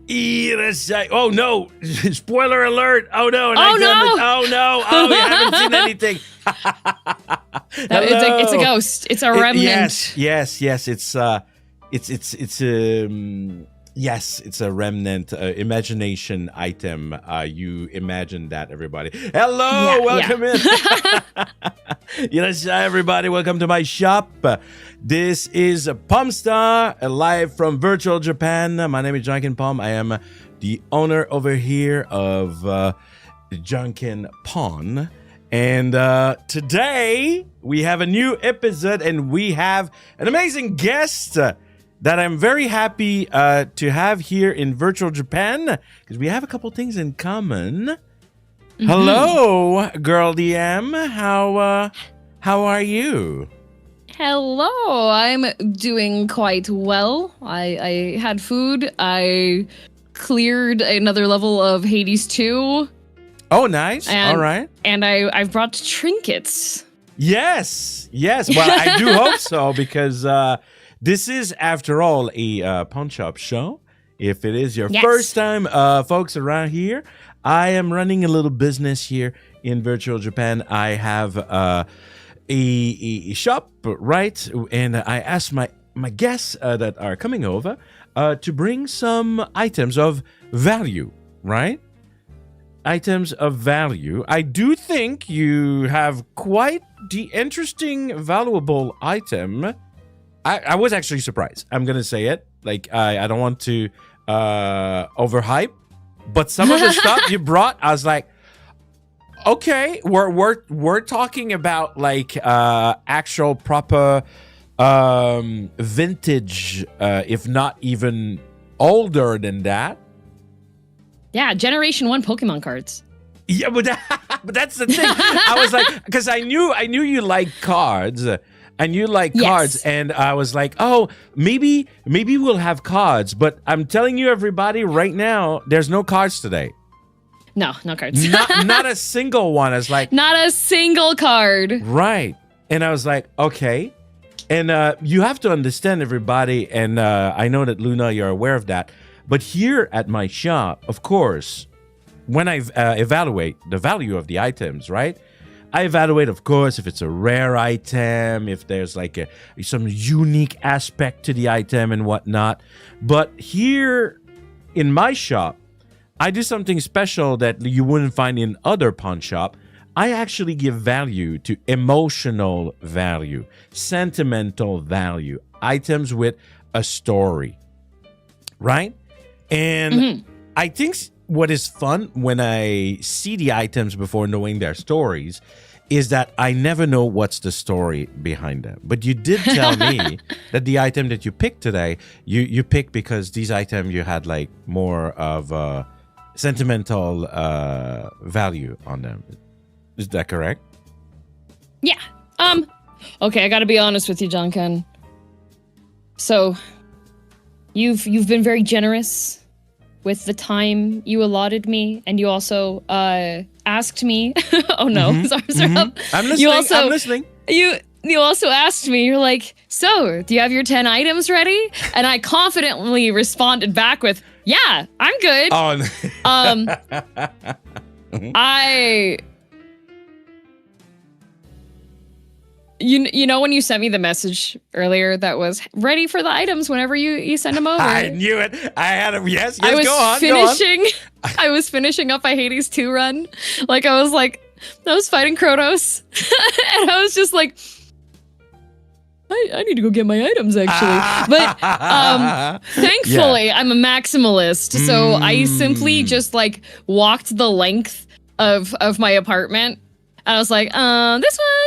Irasai. Oh no! Spoiler alert! Oh no! Oh no! Oh no! Oh, you haven't seen anything. It's a ghost. It's a remnant. Yes. Yes, it's a remnant imagination item. You imagine that, everybody. Hello, welcome in. Yes, everybody, welcome to my shop. This is Pomme Star, live from virtual Japan. My name is Janken Pomme. I am the owner over here of Janken Pawn. And today we have a new episode, and we have an amazing guest that I'm very happy to have here in virtual Japan, because we have a couple things in common. Mm-hmm. Hello, Girl DM. How are you? Hello, I'm doing quite well. I had food. I cleared another level of Hades 2. Oh, nice. All right. And I've brought trinkets. Yes. Well, I do hope so, because this is, after all, a pawn shop show. If it is your first time, folks, around here, I am running a little business here in virtual Japan. I have a shop, right? And I asked my guests that are coming over to bring some items of value, right? Items of value. I do think you have quite the interesting, valuable item. I was actually surprised. I'm going to say it. Like, I don't want to overhype, but some of the stuff you brought, I was like, okay, we're talking about like actual proper vintage, if not even older than that. Yeah, Generation 1 Pokemon cards. Yeah, but that's the thing. I was like, because I knew you like cards. And you like cards, and I was like, oh, maybe we'll have cards. But I'm telling you, everybody, right now, there's no cards today. No cards. not a single one. I was like, not a single card. Right. And I was like, okay. And you have to understand, everybody, and I know that, Luna, you're aware of that. But here at my shop, of course, when I evaluate the value of the items, right? I evaluate, of course, if it's a rare item, if there's like some unique aspect to the item and whatnot. But here in my shop, I do something special that you wouldn't find in other pawn shop. I actually give value to emotional value, sentimental value, items with a story, right? And I think what is fun when I see the items before knowing their stories is that I never know what's the story behind them. But you did tell me that the item that you picked today, you picked because these items you had like more of a sentimental value on them. Is that correct? Yeah. Okay, I gotta be honest with you, Janken. So, you've been very generous with the time you allotted me, and you also asked me. Oh no, his arms are up. I'm listening. I'm listening. You also asked me. You're like, so do you have your 10 items ready? And I confidently responded back with, yeah, I'm good. Oh. You know when you sent me the message earlier that was ready for the items whenever you send them over? I knew it. I had a yes. I was go on. I was finishing up my Hades 2 run. Like I was fighting Kronos, and I was just like, I need to go get my items actually. But thankfully, I'm a maximalist, so I simply just like walked the length of my apartment. I was like, this one,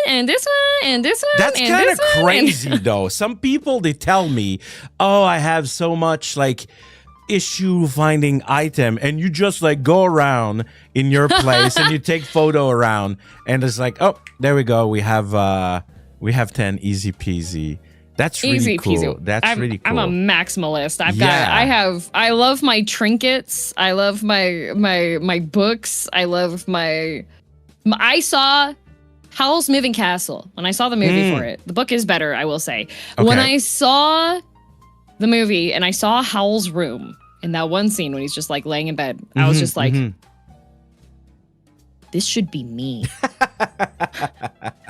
and this one, and this one, That's and kind this of one. crazy, though. Some people, they tell me, oh, I have so much, like, issue finding item, and you just, like, go around in your place, and you take photo around, and it's like, oh, there we go. We have 10, easy peasy. That's really Easy cool. peasy. That's really cool. I'm a maximalist. I love my trinkets. I love my books. I love I saw Howl's Moving Castle when I saw the movie for it. The book is better, I will say. Okay. When I saw the movie and I saw Howl's room, in that one scene when he's just like laying in bed, I was just like, this should be me.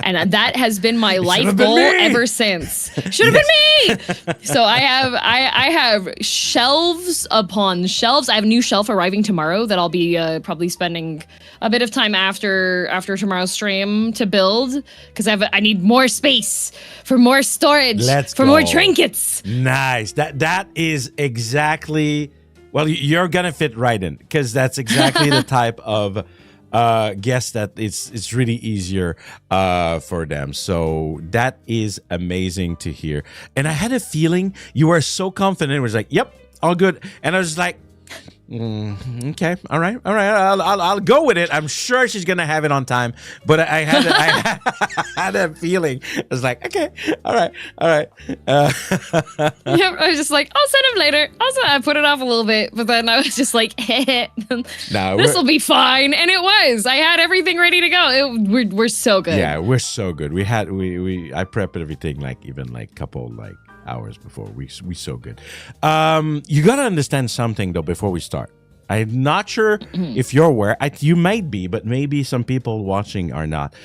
And that has been my life goal ever since. Should have been me. So I have shelves upon shelves. I have a new shelf arriving tomorrow that I'll be probably spending a bit of time after tomorrow's stream to build, because I need more space for more storage, more trinkets. Nice. That is exactly, well, you're gonna fit right in, because that's exactly the type of guess that it's really easier for them. So that is amazing to hear. And I had a feeling you were so confident. It was like, yep, all good. And I was like, okay, all right, I'll go with it. I'm sure she's gonna have it on time. But I had a feeling. I was like, okay, all right. Yeah, I was just like, I'll send him later. Also, I put it off a little bit, but then I was just like, this will be fine. And it was. I had everything ready to go. We're so good. Yeah, we're so good. I prepped everything even couple hours before. We so good. You gotta understand something though before we start. I'm not sure if you're aware. You might be, but maybe some people watching are not.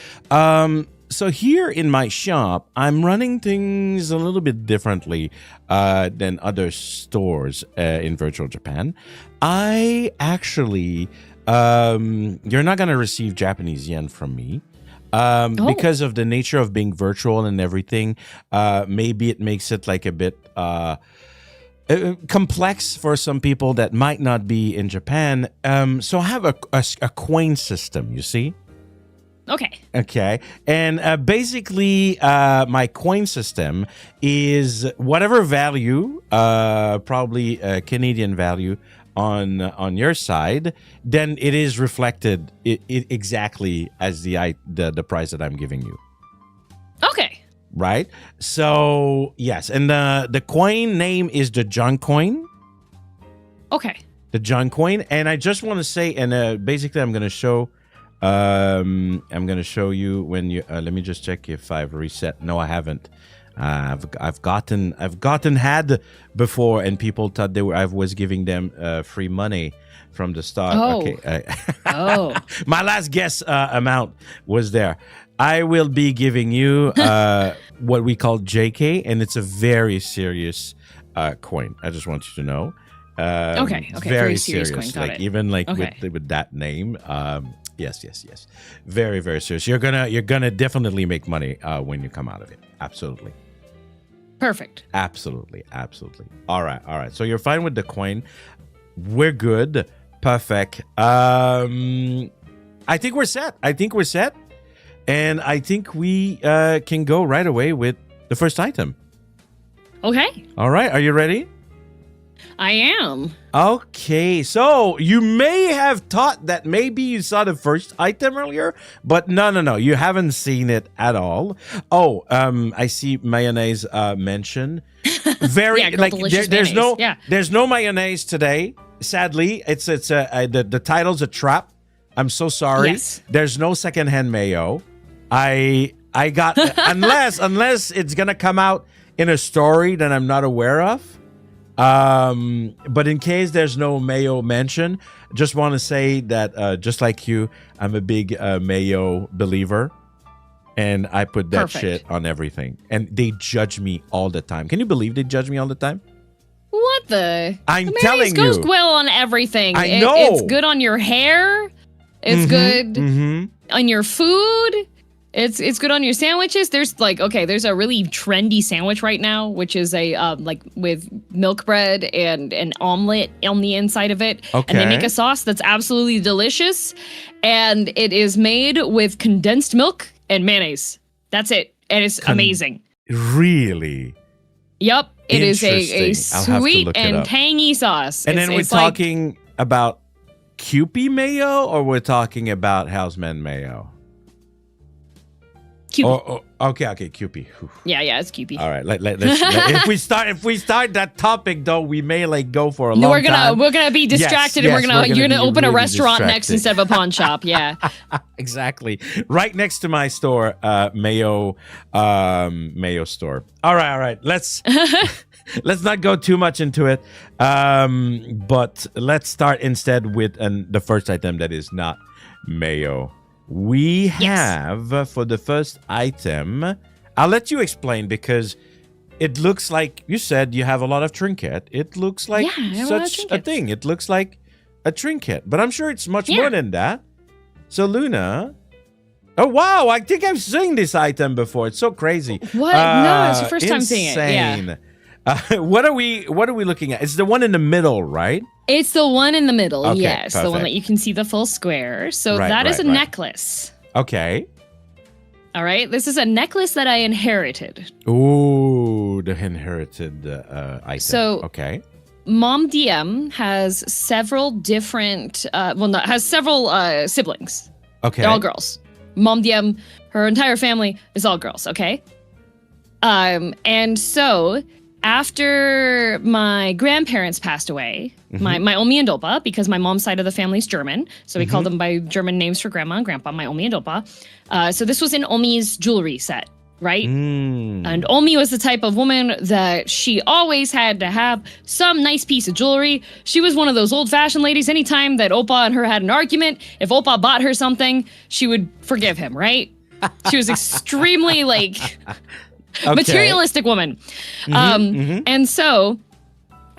So here in my shop, I'm running things a little bit differently than other stores in virtual Japan. I actually, you're not gonna receive Japanese yen from me. Because of the nature of being virtual and everything, maybe it makes it a bit complex for some people that might not be in Japan. So I have a coin system, you see? Okay. And basically, my coin system is whatever value, probably Canadian value, on your side, then it is reflected exactly as the price that I'm giving you. Okay. Right? So yes, and the coin name is the Janken. Okay. The Janken, and I just want to say, and basically I'm gonna show you when you let me just check if I've reset. No, I haven't. I've gotten had before, and people thought I was giving them free money from the start. Oh. Okay. Oh. My last guess amount was there. I will be giving you what we call JK, and it's a very serious coin. I just want you to know. Okay. Very serious serious. coin. Got it. Even with that name. Yes. Very, very serious. You're gonna definitely make money when you come out of it. Absolutely. Perfect. Absolutely. All right. So you're fine with the coin. We're good. Perfect. I think we're set. And I think we can go right away with the first item. Okay. All right. Are you ready? I am. Okay, so you may have thought that maybe you saw the first item earlier, but no, you haven't seen it at all. Oh, I see mayonnaise mentioned. Very there's no mayonnaise today. Sadly, it's the title's a trap. I'm so sorry. Yes. There's no secondhand mayo. I got unless it's gonna come out in a story that I'm not aware of. But in case there's no Mayo mention, just want to say that just like you, I'm a big Mayo believer, and I put that shit on everything. And they judge me all the time. Can you believe they judge me all the time? What the? I'm the telling you. goes well on everything. I know. It's good on your hair. It's good on your food. It's good on your sandwiches. There's there's a really trendy sandwich right now, which is a with milk bread and an omelet on the inside of it. Okay. And they make a sauce that's absolutely delicious. And it is made with condensed milk and mayonnaise. That's it. And it's amazing. Really? Yep. It is a sweet and tangy sauce. And then we're talking about Kewpie mayo, or we're talking about Houseman mayo? Kewpie. Okay, Kewpie. Yeah, it's Kewpie. All right, let's if we start that topic though, we may go for a long time. We're gonna be distracted, yes, and you're gonna open really a restaurant distracted. next instead of a pawn shop. Yeah, exactly. Right next to my store, Mayo store. All right. Let's let's not go too much into it. But let's start instead with the first item that is not Mayo. We have for the first item, I'll let you explain because it looks like you said you have a lot of trinket. It looks like such a thing. It looks like a trinket, but I'm sure it's much more than that. So Luna, oh wow, I think I've seen this item before. It's so crazy. What? No, it's your first time seeing it. Yeah. What are we looking at? It's the one in the middle, right? It's the one in the middle, Okay, yes. perfect. The one that you can see the full square. So Right, that is a right. necklace. Okay. All right. This is a necklace that I inherited. Ooh, the inherited item. So- okay. Mom DM has several different, has several siblings. Okay. They're all girls. Mom DM, her entire family is all girls, okay? And so after my grandparents passed away, my Omi and Dopa, because my mom's side of the family is German, so we call them by German names for grandma and grandpa, my Omi and Dopa. So this was in Omi's jewelry set, right? And Omi was the type of woman that she always had to have some nice piece of jewelry. She was one of those old-fashioned ladies. Anytime that Oppa and her had an argument, if Oppa bought her something, she would forgive him, right? She was extremely, materialistic woman. And so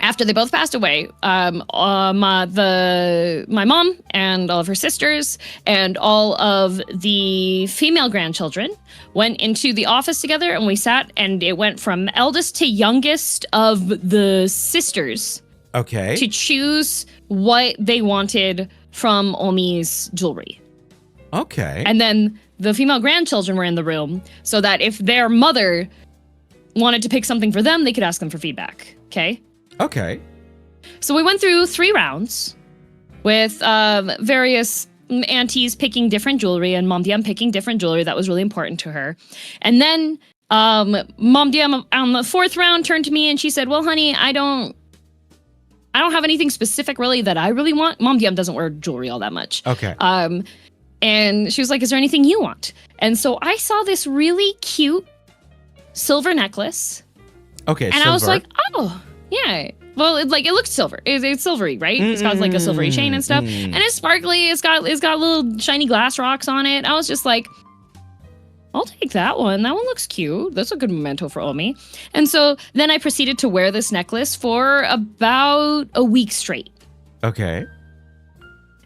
after they both passed away, my mom and all of her sisters and all of the female grandchildren went into the office together, and we sat, and it went from eldest to youngest of the sisters Okay. to choose what they wanted from Omi's jewelry. Okay. And then the female grandchildren were in the room so that if their mother wanted to pick something for them, they could ask them for feedback. Okay? Okay. So we went through 3 rounds with various aunties picking different jewelry and Mom DM picking different jewelry that was really important to her. And then Mom DM on the 4th round turned to me and she said, "Well, honey, I don't have anything specific really that I really want." Mom DM doesn't wear jewelry all that much. Okay. And she was like, "Is there anything you want?" And so I saw this really cute silver necklace. Okay. And I was like, "Oh, yeah." Well, it looks silver. It's silvery, right? It's got like a silvery chain and stuff, and it's sparkly. It's got little shiny glass rocks on it. I was just like, "I'll take that one. That one looks cute. That's a good memento for Omi." And so then I proceeded to wear this necklace for about a week straight. Okay.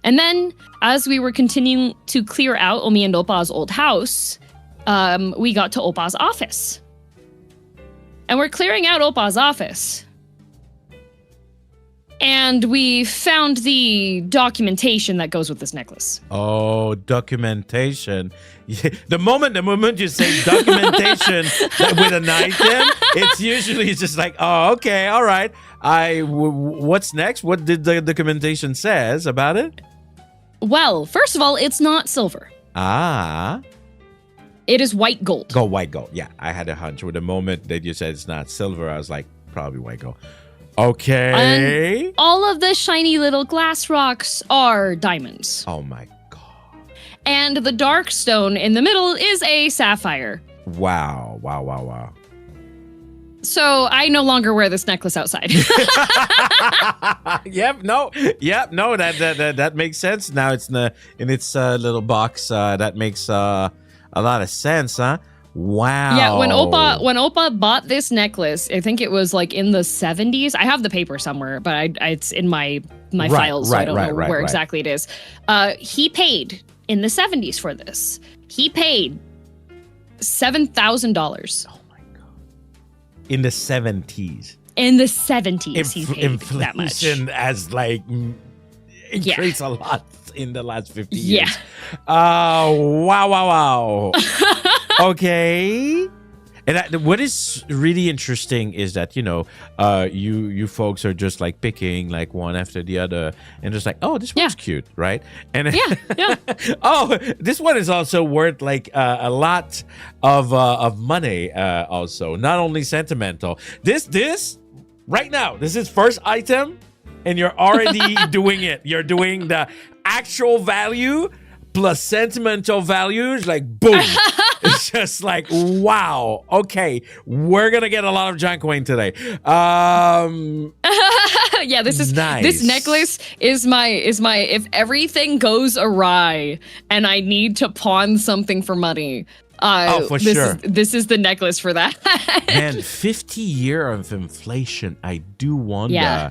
And then, as we were continuing to clear out Omi and Opa's old house, we got to Opa's office. And we're clearing out Opa's office. And we found the documentation that goes with this necklace. Oh, documentation. Yeah, the moment you say documentation with an item, it's usually just like, oh, okay, all right. What's next? What did the documentation says about it? Well, first of all, it's not silver. Ah. It is white gold. White gold. Yeah, I had a hunch. With the moment that you said it's not silver, I was like, probably white gold. Okay. And all of the shiny little glass rocks are diamonds. Oh my god. And the dark stone in the middle is a sapphire. Wow. So I no longer wear this necklace outside. Yep. No. That makes sense. Now it's in its little box. That makes a lot of sense, huh? Wow. Yeah, when Oppa bought this necklace, I think it was like in the 70s. I have the paper somewhere, but it's in my files, so I don't know where exactly it is. He paid in the 70s for this. He paid $7,000. Oh my god. In the 70s. In the 70s, he paid that much. Inflation has increased a lot in the last 50 years. Yeah. Wow. Okay. And what is really interesting is that, you folks are just like picking like one after the other and just like, oh, this one's cute, right? And Yeah. oh, this one is also worth like a lot of money also, not only sentimental. This right now, this is first item and you're already doing it. You're doing the actual value plus sentimental values, like boom. just like, wow. Okay, we're gonna get a lot of junk coin today. Yeah, this is Nice. this necklace is my if everything goes awry and I need to pawn something for money. For sure. This is the necklace for that. Man, 50 year of inflation. I do wonder. Yeah.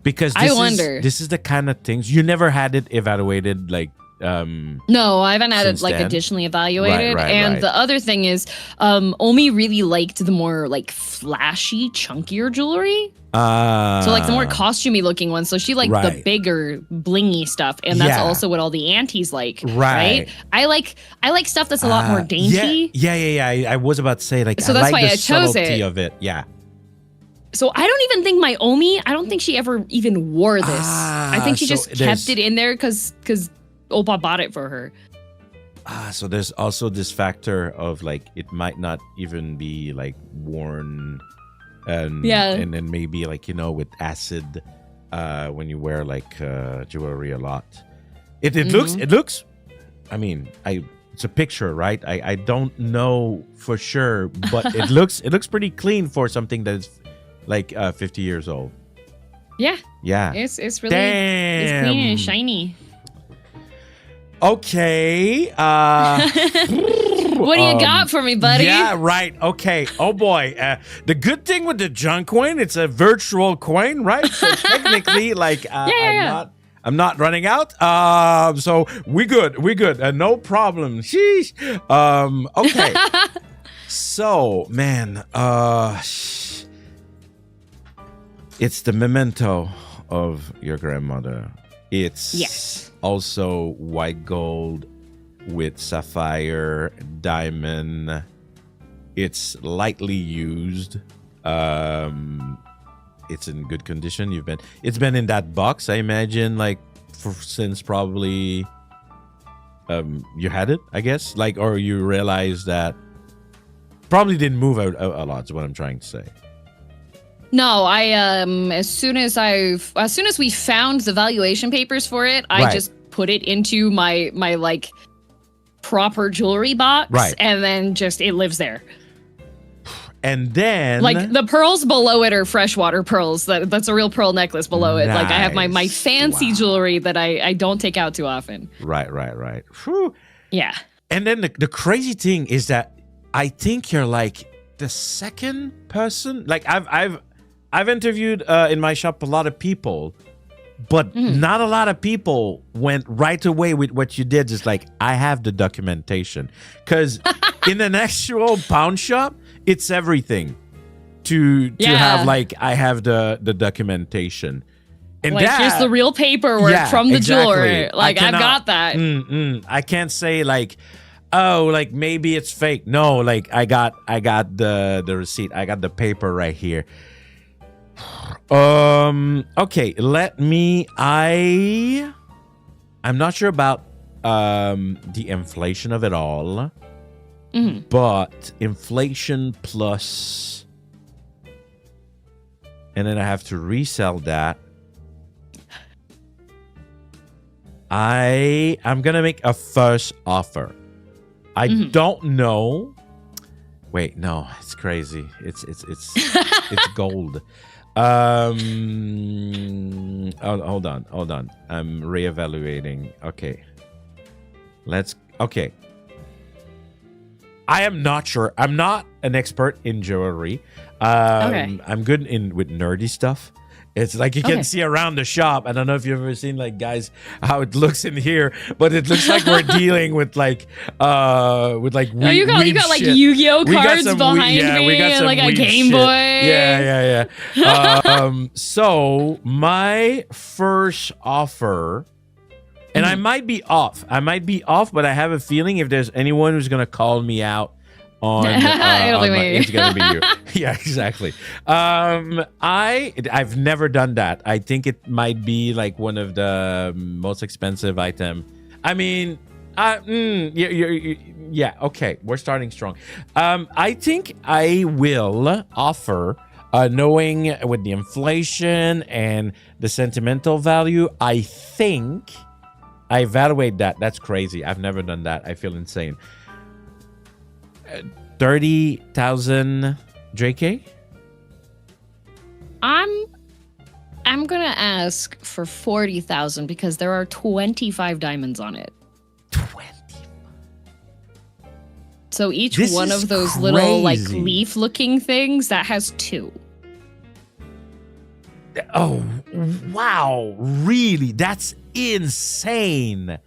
Because this is the kind of things you never had it evaluated like. No, I haven't had it like then. additionally evaluated. Right, and right. the other thing is, Omi really liked the more like flashy, chunkier jewelry. So like the more costumey looking ones. So she liked the bigger, blingy stuff, and that's also what all the aunties like. Right. I like stuff that's a lot more dainty. Yeah. I was about to say like. So I that's like why the I chose subtlety it. of it. Yeah. So I don't even think my Omi. I don't think she ever even wore this. I think she just kept it in there because Oppa bought it for her. So there's also this factor of like it might not even be like worn, and then maybe like with acid, when you wear like jewelry a lot, it looks. I mean, it's a picture, right? I don't know for sure, but it looks pretty clean for something that's like 50 years old. Yeah. It's really it's clean and shiny. Okay. What do you got for me, buddy? Yeah, right. Okay. Oh boy. The good thing with the junk coin, it's a virtual coin, right? So technically, like, I'm not running out. So we good. No problem. Sheesh. Okay. So, man, it's the memento of your grandmother. It's also white gold with sapphire, diamond. It's lightly used. It's in good condition. It's been in that box, I imagine, like since probably you had it, I guess, like, or you realized that probably didn't move out a lot. Is what I'm trying to say. No, I as soon as we found the valuation papers for it, I just put it into my like proper jewelry box, and then just it lives there. And then like the pearls below it are freshwater pearls. That's a real pearl necklace below it. Like I have my fancy jewelry that I don't take out too often. Right. Whew. Yeah. And then the crazy thing is that I think you're like the second person. Like I've interviewed in my shop a lot of people, but not a lot of people went right away with what you did. Just like, I have the documentation. Because in an actual pawn shop, it's everything to have like, I have the documentation. And like, here's the real paperwork from the jeweler. Like, I've got that. I can't say like, oh, like maybe it's fake. No, like I got the receipt. I got the paper right here. Okay, I'm not sure about the inflation of it all, but inflation plus, and then I have to resell that. I'm gonna make a first offer. I don't know. Wait, no, it's crazy. It's gold. Hold on. I'm reevaluating. Okay. Okay. I am not sure. I'm not an expert in jewelry. I'm good with nerdy stuff. It's like you can see around the shop. I don't know if you've ever seen like guys how it looks in here, but it looks like we're dealing with like you got like Yu-Gi-Oh cards behind me and like a Game Boy. Yeah. So my first offer, and I might be off, but I have a feeling if there's anyone who's gonna call me out on, it's gonna be you. Yeah, exactly. I've never done that. I think it might be like one of the most expensive item. I mean, yeah. Okay, we're starting strong. I think I will offer, knowing with the inflation and the sentimental value, I think I evaluate that. That's crazy. I've never done that. I feel insane. 30,000 JK. I'm gonna ask for 40,000 because there are 25 diamonds on it. 20. So each This one is of those little like crazy. leaf-looking things that has 2. Oh, wow. Really? That's insane.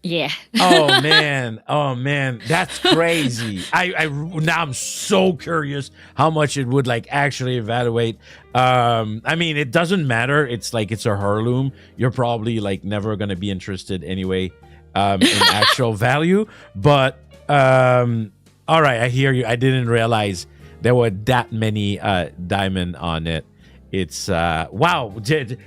Yeah. Oh man, that's crazy. I now I'm so curious how much it would like actually evaluate. I mean, it doesn't matter. It's like it's a heirloom. You're probably like never gonna be interested anyway in actual value. But all right, I hear you. I didn't realize there were that many diamond on it. It's wow,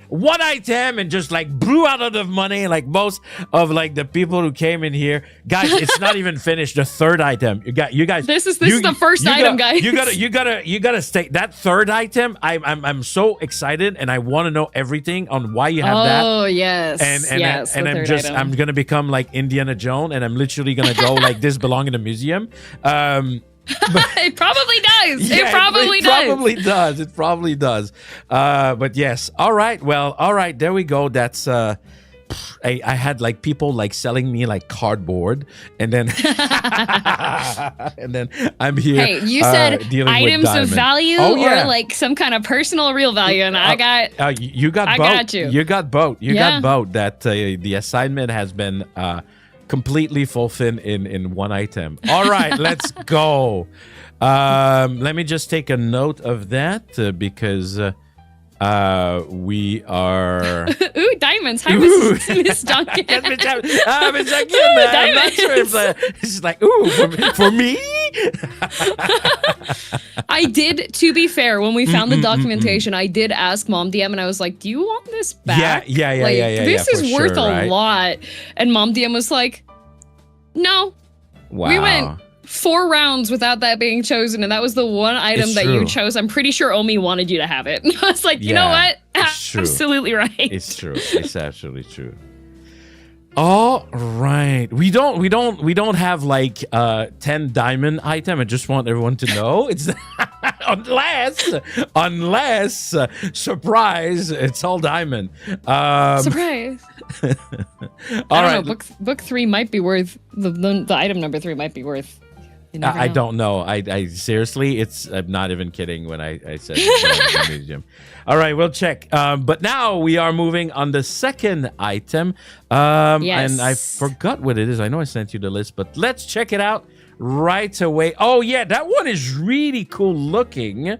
one item and just like blew out of the money like most of like the people who came in here. Guys, it's not even finished. The third item. You guys This is the first item, guys. You gotta stay that third item. I'm so excited and I want to know everything on why you have that. Oh yes. And yes, and the I'm third just item. I'm gonna become like Indiana Jones and I'm literally gonna go like this belong in a museum. It probably does. Yeah, it probably does. It probably does. But yes. All right. Well, all right. There we go. That's I had like people like selling me like cardboard and then and then I'm here. Hey, you said dealing with items of diamond. value Oh, or yeah. like some kind of personal real value, and I got you got I both. got you. You got both. You Yeah. got both. That the assignment has been completely fulfilled in one item. All right, let's go. Let me just take a note of that because we are. ooh, diamonds. Hi, Ooh. Miss Janken. Miss Janken, I'm not sure if it's like ooh for me. I did, to be fair, when we found the documentation, I did ask Mom DM and I was like, do you want this back? Yeah, Like, this for is worth sure, a right? lot. And Mom DM was like, no. Wow. We went 4 rounds without that being chosen, and that was the one item It's that you true. chose. I'm pretty sure Omi wanted you to have it. I was like, you know Yeah, what? it's true. Absolutely right. It's true. It's absolutely true. All right. We don't have like 10 diamond item. I just want everyone to know it's unless surprise, it's all diamond. Surprise. All I right. don't know. Book 3 might be worth the item number 3 might be worth. You never I know. don't know. I seriously, I'm not even kidding when I said it's a museum. All right, we'll check. But now we are moving on the second item. Yes. And I forgot what it is. I know I sent you the list, but let's check it out right away. Oh yeah, that one is really cool looking.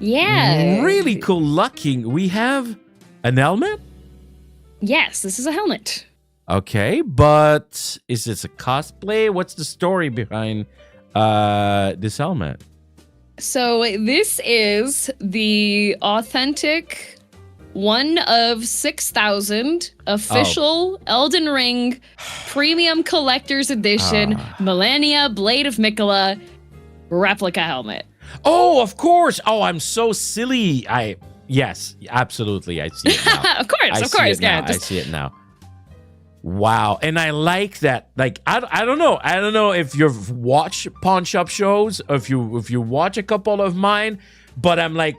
Yeah. Really cool looking. We have an helmet. Yes, this is a helmet. Okay, but is this a cosplay? What's the story behind this helmet? So this is the authentic 1 of 6,000 official Elden Ring premium collector's edition Millennia Blade of Mikola replica helmet. Oh, of course. Oh, I'm so silly. Yes, absolutely. I see it now. Of course, I see it now. Wow, and I like that. Like, I don't know. I don't know if you've watched pawn shop shows, or if you watch a couple of mine, but I'm like,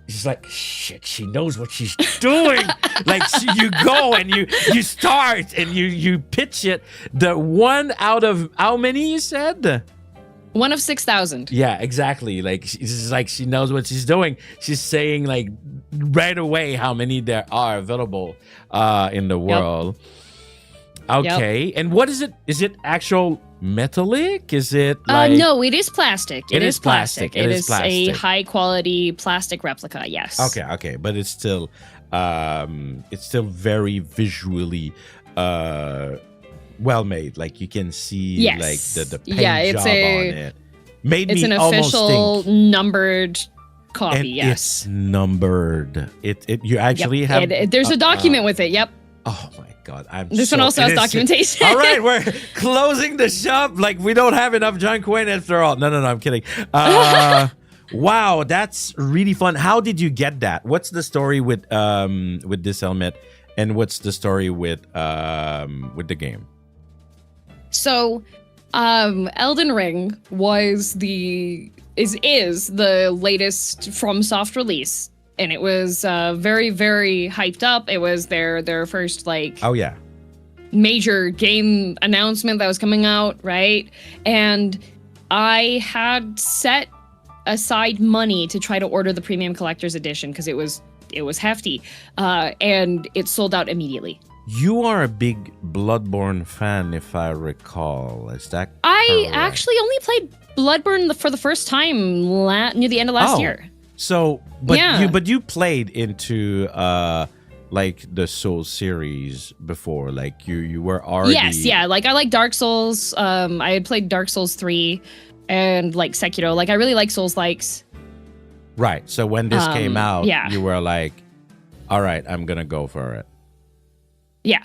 she's like, shit. She knows what she's doing. Like, you go and you start and you pitch it. The 1 out of how many you said? 1 of 6,000. Yeah, exactly. Like she's like she knows what she's doing. She's saying like right away how many there are available in the world. Okay, and what is it? Is it actual metallic? Is it like? No, it is plastic. It is plastic. It is a high quality plastic replica. Yes. Okay, but it's still very visually well made. Like you can see like the paint job on it. It's an almost official think, numbered copy. and Yes. it's numbered. It you actually have. There's a document with it. Yep. Oh my God! This one also has documentation. All right, we're closing the shop. Like we don't have enough junk coin after all. No, I'm kidding. Wow, that's really fun. How did you get that? What's the story with this helmet, and what's the story with the game? So, Elden Ring is the latest FromSoft release, and it was very, very hyped up. It was their first like Oh yeah. major game announcement that was coming out, right? And I had set aside money to try to order the premium collector's edition because it was hefty, and it sold out immediately. You are a big Bloodborne fan, if I recall. Is that I correct? actually only played Bloodborne for the first time near the end of last year. So, but Yeah. you played into like the Soul series before, like you were already. Yes, yeah. Like I like Dark Souls. I had played Dark Souls 3 and like Sekiro. Like I really like Souls likes. Right. So when this came out, yeah. you were like, "All right, I'm gonna go for it." Yeah.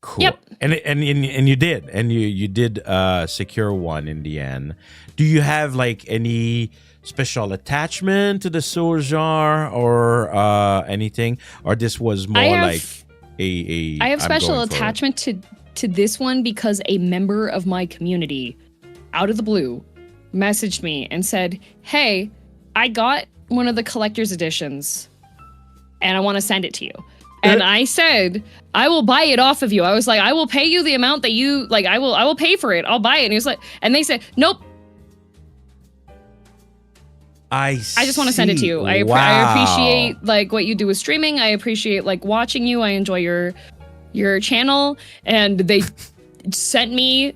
Cool. Yep. And you did, and you did secure one in the end. Do you have like any special attachment to the Soul genre or anything, or this was more like a? I have I'm special going for it? attachment to this one because a member of my community, out of the blue, messaged me and said, "Hey, I got one of the collector's editions, and I want to send it to you." And I said, "I will buy it off of you." I was like, "I will pay you the amount that you like. I will pay for it. I'll buy it." And he was like, and they said, "Nope. I just want to send it to you. I appreciate like what you do with streaming. I appreciate like watching you. I enjoy your channel." And they sent me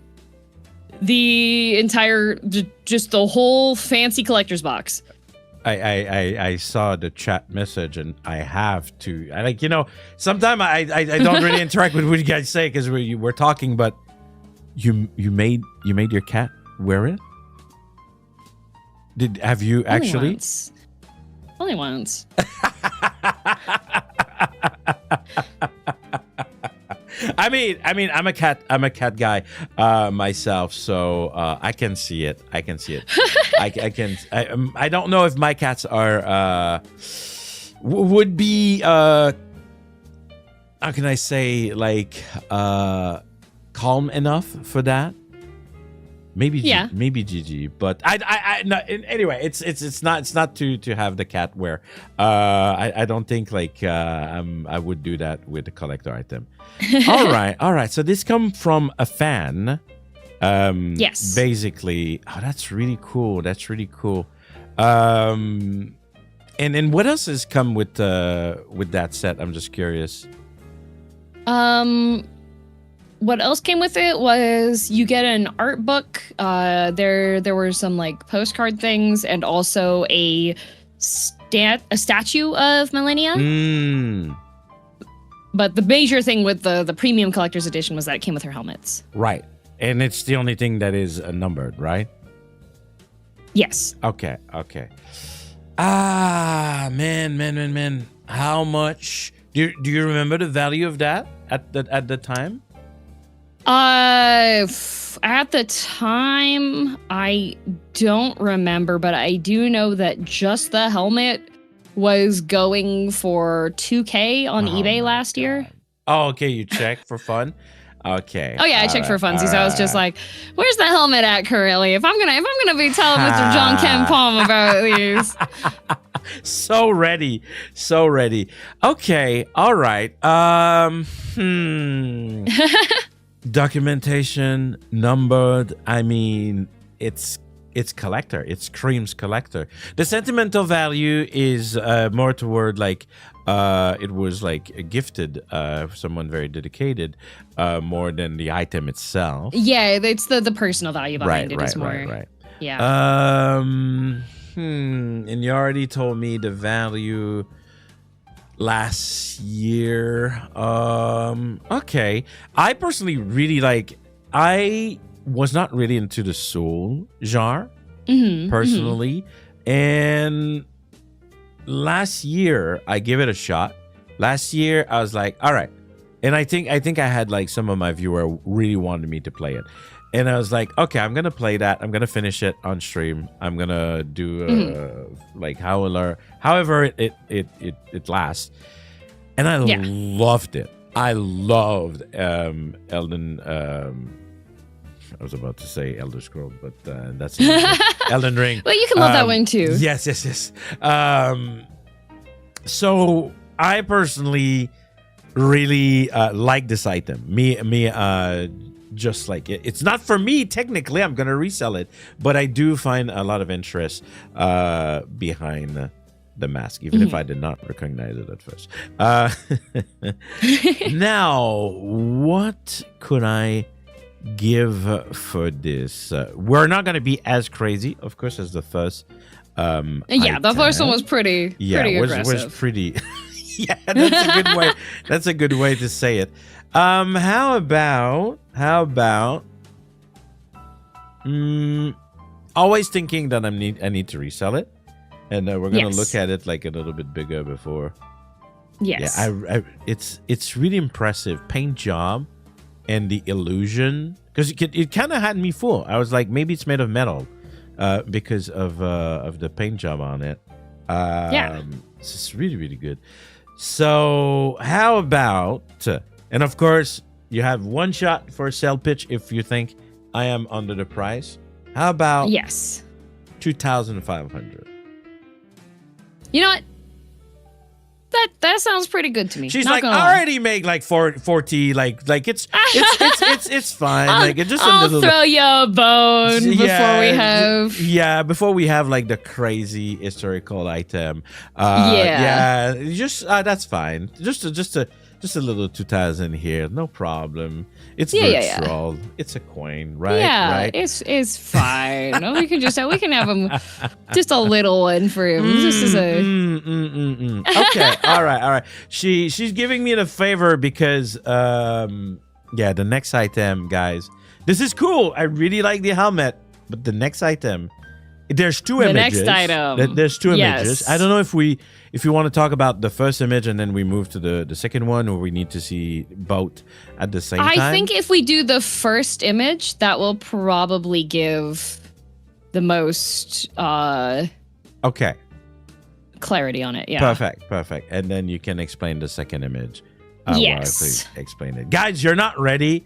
the entire, just the whole fancy collector's box. I saw the chat message, and I have to. I like, sometimes I don't really interact with what you guys say because we're talking, but you made your cat wear it? Have you actually? Only once. I mean, I'm a cat guy myself, so I can see it. I don't know if my cats are would be how can I say, like calm enough for that. Maybe yeah. Maybe Gigi, but I no, anyway, it's not to have the cat wear. I don't think like I would do that with the collector item. All right. So this come from a fan. Yes. Basically, that's really cool. And what else has come with that set? I'm just curious. What else came with it was you get an art book. There were some like postcard things and also a statue of Millennia. But the major thing with the premium collector's edition was that it came with her helmets. Right. And it's the only thing that is numbered, right? Yes. Okay. Man. How much? Do you remember the value of that at the time? At the time, I don't remember, but I do know that just the helmet was going for $2,000 on eBay last year. Oh, okay. You checked for fun. Okay. Oh yeah, I checked for funsies. I was just like, "Where's the helmet at currently? If I'm gonna be telling Mr. Janken Pomme about these." So ready. Okay. All right. Documentation, numbered. I mean, it's collector. It screams collector. The sentimental value is more toward like it was like gifted someone very dedicated more than the item itself. Yeah, it's the personal value behind it is more. Right. Yeah. And you already told me the value last year. Okay. I personally really I was not really into the soul genre personally. And last year I gave it a shot. Last year I was like, all right. And I think I had like some of my viewer really wanted me to play it. And I was like, okay, I'm going to play that. I'm going to finish it on stream. I'm going to do like however it lasts. And I loved it. I loved Elden I was about to say Elder Scroll, but that's Elden Ring. Well, you can love that one too. Yes. So I personally really like this item. Just like it. It's not for me technically. I'm gonna resell it, but I do find a lot of interest behind the mask, even if I did not recognize it at first. Now, what could I give for this? We're not gonna be as crazy, of course, as the first. The first one was pretty aggressive. Was pretty. Yeah, that's a good way. That's a good way to say it. How about? Always thinking that I need to resell it, and we're gonna look at it like a little bit bigger before. Yes. Yeah, it's really impressive paint job, and the illusion, because it kind of had me fooled. I was like, maybe it's made of metal, because of the paint job on it. It's really, really good. So how about, and of course, you have one shot for a sell pitch if you think I am under the price. How about 2,500? You know what? That sounds pretty good to me. She's like, I already make like 40, like it's fine. Like it's just I'll a little. throw you a bone before we have like the crazy historical item. That's fine. Just a little 2,000 here, no problem. It's virtual. It's a coin, right? Yeah, right? it's fine. we can have him just a little one for him. Just as a Okay, all right. She's giving me the favor because the next item, guys. This is cool. I really like the helmet, but the next item, there's two images. The next item. There's two images. I don't know if you want to talk about the first image and then we move to the second one, or we need to see both at the same time. I think if we do the first image, that will probably give the most clarity on it. Yeah. Perfect. And then you can explain the second image. Yes. Explain it. Guys, you're not ready.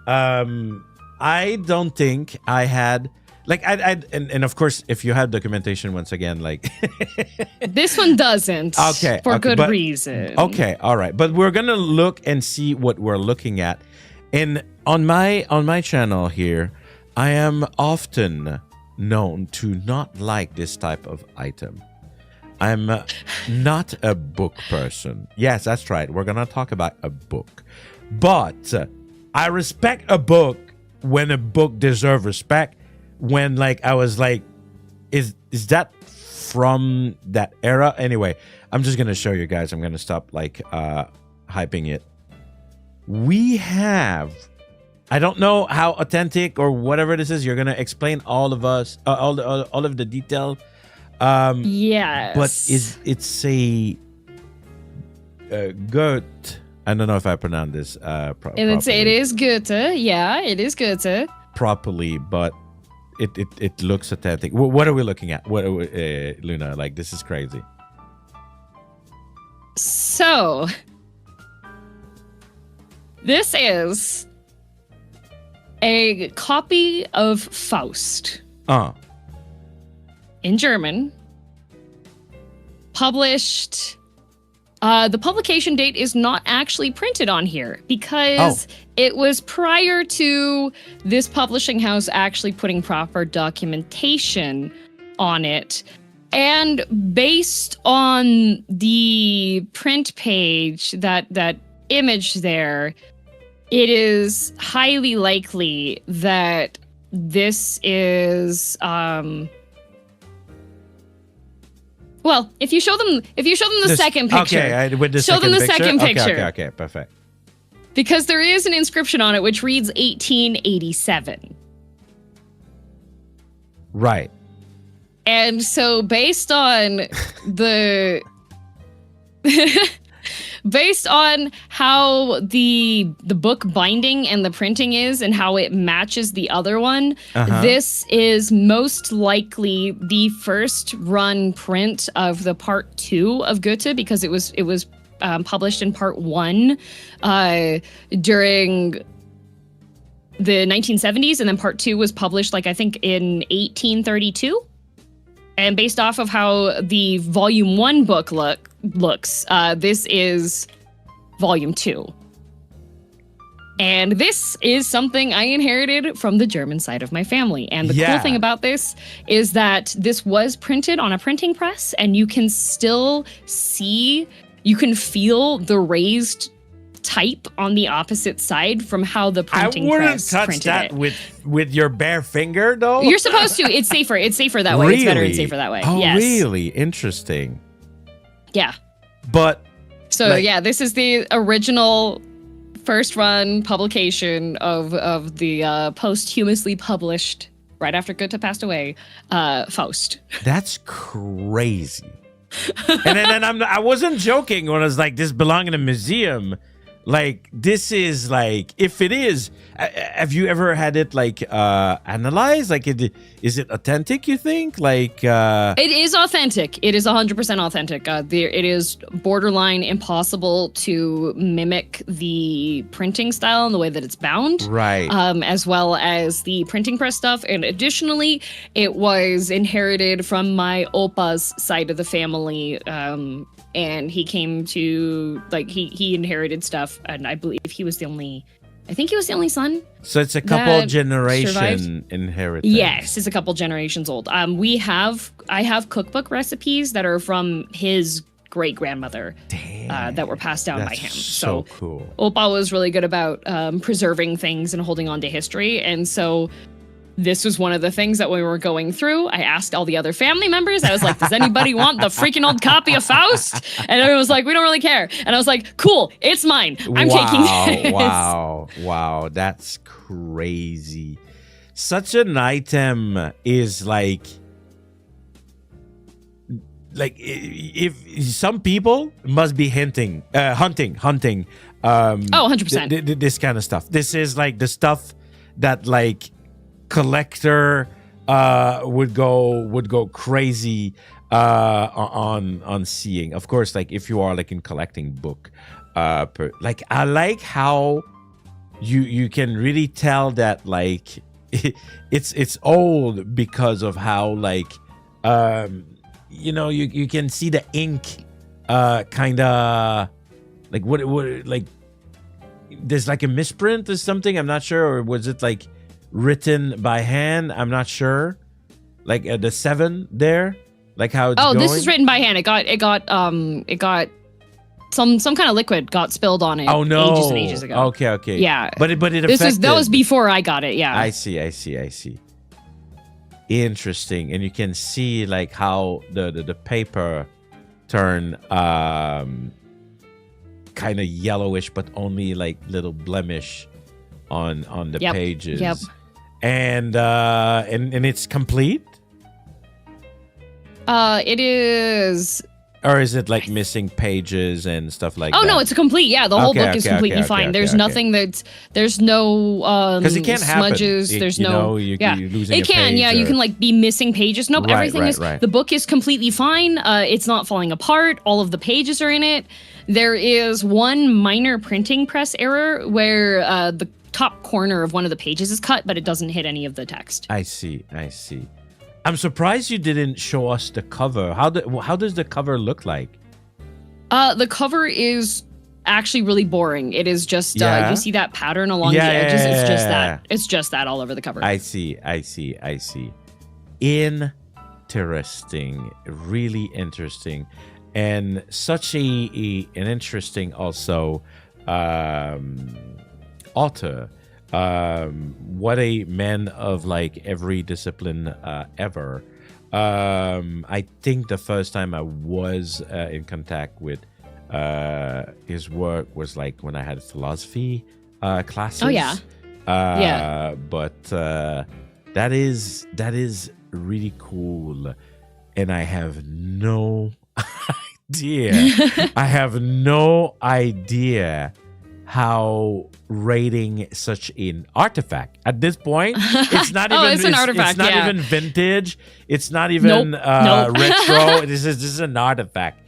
I don't think I had... Like and of course, if you have documentation, once again, like this one doesn't. For good reason. Okay, all right. But we're gonna look and see what we're looking at. And on my channel here, I am often known to not like this type of item. I'm not a book person. Yes, that's right. We're gonna talk about a book, but I respect a book when a book deserves respect. When like I was like, is that from that era? Anyway, I'm just gonna show you guys. I'm gonna stop like hyping it. We have, I don't know how authentic or whatever this is. You're gonna explain all of the detail. Yes. But it's a Goethe. I don't know if I pronounce this properly. It is Goethe. Yeah, it is Goethe. Properly, but it looks authentic. What are we looking at? What are we, Luna? Like, this is crazy. So, this is a copy of Faust. In German. Published. The publication date is not actually printed on here because it was prior to this publishing house actually putting proper documentation on it. And based on the print page, that image there, it is highly likely that this is well, if you show them the second picture. Okay, with the show them the second picture. Okay, perfect. Because there is an inscription on it which reads 1887. Right. And so based on the based on how the book binding and the printing is and how it matches the other one, this is most likely the first run print of the part 2 of Goethe, because it was published in part 1 during the 1970s, and then part 2 was published like I think in 1832. And based off of how the volume 1 book looks, this is volume 2. And this is something I inherited from the German side of my family. And the cool thing about this is that this was printed on a printing press, and you can still see, you can feel the raised type on the opposite side from how the printing press printed it. I wouldn't touch that with your bare finger, though. You're supposed to. It's safer. It's safer that way. Really? It's better and safer that way. Oh, yes. really? Interesting. Yeah. But so this is the original first run publication of the posthumously published right after Goethe passed away, Faust. That's crazy. And then I wasn't joking when I was like, this belongs in a museum. Like, this is like, if it is, have you ever had it like analyzed? Like, is it authentic, you think? Like, it is authentic. It is 100% authentic. It is borderline impossible to mimic the printing style and the way that it's bound. Right. As well as the printing press stuff. And additionally, it was inherited from my opa's side of the family. And he came to, like, he inherited stuff, and I believe he was the only son. So it's a couple generation inheritance. Yes, it's a couple generations old. I have cookbook recipes that are from his great grandmother that were passed down by him. So cool. Opa was really good about preserving things and holding on to history, and so this was one of the things that we were going through. I asked all the other family members. I was like, does anybody want the freaking old copy of Faust? And everyone was like, we don't really care. And I was like, cool, it's mine. I'm taking this. Wow. That's crazy. Such an item is like if some people must be hunting. 100%. This kind of stuff. This is like the stuff that like collector would go crazy on seeing. Of course, like if you are like in collecting book, like I like how you can really tell that like it's old because of how like you can see the ink kind of like what like there's like a misprint or something. I'm not sure, or was it like written by hand? I'm not sure. Like the 7 there, like how it's going. This is written by hand. It got some kind of liquid got spilled on it. Oh no! Ages and ages ago. Okay. Yeah, but it affected. That was before I got it. Yeah. I see. Interesting, and you can see like how the paper turn kind of yellowish, but only like little blemish on the pages. Yep. And it's complete? It is. Or is it like missing pages and stuff like that? Oh no, it's complete. Yeah, the whole book is completely fine. There's nothing there's no because it can't smudges. Happen. There's you're losing it can. Or... you can like be missing pages. Nope, everything is. The book is completely fine. It's not falling apart. All of the pages are in it. There is one minor printing press error where the top corner of one of the pages is cut, but it doesn't hit any of the text. I see. I'm surprised you didn't show us the cover. How does the cover look like? The cover is actually really boring. It is just you see that pattern along the edges. It's just that. It's just that all over the cover. I see. Interesting. Really interesting. And such an interesting also author. What a man of like every discipline ever. I think the first time I was in contact with his work was like when I had philosophy classes. Oh yeah. But that is really cool, and I have no idea how rating such an artifact at this point. It's not even it's an artifact. It's not even vintage. It's not even retro. This is an artifact.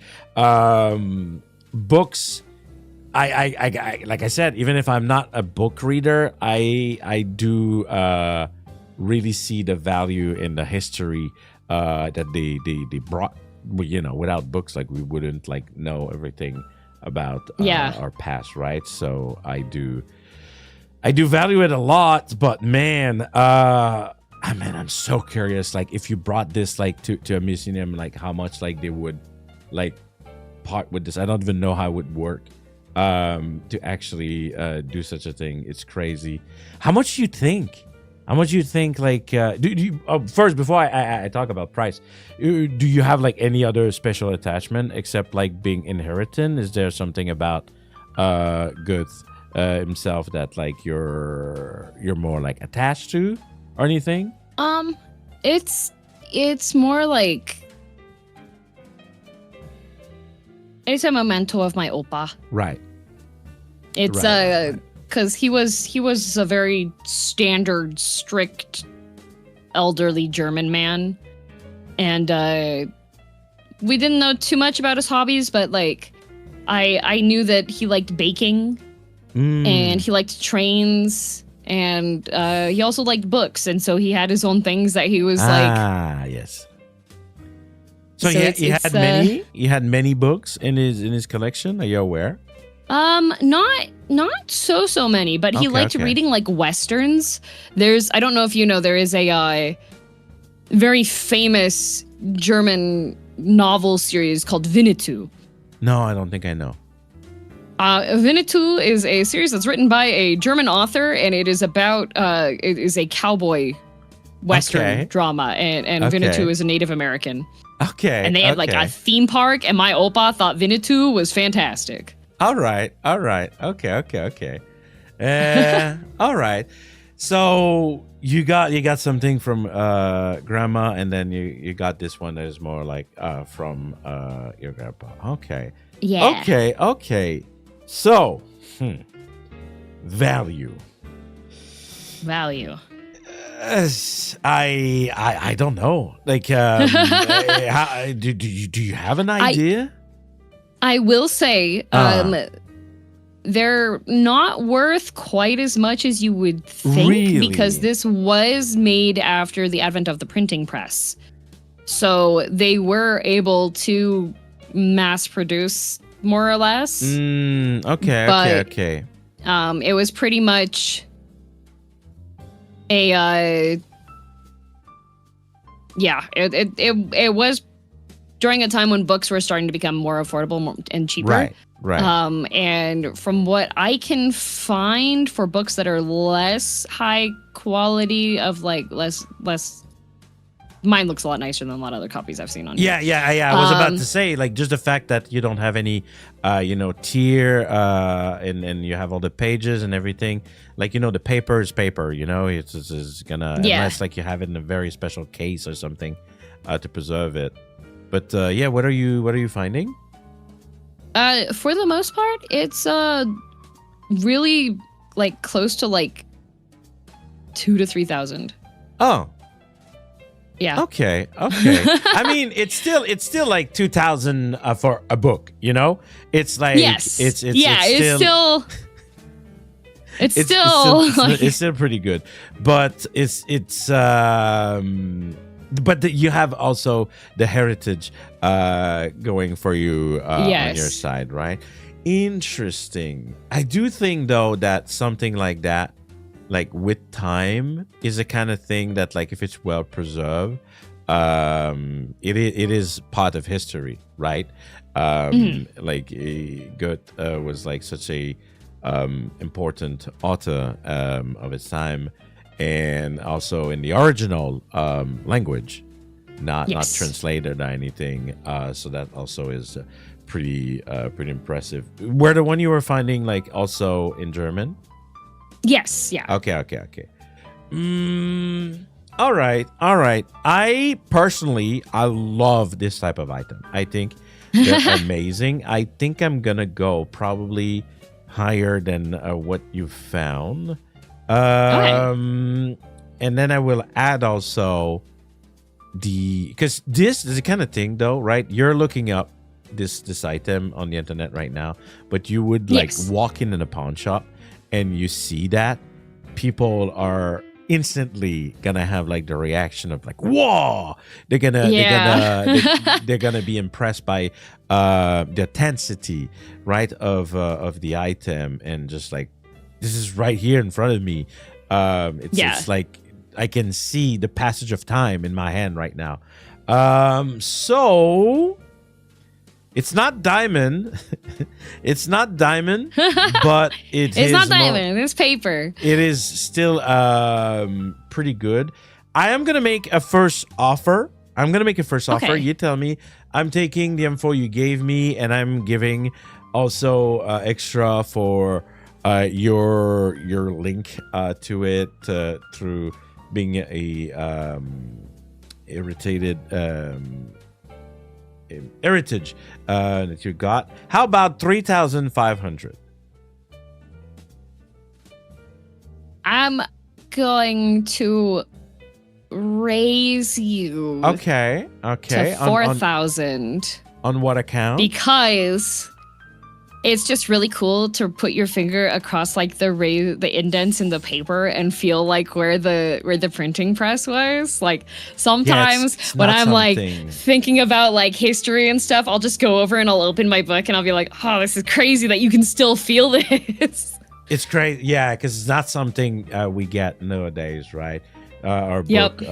Books, like I said, even if I'm not a book reader, I do really see the value in the history that they brought. Without books, like we wouldn't like know everything about our past, right? So I do value it a lot. But man, I'm so curious. Like if you brought this like to a museum, like how much like they would like part with this. I don't even know how it would work to actually do such a thing. It's crazy. How much do you think? How much do you think? Like, do you first before I talk about price? Do you have like any other special attachment except like being inherited? Is there something about Guth himself that like you're more like attached to or anything? It's more like it's a memento of my oppa. Right. It's because he was a very standard, strict, elderly German man, and we didn't know too much about his hobbies, but like I knew that he liked baking, and he liked trains, and he also liked books, and so he had his own things that he was like. Yes. So he had many books in his collection. Are you aware? Not so many, but he liked reading like westerns. I don't know if you know, there is a very famous German novel series called Winnetou. No, I don't think I know. Winnetou is a series that's written by a German author, and it is about it is a cowboy western drama, and Winnetou is a Native American. Okay. And they had like a theme park, and my oppa thought Winnetou was fantastic. All right. Okay. All right. So you got something from grandma, and then you got this one that is more like from your grandpa. Okay. Yeah. Okay. So, value. I don't know. Like, do you have an idea? I will say, they're not worth quite as much as you would think, because this was made after the advent of the printing press. So they were able to mass produce more or less. Okay. It was pretty much it was during a time when books were starting to become more affordable and cheaper. Right. And from what I can find for books that are less high quality, of like less, mine looks a lot nicer than a lot of other copies I've seen on here. Yeah. I was about to say, like, just the fact that you don't have any, tier, and you have all the pages and everything. Like, the paper is paper. It's gonna, unless like you have it in a very special case or something, to preserve it. But what are you finding? For the most part, it's really like close to like 2,000 to 3,000. Oh. Yeah. Okay. I mean, it's still like 2,000 for a book. It's like it's still pretty good, but but you have also the heritage going for you on your side, right? Interesting. I do think though that something like that, like with time, is a kind of thing that, like, if it's well preserved, it is part of history, right? Like Goethe was like such a important author of its time. And also in the original language, not translated or anything. So that also is pretty impressive. Were the one you were finding like also in German? Yes. Yeah. Okay. All right. I personally love this type of item. I think they're amazing. I think I'm gonna go probably higher than what you found. And then I will add also because this is the kind of thing though, right? You're looking up this item on the internet right now, but you would like Yes. walk in a pawn shop and you see that, people are instantly gonna have like the reaction of like, whoa. They're gonna be impressed by the intensity, right, of the item, and just like, this is right here in front of me. It's like I can see the passage of time in my hand right now. So it's not diamond. It's not diamond, but It's not diamond. It's paper. it is still pretty good. I am gonna make a first offer. Okay. You tell me. I'm taking the info you gave me, and I'm giving also extra for your link to it through being a irritated heritage that you got. How about 3,500? I'm going to raise you Okay. to 4,000 On what account? because it's just really cool to put your finger across like the indents in the paper and feel like where the printing press was. Like sometimes it's when not I'm like something- thinking about like history and stuff, I'll just go over and I'll open my book and I'll be like, oh, this is crazy that you can still feel this. It's great, yeah, because it's not something we get nowadays, right? Our Yep. book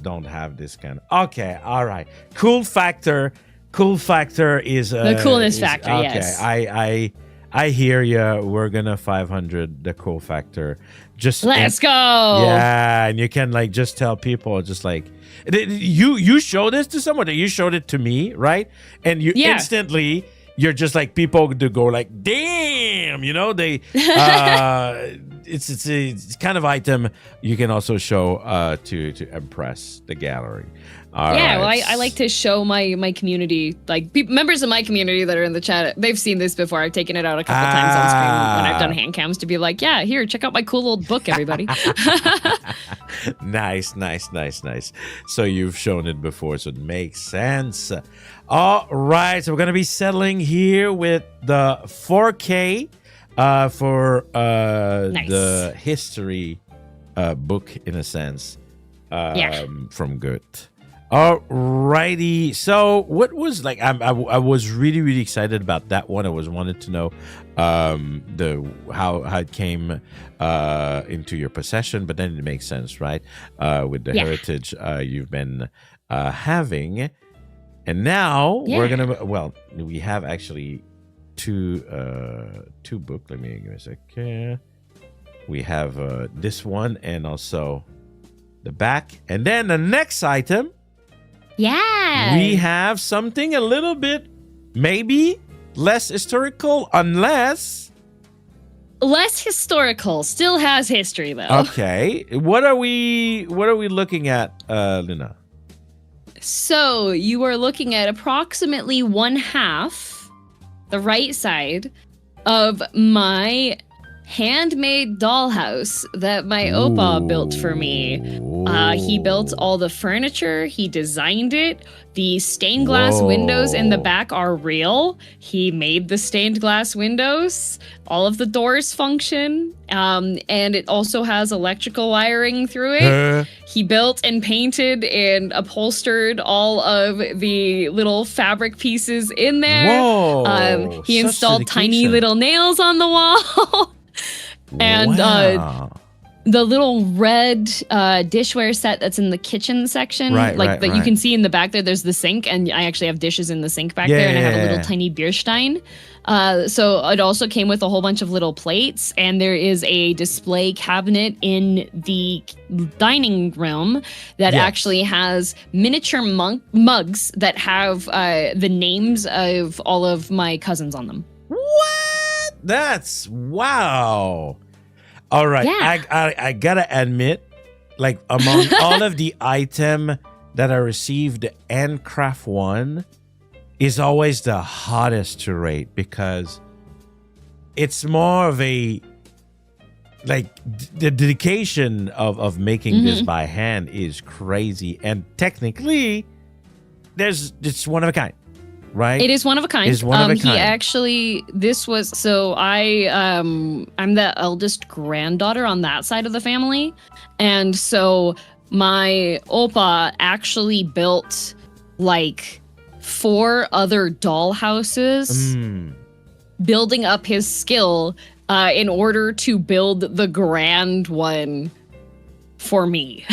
don't have this kind of. Okay, all right. Cool factor. Cool factor is The coolness factor, okay, yes. I hear you. We're gonna 500 the cool factor. Just Let's go. Yeah, and you can like just tell people just like you show this to someone. You showed it to me, right? And you Yeah. instantly. You're just like people to go like, damn, you know, they it's kind of item you can also show to impress the gallery. All Yeah, well, right. I like to show my community, like members of my community that are in the chat. They've seen this before. I've taken it out a couple times on screen when I've done hand cams to be like, yeah, here, check out my cool old book, everybody. Nice. So you've shown it before, so it makes sense. All right, so we're gonna be settling here with the 4K for Nice. the history book in a sense from Good. Alrighty, so what was like? I was really excited about that one. I wanted to know how it came into your possession, but then it makes sense, right? With the heritage you've been having, and now we're gonna. Well, we have actually two books. Let me give me a second. We have this one and also the back, and then the next item. Yeah. We have something a little bit maybe less historical, unless Less historical, still has history though. okay. What are we looking at, Luna? So you are looking at approximately one half, the right side, of my handmade dollhouse that my Opa built for me. He built all the furniture, he designed it. The stained glass windows in the back are real. He made the stained glass windows. All of the doors function. And it also has electrical wiring through it. He built and painted and upholstered all of the little fabric pieces in there. Whoa, He such installed tiny dedication. little nails on the wall. And wow. the little red dishware set that's in the kitchen section, that you can see in the back there's the sink, and I actually have dishes in the sink back there, and I have a little tiny Bierstein. So it also came with a whole bunch of little plates, and there is a display cabinet in the dining room that actually has miniature mugs that have the names of all of my cousins on them. What? That's wow. All right. Yeah. I gotta admit, like among all of the item that I received, the handcraft one is always the hottest to rate because it's more of a like the dedication of making this by hand is crazy, and technically it's one of a kind. right? It is one of a kind. Is one of a He kind. actually, this was, so I'm the eldest granddaughter on that side of the family. And so my Oppa actually built like 4 other doll houses, building up his skill in order to build the grand one for me.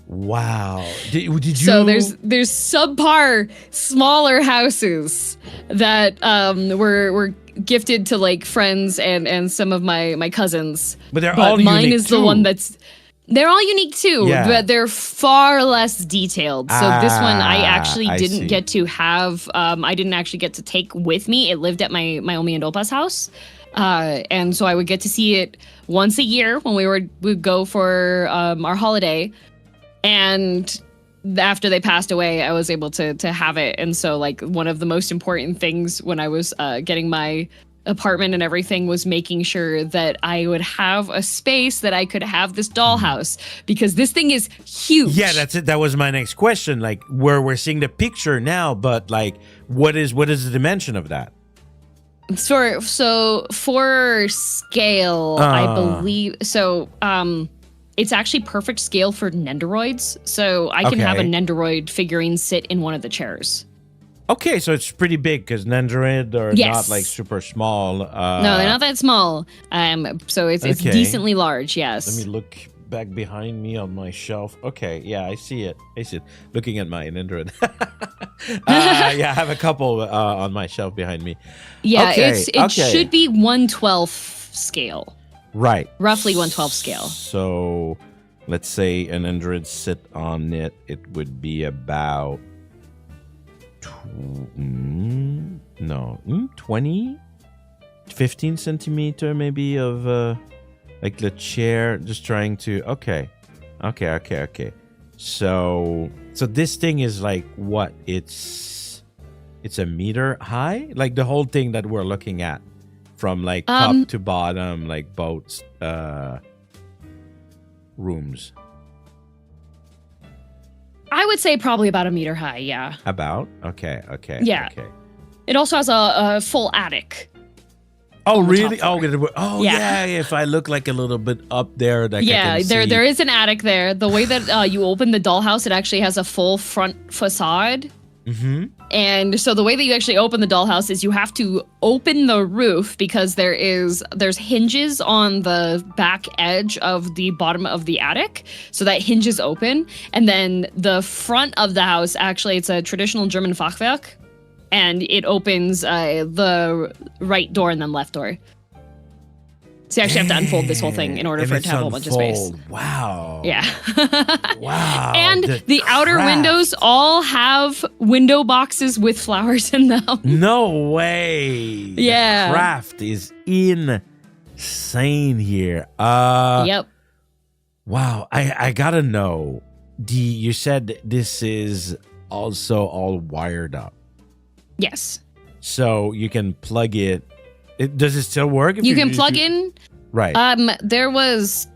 Wow. Did you? So there's subpar smaller houses that were gifted to like friends and some of my cousins. But they're all mine unique is the too. one that's they're all unique too, Yeah. but they're far less detailed. So this one I actually I didn't see. get to have. I didn't actually get to take with me. It lived at my Omi and Opa's house. And so I would get to see it once a year when we'd go for our holiday. And after they passed away, I was able to have it. And so like one of the most important things when I was getting my apartment and everything was making sure that I would have a space that I could have this dollhouse, because this thing is huge. Yeah, that's it. That was my next question. Like, where we're seeing the picture now, but like, what is the dimension of that? So for scale, I believe so. It's actually perfect scale for Nendoroids. So I can have a Okay. Nendoroid figurine sit in one of the chairs. Okay, so it's pretty big because Nendoroid are Yes. not like super small. No, they're not that small. So it's Okay. decently large. Yes. Let me look back behind me on my shelf. Okay, yeah, I see it. Looking at my Nendoroid. Yeah, I have a couple on my shelf behind me. Yeah, Okay, it okay. should be 1/12 scale, Right. roughly 1/12 scale. So let's say an Android sit on it, it would be about 20, 15 centimeter maybe of like the chair. Just trying to okay. So this thing is like what? It's a meter high, like the whole thing that we're looking at, from like top to bottom, like both rooms. I would say probably about 1 meter high. Yeah. About okay. Yeah. Okay. It also has a full attic. Oh On the really? top Oh Yeah. yeah. If I look like a little bit up there, like I Yeah, can there see. there is an attic there. The way that you open the dollhouse, it actually has a full front facade. Mm-hmm. And so the way that you actually open the dollhouse is you have to open the roof, because there's hinges on the back edge of the bottom of the attic, so that hinges open. And then the front of the house, actually, it's a traditional German Fachwerk, and it opens the right door and then left door. So you actually have to unfold this whole thing in order And for it it's to have a whole bunch of space. unfold. Wow. Yeah. Wow. And the outer craft. windows all have window boxes with flowers in them. No way. Yeah. The craft is insane here. Yep. Wow. I gotta know. You said this is also all wired up. Yes. So you can plug it. Does it still work? You can plug in. Right. There was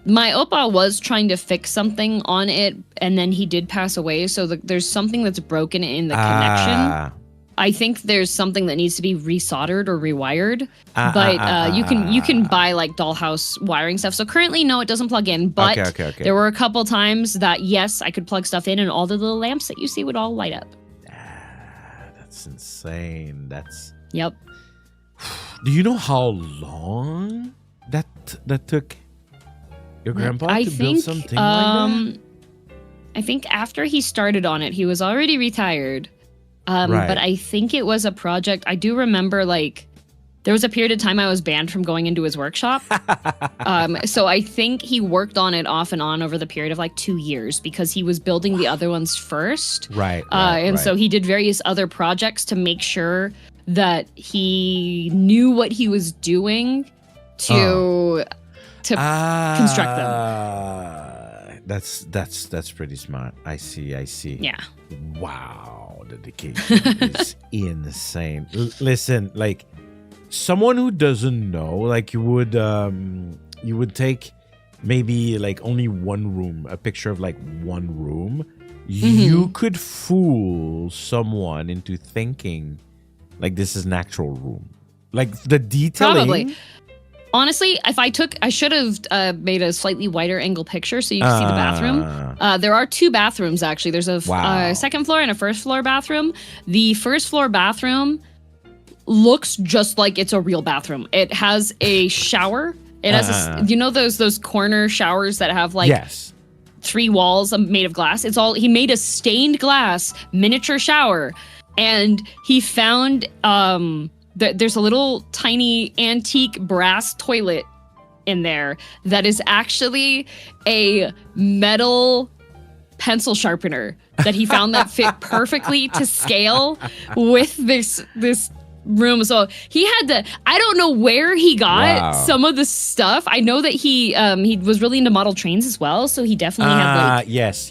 my Oppa was trying to fix something on it, and then he did pass away. So there's something that's broken in the connection. I think there's something that needs to be resoldered or rewired. But you can buy like dollhouse wiring stuff. So currently, no, it doesn't plug in. But Okay. there were a couple times that yes, I could plug stuff in, and all the little lamps that you see would all light up. That's insane. Yep. Do you know how long that took your grandpa I to think, build something like that? I think after he started on it, he was already retired. Right. But I think it was a project. I do remember, like, there was a period of time I was banned from going into his workshop. So I think he worked on it off and on over the period of like 2 years, because he was building the other ones first. Right. So he did various other projects to make sure that he knew what he was doing to construct them. That's pretty smart. I see. Yeah. Wow, the dedication is insane. Listen, like, someone who doesn't know, like, you would take maybe like only one room, a picture of like one room. you could fool someone into thinking like this is an actual room. Like the detailing. Probably. Honestly, I should have made a slightly wider angle picture so you can see the bathroom. There are 2 bathrooms, actually. There's a second floor and a first floor bathroom. The first floor bathroom looks just like it's a real bathroom. It has a shower. It has you know those corner showers that have like 3 walls made of glass. He made a stained glass miniature shower, and he found there's a little tiny antique brass toilet in there that is actually a metal pencil sharpener that he found that fit perfectly to scale with this room. So he had to, I don't know where he got some of the stuff. I know that he was really into model trains as well, so he definitely had like yes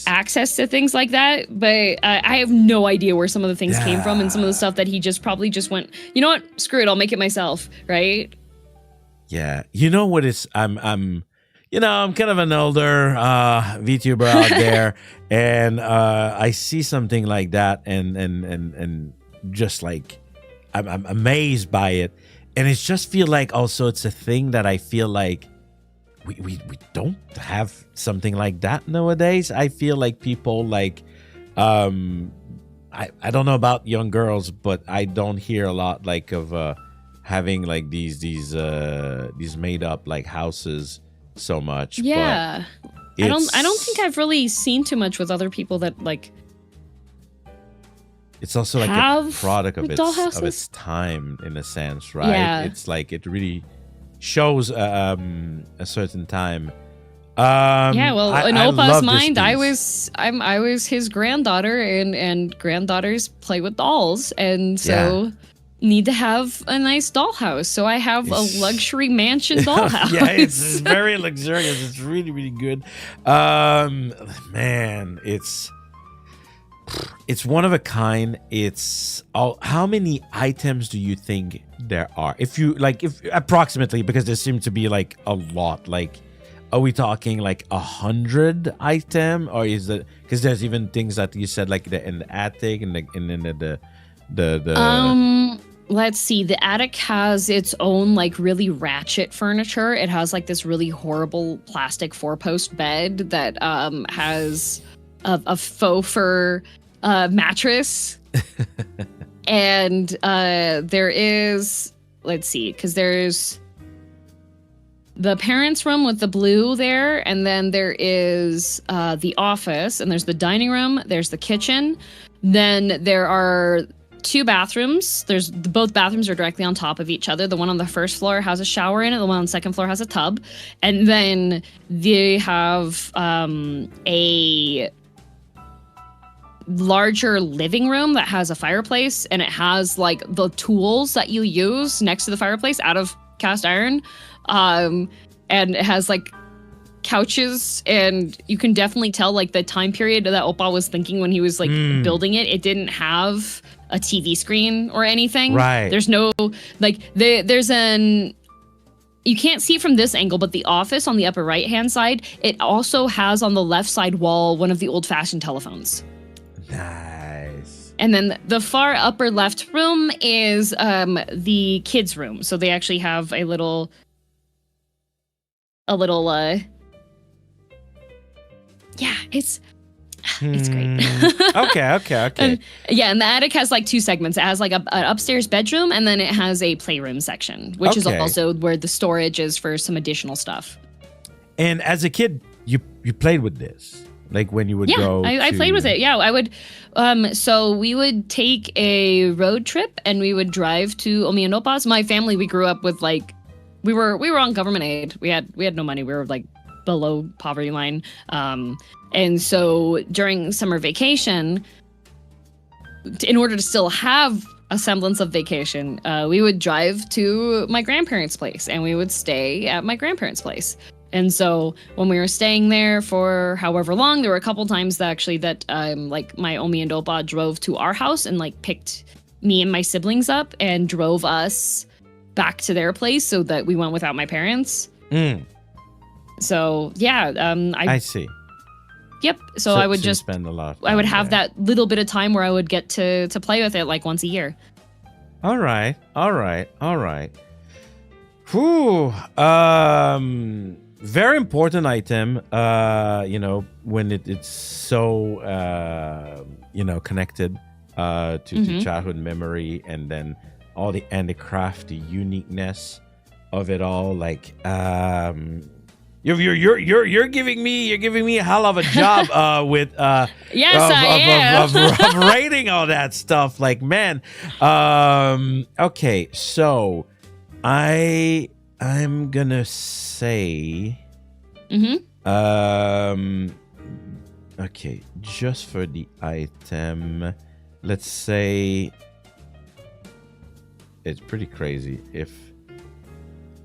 access to things like that. But I have no idea where some of the things came from, and some of the stuff that he probably just went, you know what, screw it, I'll make it myself, right? Yeah, you know what is I'm kind of an older VTuber out there, and I see something like that, and just like. I'm amazed by it, and it just feel like also it's a thing that I feel like we don't have something like that nowadays. I feel like people like I don't know about young girls, but I don't hear a lot like of having like these made up like houses so much. Yeah, I don't think I've really seen too much with other people that like. It's also like a product of its time in a sense, right? Yeah. It's like it really shows a certain time. Well, in Opa's mind, I was his granddaughter, and granddaughters play with dolls, and so need to have a nice dollhouse. So I have a luxury mansion dollhouse. Yeah, it's very luxurious. It's really, really good. Man, it's one of a kind. It's how many items do you think there are? If approximately, because there seem to be like a lot. Like, are we talking like 100 item, or is it because there's even things that you said like in the attic and the Let's see. The attic has its own like really ratchet furniture. It has like this really horrible plastic 4-post bed that has a faux fur mattress. And there is, let's see, because there's the parents' room with the blue there, and then there is the office, and there's the dining room, there's the kitchen. Then there are 2 bathrooms. Both bathrooms are directly on top of each other. The one on the first floor has a shower in it. The one on the second floor has a tub. And then they have a larger living room that has a fireplace, and it has like the tools that you use next to the fireplace out of cast iron. And it has like couches, and you can definitely tell like the time period that Oppa was thinking when he was like building it. It didn't have a TV screen or anything. Right. There's no like there's an, you can't see from this angle, but the office on the upper right hand side, it also has on the left side wall one of the old fashioned telephones. Nice. And then the far upper left room is the kids' room. So they actually have a little yeah, it's great. Okay. And the attic has like 2 segments. It has like an upstairs bedroom, and then it has a playroom section, which is also where the storage is for some additional stuff. And as a kid, you played with this, like when you would go. I played with it. Yeah, I would. So we would take a road trip, and we would drive to Omi and Opa's. My family, we grew up with like, we were on government aid. We had no money. We were like below poverty line. And so during summer vacation, in order to still have a semblance of vacation, we would drive to my grandparents' place, and we would stay at my grandparents' place. And so when we were staying there for however long, there were a couple times that actually that like my Omi and Oppa drove to our house and like picked me and my siblings up and drove us back to their place so that we went without my parents. So yeah, I see. Yep. So I would you just spend a lot. I would have that little bit of time where I would get to play with it like once a year. All right. Whew. Very important item. When it's so connected to childhood memory, and then all the handicraft, the uniqueness of it all. Like you're giving me a hell of a job with yes, I am. of rating all that stuff. Like, man. Okay, so I'm gonna say okay, just for the item, let's say it's pretty crazy if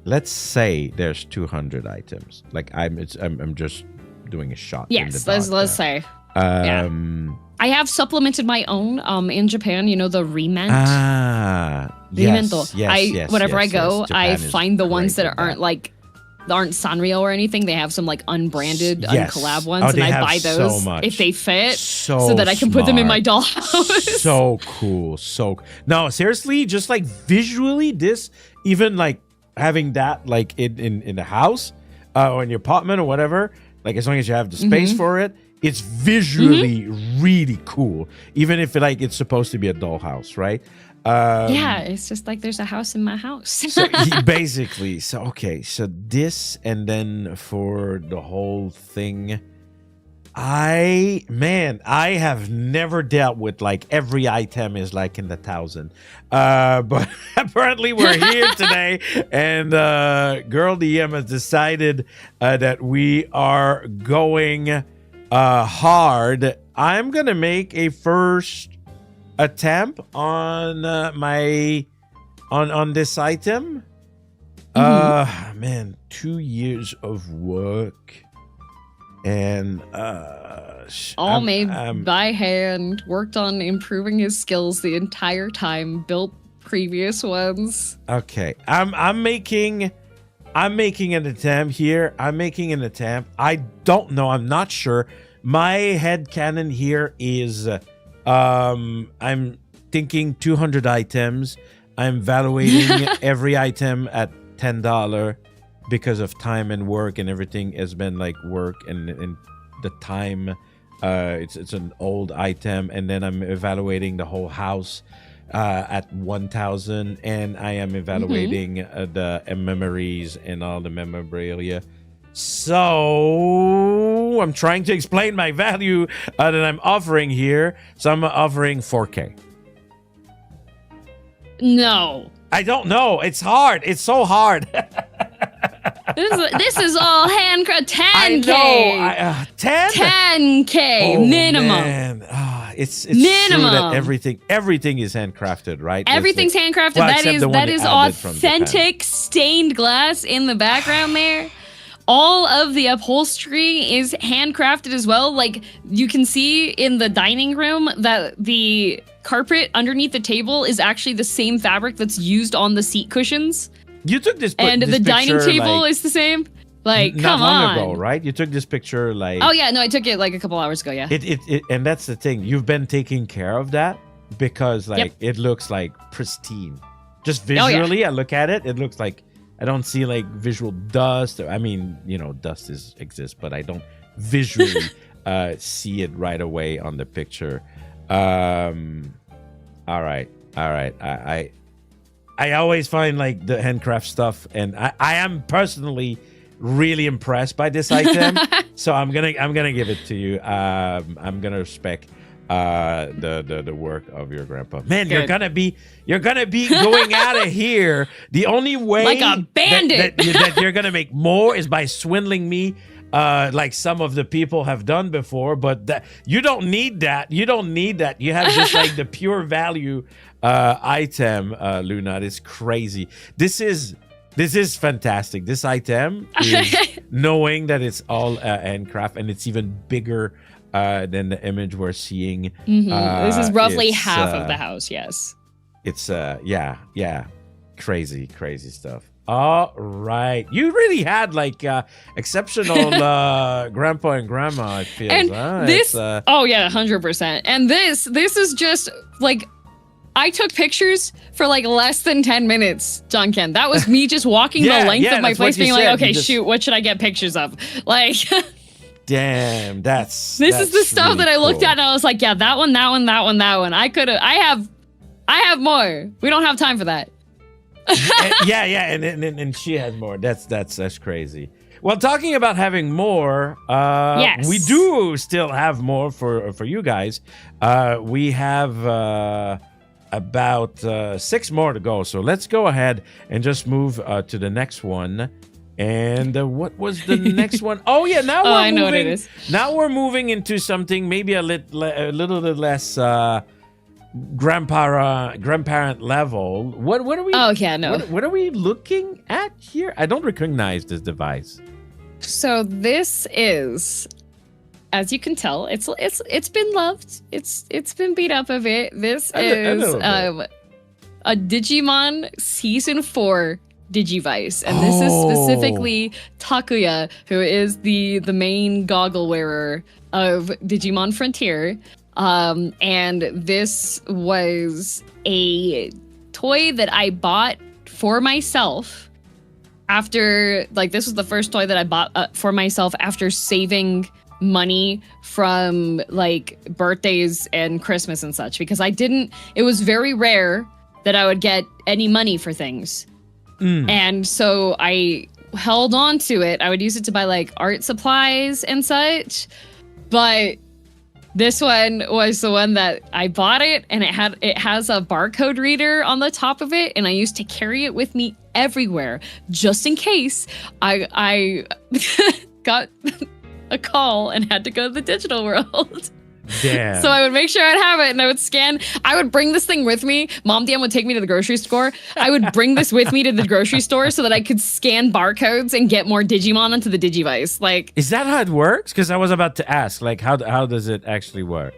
let's say there's 200 items. Like I'm just doing a shot. Yes, let's say. I have supplemented my own in Japan, the rement. Yes, whenever I go, I Japan find the ones that great aren't like aren't Sanrio or anything. They have some like unbranded, Yes. uncollab ones, Oh, and they I have buy so those much. if they fit, So so that I can put them in my smart. dollhouse. So cool. No, seriously, just like visually, this even like having that like in the house or in your apartment or whatever, like as long as you have the space for it, it's visually really cool. Even if it's supposed to be a dollhouse, right? Yeah, it's just like there's a house in my house. So basically, so this, and then for the whole thing, I have never dealt with like every item is like in the 1,000. But apparently we're here today, and Girl DM has decided that we are going hard. I'm gonna make a first attempt on on this item. Man, 2 years of work, and all made by hand, worked on improving his skills the entire time, built previous ones. Okay, I'm making an attempt here. I don't know, I'm not sure. My headcanon here is I'm thinking 200 items. I'm evaluating every item at $10 because of time and work, and everything has been like work and the time. It's an old item, and then I'm evaluating the whole house at 1,000, and I am evaluating the memories and all the memorabilia. So I'm trying to explain my value that I'm offering here. So I'm offering 4K. No. I don't know. It's hard. It's so hard. This is all handcrafted. 10K. I know. 10? 10K minimum. Man. It's minimum. True that everything is handcrafted, right? Everything's handcrafted. Well, that is authentic stained glass in the background there. All of the upholstery is handcrafted as well. Like, you can see in the dining room that the carpet underneath the table is actually the same fabric that's used on the seat cushions. You took this and this the dining picture, table is the same. Like, not come long on. ago, right? You took this picture like... Oh, yeah. No, I took it like a couple hours ago, yeah. It and that's the thing. You've been taking care of that because, like, it looks, like, pristine. Just visually, I look at it, it looks like... I don't see like visual dust. I mean, dust exists, but I don't visually see it right away on the picture. All right. I always find like the handcraft stuff, and I am personally really impressed by this item. So I'm gonna give it to you. I'm gonna respect the work of your grandpa. Man, Good. you're gonna be going out of here. The only way like a bandit that you're gonna make more is by swindling me, like some of the people have done before. But that you don't need that. You have just like the pure value item, Luna. It's crazy. This is fantastic. This item is knowing that it's all handcraft, and it's even bigger than the image we're seeing. This is roughly half of the house. Yes. It's crazy stuff. All right. You really had like exceptional grandpa and grandma, I feel. And huh? this, oh yeah, 100%. And this is just like, I took pictures for like less than 10 minutes, Janken. That was me just walking the length of my place being like, okay, shoot, what should I get pictures of? Like, damn, this is the stuff really that I looked cool. at and I was like, yeah, that one. I have more. We don't have time for that. and she has more. That's crazy. Well, talking about having more, yes, we do still have more for you guys. We have about 6 more to go, so let's go ahead and just move to the next one. And what was the next one? Oh yeah, now we're I moving. know what it is. Now we're moving into something maybe a little bit less grandparent level. What are we? Oh yeah, no. What are we looking at here? I don't recognize this device. So this is, as you can tell, it's been loved. It's been beat up a bit. This is a Digimon Season 4 Digivice, and this is specifically Takuya, who is the main goggle wearer of Digimon Frontier. And this was a toy that I bought for myself after, like, this was the first toy that I bought for myself after saving money from, like, birthdays and Christmas and such, because it was very rare that I would get any money for things. And so I held on to it. I would use it to buy, like, art supplies and such, but this one was the one that I bought it, and it has a barcode reader on the top of it, and I used to carry it with me everywhere just in case I got a call and had to go to the digital world. Damn. So I would make sure I'd have it, and I would scan. I would bring this thing with me. Mom DM would take me to the grocery store. I would bring this with me to the grocery store so that I could scan barcodes and get more Digimon onto the Digivice. Like, is that how it works? Because I was about to ask, like, how does it actually work?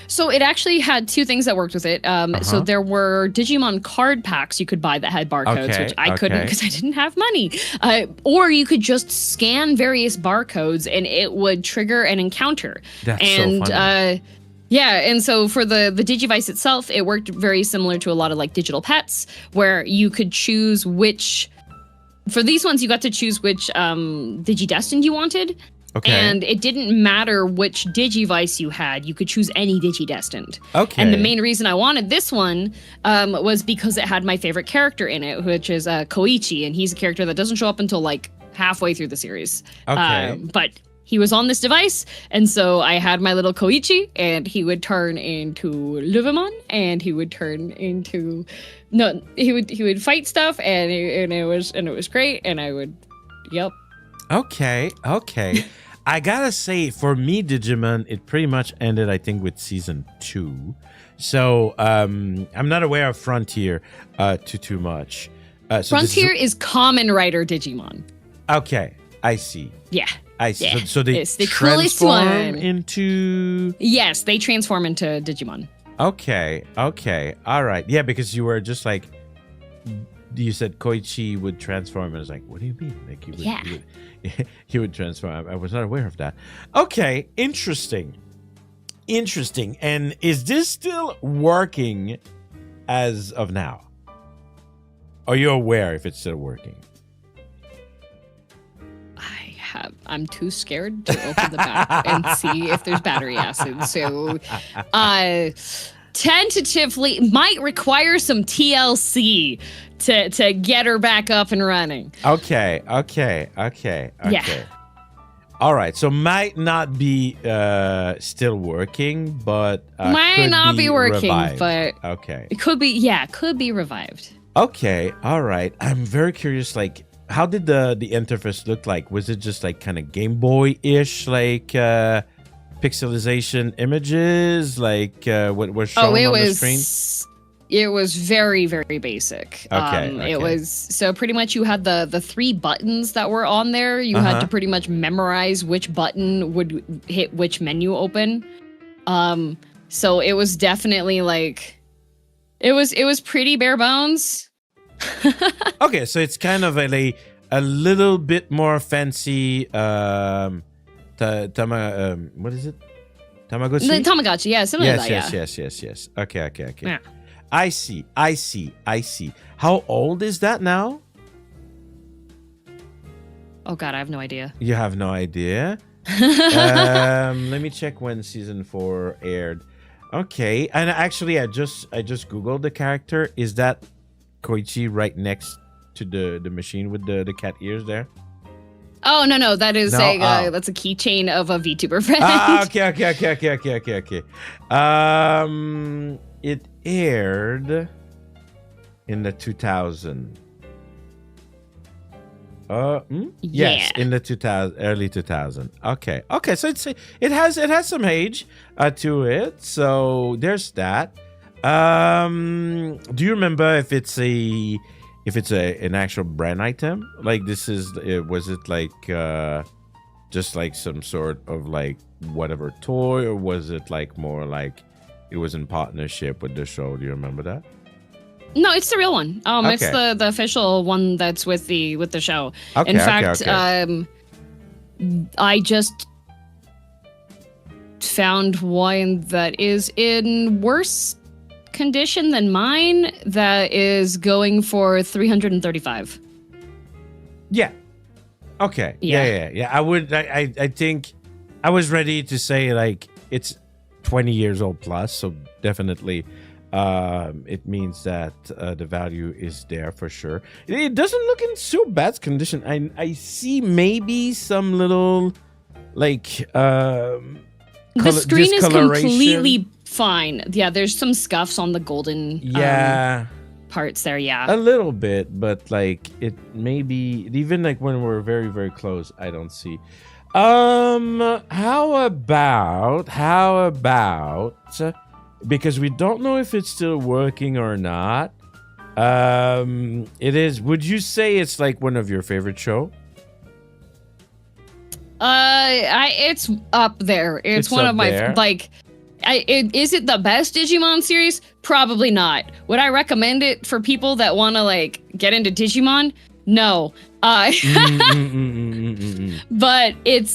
So it actually had 2 things that worked with it. So there were Digimon card packs you could buy that had barcodes, which I couldn't because I didn't have money. Or you could just scan various barcodes and it would trigger an encounter. That's so funny. And so for the Digivice itself, it worked very similar to a lot of like digital pets, where you could choose which. For these ones, you got to choose which Digidestined you wanted. Okay. And it didn't matter which Digivice you had. You could choose any Digidestined. Okay. And the main reason I wanted this one was because it had my favorite character in it, which is Koichi. And he's a character that doesn't show up until like halfway through the series. Okay. But he was on this device. And so I had my little Koichi, and he would turn into Luvimon, and he would turn into... No, he would fight stuff, and it was great. And I would... Yep. Okay. I gotta say, for me, Digimon, it pretty much ended, I think, with season 2. So I'm not aware of Frontier too much. Frontier is Kamen Rider Digimon. Okay, I see. Yeah. I see. Yeah. So they it's the coolest transform one. into... Yes, they transform into Digimon. Okay. All right. Yeah, because you were just like... You said Koichi would transform. And I was like, what do you mean? Like he would transform. I was not aware of that. Okay, interesting. And is this still working as of now? Are you aware if it's still working? I'm too scared to open the back and see if there's battery acid. So, tentatively might require some TLC to get her back up and running. Okay. Yeah. All right. So might not be still working, but might not be working, revived. but okay. It could be. Yeah, could be revived. Okay. All right. I'm very curious. Like, how did the interface look like? Was it just like kind of Game Boy-ish, like pixelization images, like what was shown on the screen? It was very, very basic. Okay. It was, so pretty much you had the 3 buttons that were on there. You had to pretty much memorize which button would hit which menu open. So it was definitely like, it was pretty bare bones. Okay, so it's kind of a little bit more fancy. What is it? Tamagotchi. The Tamagotchi, yeah, similar to that. Yes. Okay. Yeah. I see. How old is that now? Oh God, I have no idea. You have no idea. Let me check when season 4 aired. Okay, and actually, I just googled the character. Is that Koichi right next to the machine with the cat ears there? Oh no, that is No? that's a keychain of a VTuber friend. Okay. It aired in the 2000. Yes, in the 2000, early 2000. Okay. So it has some age to it. So there's that. Do you remember if it's an actual brand item? Like was it like just like some sort of like whatever toy, or was it like more like it was in partnership with the show? Do you remember that? No, it's the real one. Okay. It's the official one that's with the show. Okay, In fact, okay. I just found one that is in worse condition than mine that is going for $335. Yeah. Okay. Yeah. I think I was ready to say like it's 20 years old plus, so definitely it means that the value is there for sure. It doesn't look in so bad condition. I see maybe some little like The screen is discoloration. completely fine. Yeah, there's some scuffs on the golden parts there. Yeah. A little bit, but like it maybe even like when we're very, very close, I don't see. How about because we don't know if it's still working or not. It is. Would you say it's like one of your favorite show? It's up there. It's one up of my there. Is it the best Digimon series? Probably not. Would I recommend it for people that want to like get into Digimon? No. But it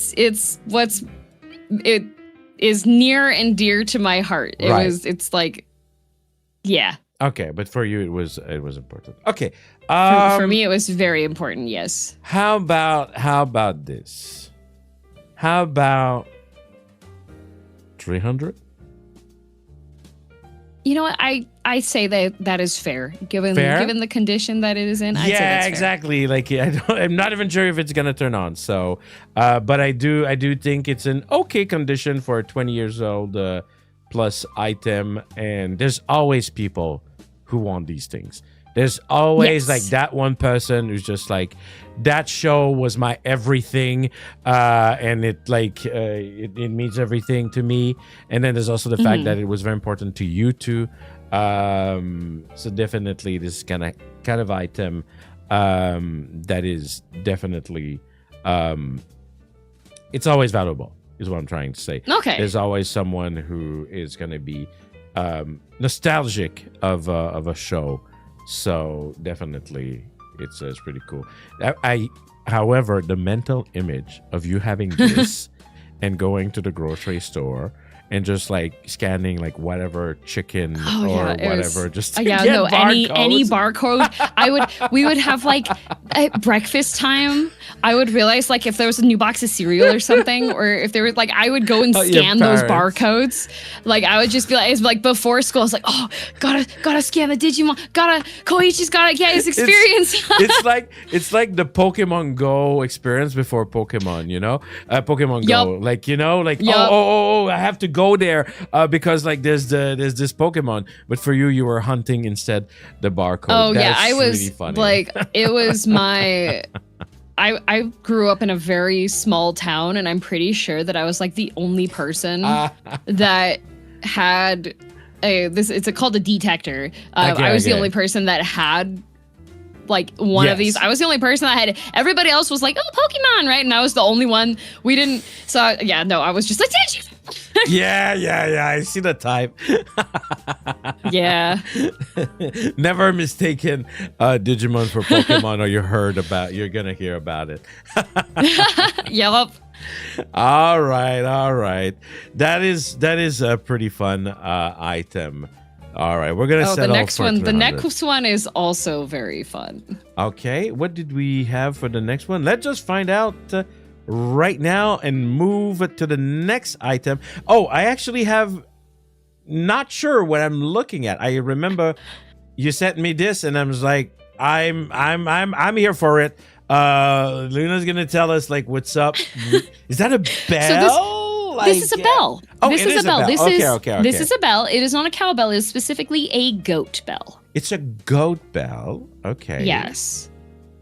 is near and dear to my heart. It's like, yeah. Okay, but for you it was important. Okay. For me it was very important. Yes. How about this? How about 300? You know what? I say that is fair given the condition that it is in. I'd say that's fair. Exactly. Like I'm not even sure if it's gonna turn on. So, but I do think it's an okay condition for a 20 years old plus item. And there's always people who want these things. There's always like that one person who's just like, that show was my everything, and it like it means everything to me. And then there's also the fact that it was very important to you too. So definitely this kind of item that is definitely it's always valuable, is what I'm trying to say. Okay. There's always someone who is gonna be nostalgic of a show. So definitely it's pretty cool. However, the mental image of you having this and going to the grocery store and just like scanning like whatever chicken or whatever, just to get any barcode. We would have like at breakfast time. I would realize like if there was a new box of cereal or something, or if there was like I would go and scan those barcodes. Like I would just be like, it's like before school. I was like, oh, gotta scan the Digimon. Koichi's gotta get his experience. It's like the Pokemon Go experience before Pokemon. You know, Pokemon Go. Like oh, I have to go there because like there's this Pokemon, but for you were hunting instead the barcode. Oh That's I was really funny. like, it was my. I grew up in a very small town, and I'm pretty sure that I was like the only person that had it's called a detector. I was the only person that had like one of these. I was the only person that had. Everybody else was like, oh, Pokemon, right? And I was the only one. We didn't. So yeah, no, I was just like, Yeah. I see the type. Yeah. Never mistaken Digimon for Pokemon, or you're gonna hear about it. Yep. All right. That is a pretty fun item. All right, we're gonna settle the next for one. The 300. next one is also very fun. Okay, what did we have for the next one? Let's just find out right now and move to the next item. Oh, I actually have not sure what I'm looking at. I remember you sent me this, and I was like, I'm here for it. Luna's gonna tell us like what's up. Is that a bell? This is a bell. Oh, this it is a bell. Okay. This is a bell. It is not a cowbell. It is specifically a goat bell. It's a goat bell. Okay. Yes.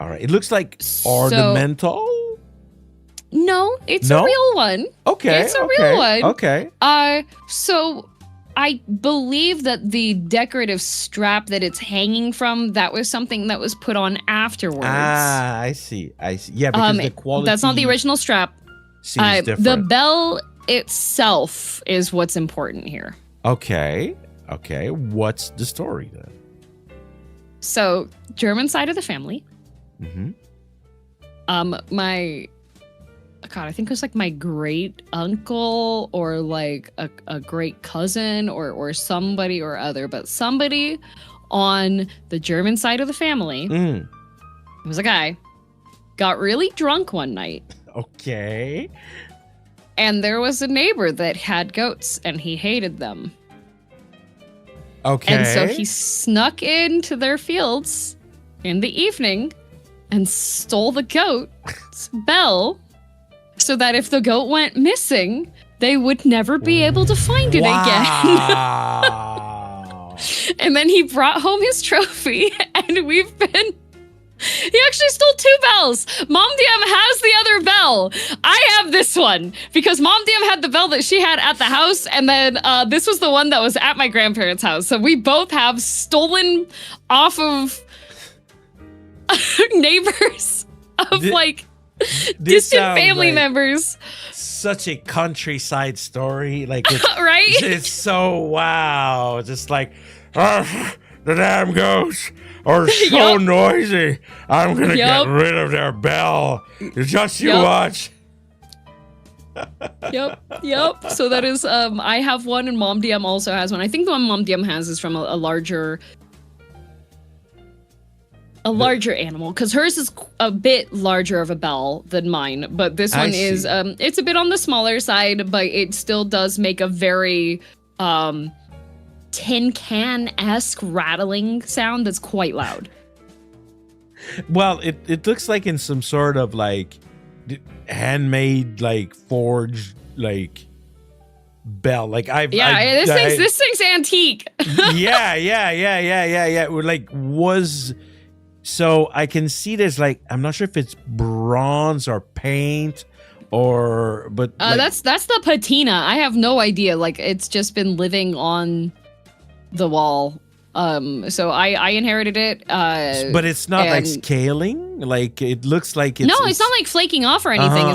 All right. It looks like ornamental. No, it's a real one. Okay. It's a real one. Okay. So I believe that the decorative strap that it's hanging from, that was something that was put on afterwards. Ah, I see. Yeah, because the quality. That's not the original strap. Seems different. The bell itself is what's important here. Okay. What's the story then? So, German side of the family. Mm-hmm. I think it was like my great uncle or like a great cousin or somebody or other, but somebody on the German side of the family, it was a guy, got really drunk one night. Okay. And there was a neighbor that had goats and he hated them. Okay. And so he snuck into their fields in the evening and stole the goat's bell so that if the goat went missing, they would never be able to find it again. And then he brought home his trophy, and he actually stole 2 bells. Mom Diem has the other bell. I have this one because Mom Diem had the bell that she had at the house, and then this was the one that was at my grandparents' house. So we both have stolen off of neighbors of distant family members. Such a countryside story, like it's, right? It's so wow, just like the damn goats are so noisy. I'm gonna get rid of their bell. Just you watch. Yep. So that is I have one, and Mom Diem also has one. I think the one Mom Diem has is from a larger animal, because hers is a bit larger of a bell than mine, but this one is it's a bit on the smaller side, but it still does make a very tin can-esque rattling sound that's quite loud. Well, it looks like in some sort of like handmade, like forged, like bell. Like this thing's antique. Yeah. Like was. So I can see there's like, I'm not sure if it's bronze or paint but that's the patina. I have no idea. Like, it's just been living on the wall. So I inherited it. But it's not like scaling. Like it looks like it's it's not like flaking off or anything.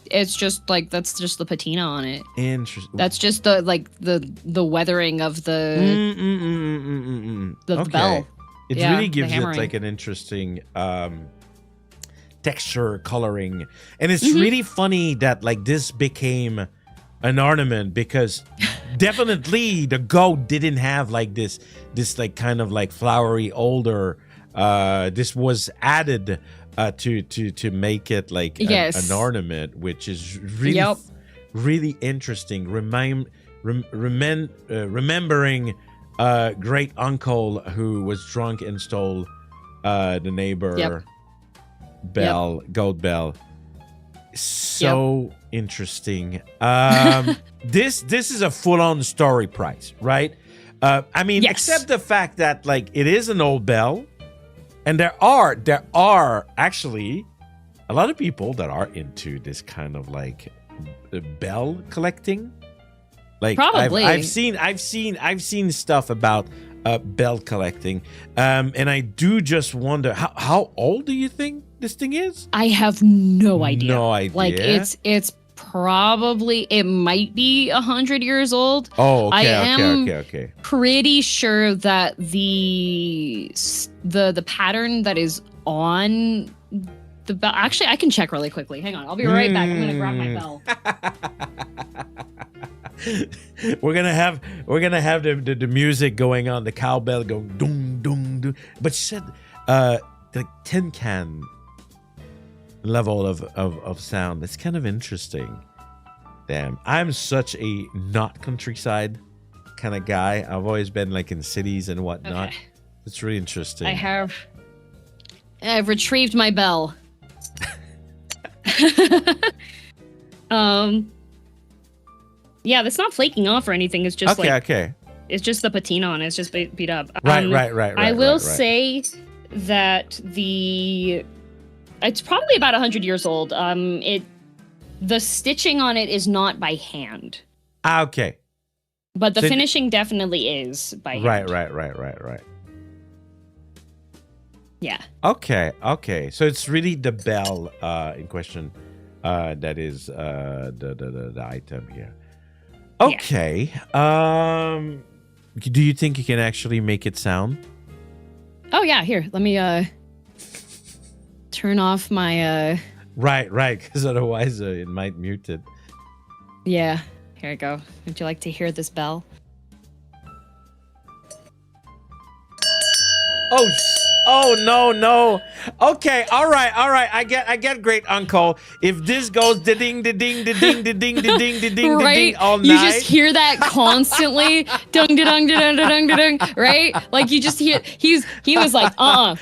It's just like, that's just the patina on it. Interesting. That's just the weathering of the bell. It really gives it like an interesting texture, coloring. And it's really funny that like this became an ornament, because definitely the goat didn't have like this like kind of like flowery older. This was added to make it like an ornament, which is really interesting. Remembering great uncle who was drunk and stole the neighbor goat bell. So interesting. This is a full-on story price, right? I mean, except the fact that like it is an old bell, and there are actually a lot of people that are into this kind of like bell collecting. Like probably I've seen stuff about bell collecting, and I do just wonder how old do you think this thing is? I have no idea. No idea. Like it's probably, it might be 100 years old. Oh, I okay, am okay. pretty sure that the pattern that is on the bell. Actually, I can check really quickly. Hang on, I'll be right back. I'm gonna grab my bell. We're gonna have the music going on, the cowbell going dong dong dong. But she said the tin can level of sound. That's kind of interesting. Damn, I'm such a not countryside kind of guy. I've always been like in cities and whatnot. Okay. It's really interesting. I've retrieved my bell. Yeah, that's not flaking off or anything. It's just okay. It's just the patina on it. It's just beat up. Right. I will say that it's probably about 100 years old. The stitching on it is not by hand. Okay. But the finishing definitely is by hand. Right. Yeah. Okay. So it's really the bell in question that is the item here. Okay. Yeah. Do you think you can actually make it sound? Oh yeah, here. Let me turn off my Right, because otherwise it might mute it. Yeah. Here we go. Would you like to hear this bell? Oh no. Okay, all right. I get great uncle. If this goes ding right? all night. You just hear that constantly. Dung dung, right? Like you just hear he was like, no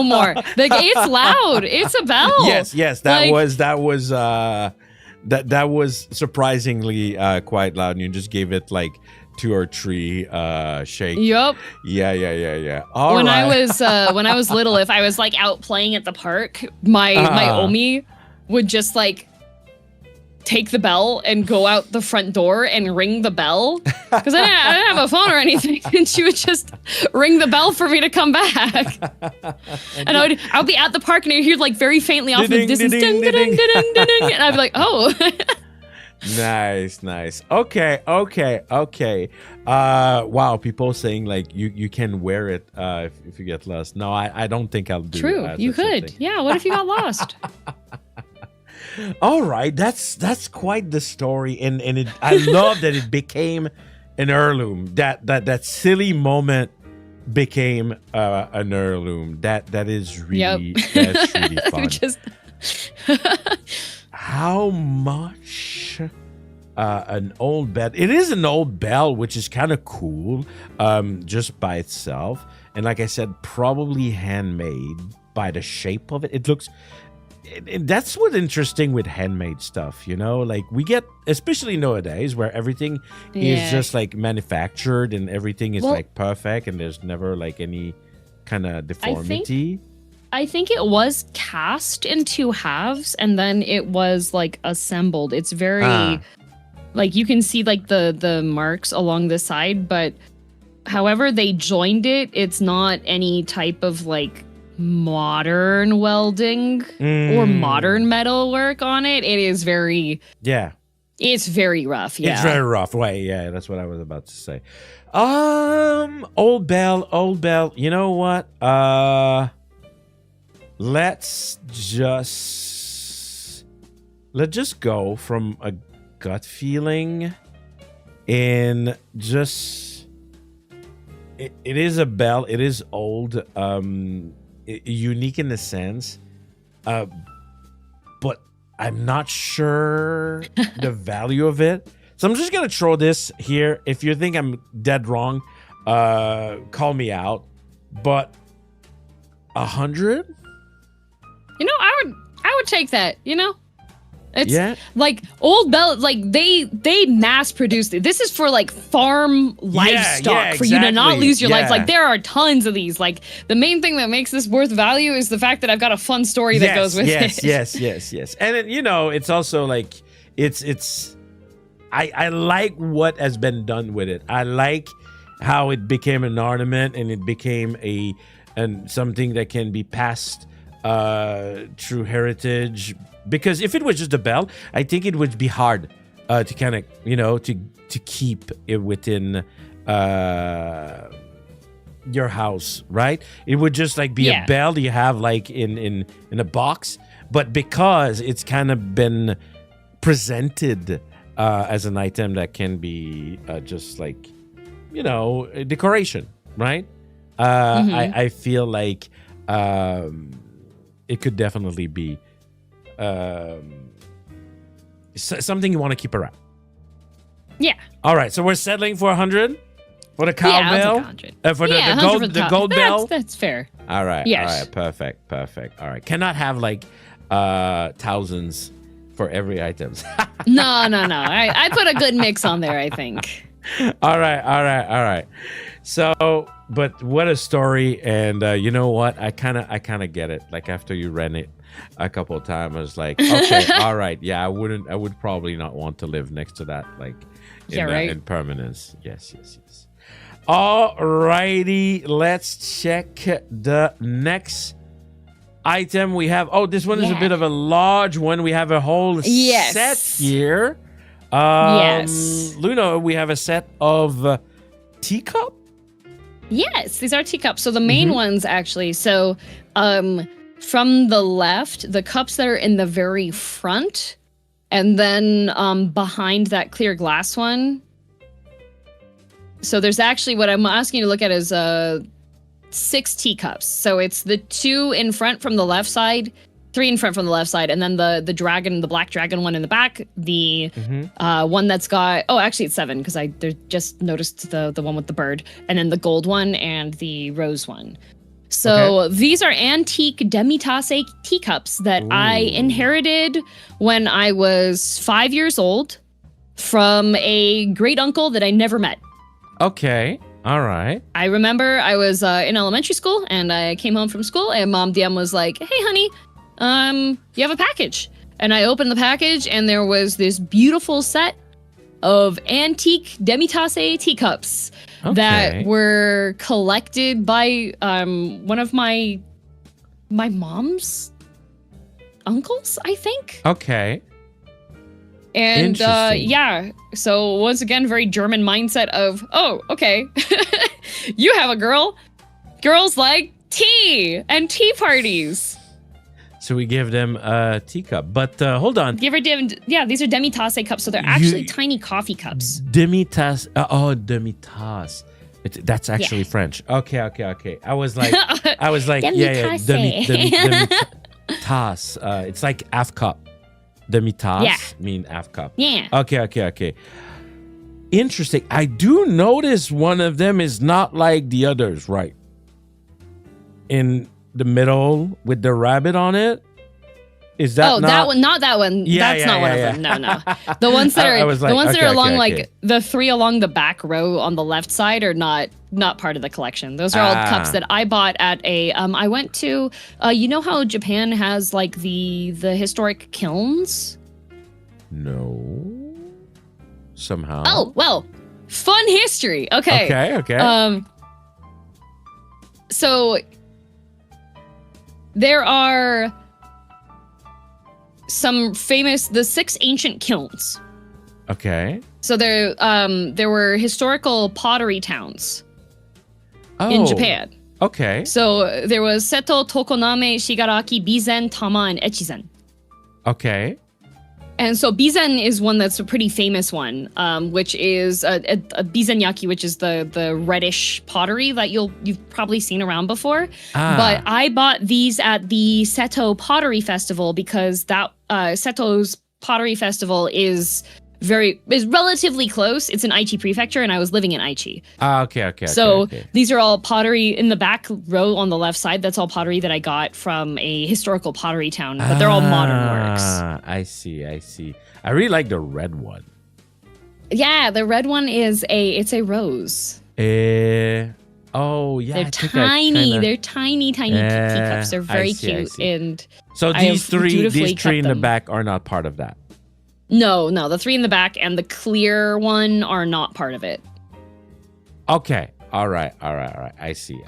more. Like it's loud. It's a bell. Yes, that was surprisingly quite loud, and you just gave it like 2 or 3 shake. Yep. Yeah. When I was little, if I was like out playing at the park, my Omi would just like take the bell and go out the front door and ring the bell because I didn't have a phone or anything, and she would just ring the bell for me to come back. And I would be at the park and I'd hear like very faintly off in the distance, ding, ding, ding, ding, ding, and I'd be like, oh. Nice. Okay. Wow, people saying like you can wear it if you get lost. No, I don't think I'll do. True, you could. Yeah. What if you got lost? All right, that's quite the story, and I love that it became an heirloom. That silly moment became an heirloom. That is really that's really fun. How much an old bell? It is an old bell, which is kind of cool, just by itself. And like I said, probably handmade by the shape of it. It looks. That's what's interesting with handmade stuff, you know. Like we get, especially nowadays, where everything is just like manufactured and everything is like perfect, and there's never like any kind of deformity. I think it was cast in 2 halves and then it was like assembled. It's very like you can see like the marks along the side, but however they joined it, it's not any type of like modern welding or modern metal work on it. It is very it's very rough. It's very rough. Right, yeah, that's what I was about to say. Old bell. You know what? Let's just go from a gut feeling, and just it is a bell. It is old, unique in the sense, but I'm not sure the value of it. So I'm just gonna throw this here. If you think I'm dead wrong, call me out. But 100. You know, I would take that, you know? It's like old bell, like they mass produced it. This is for like farm livestock for you to not lose your life. Like there are tons of these. Like the main thing that makes this worth value is the fact that I've got a fun story that goes with it. Yes. And it, you know, it's also like I like what has been done with it. I like how it became an ornament and it became and something that can be passed true heritage. Because if it was just a bell, I think it would be hard to kind of, to keep it within your house, right? It would just like be a bell you have like in a box, but because it's kind of been presented as an item that can be just like, a decoration, right? I feel like it could definitely be something you want to keep around. Yeah. All right, so we're settling for 100 for the cowbell. For the gold bell. That's fair. All right. Yes. All right. Perfect. All right. Cannot have like thousands for every item. No. I put a good mix on there, I think. All right. So, but what a story, and you know what? I kind of get it. Like after you ran it a couple of times, I was like, okay, all right, yeah, I would probably not want to live next to that, like in permanence. Yes. All righty, let's check the next item we have. Oh, this one is a bit of a large one. We have a whole set here. Yes. Luna, we have a set of teacup? Yes, these are teacups. So the main ones, actually. So from the left, the cups that are in the very front, and then behind that clear glass one. So there's actually, what I'm asking you to look at is 6 teacups. So it's the 2 in front from the left side, 3 in front from the left side, and then the dragon, the black dragon one in the back, the one that's got, actually it's 7 because I just noticed the one with the bird, and then the gold one and the rose one. So these are antique demi-tasse teacups that I inherited when I was 5 years old from a great uncle that I never met. Okay. All right. I remember I was in elementary school, and I came home from school, and Mom DM was like, "Hey, honey, you have a package." And I opened the package, and there was this beautiful set of antique demi-tasse teacups that were collected by one of my mom's uncles, I think. Okay. And so once again, very German mindset of, oh, okay, you have a girl. Girls like tea and tea parties. So we give them a teacup, but hold on. These are demi-tasse cups, so they're actually tiny coffee cups. Demi-tasse. Demi-tasse. That's actually French. Okay. I was like, demi-tasse. It's like half cup. Demi-tasse mean half cup. Yeah. Okay. Interesting. I do notice one of them is not like the others, right? In the middle with the rabbit on it. Is that that one? Not that one. That's not one of them. No. The ones that are that are along like the 3 along the back row on the left side are not part of the collection. Those are all cups that I bought at a I went to you know how Japan has like the historic kilns? No. Somehow. Oh, well. Fun history. Okay. Okay. So there are some famous, the 6 ancient kilns. Okay. So there were historical pottery towns in Japan. Okay. So there was Seto, Tokoname, Shigaraki, Bizen, Tama, and Echizen. Okay. And so Bizen is one that's a pretty famous one, which is a bizenyaki, which is the reddish pottery that you've probably seen around before. But I bought these at the Seto Pottery Festival because that Seto's Pottery Festival is relatively close. It's in Aichi Prefecture, and I was living in Aichi. Okay. So these are all pottery in the back row on the left side. That's all pottery that I got from a historical pottery town, but they're all modern works. I see. I really like the red one. Yeah, the red one is a rose. Oh yeah, they're tiny. They're tiny teacups. They're very cute. And so these three in the back are not part of that. No, the 3 in the back and the clear one are not part of it. Okay. All right. I see.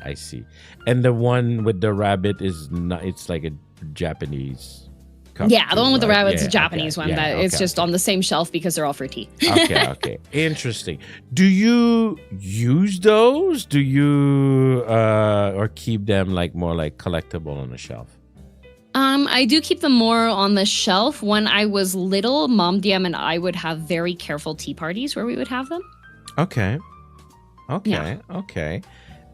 And the one with the rabbit is not, it's like a Japanese cup. Yeah, the one with the right? rabbit's Yeah, a Japanese one that it's just on the same shelf because they're all for tea. Okay. Interesting. Do you use those? Do you or keep them like more like collectible on the shelf? I do keep them more on the shelf. When I was little, Mom DM and I would have very careful tea parties where we would have them. Okay.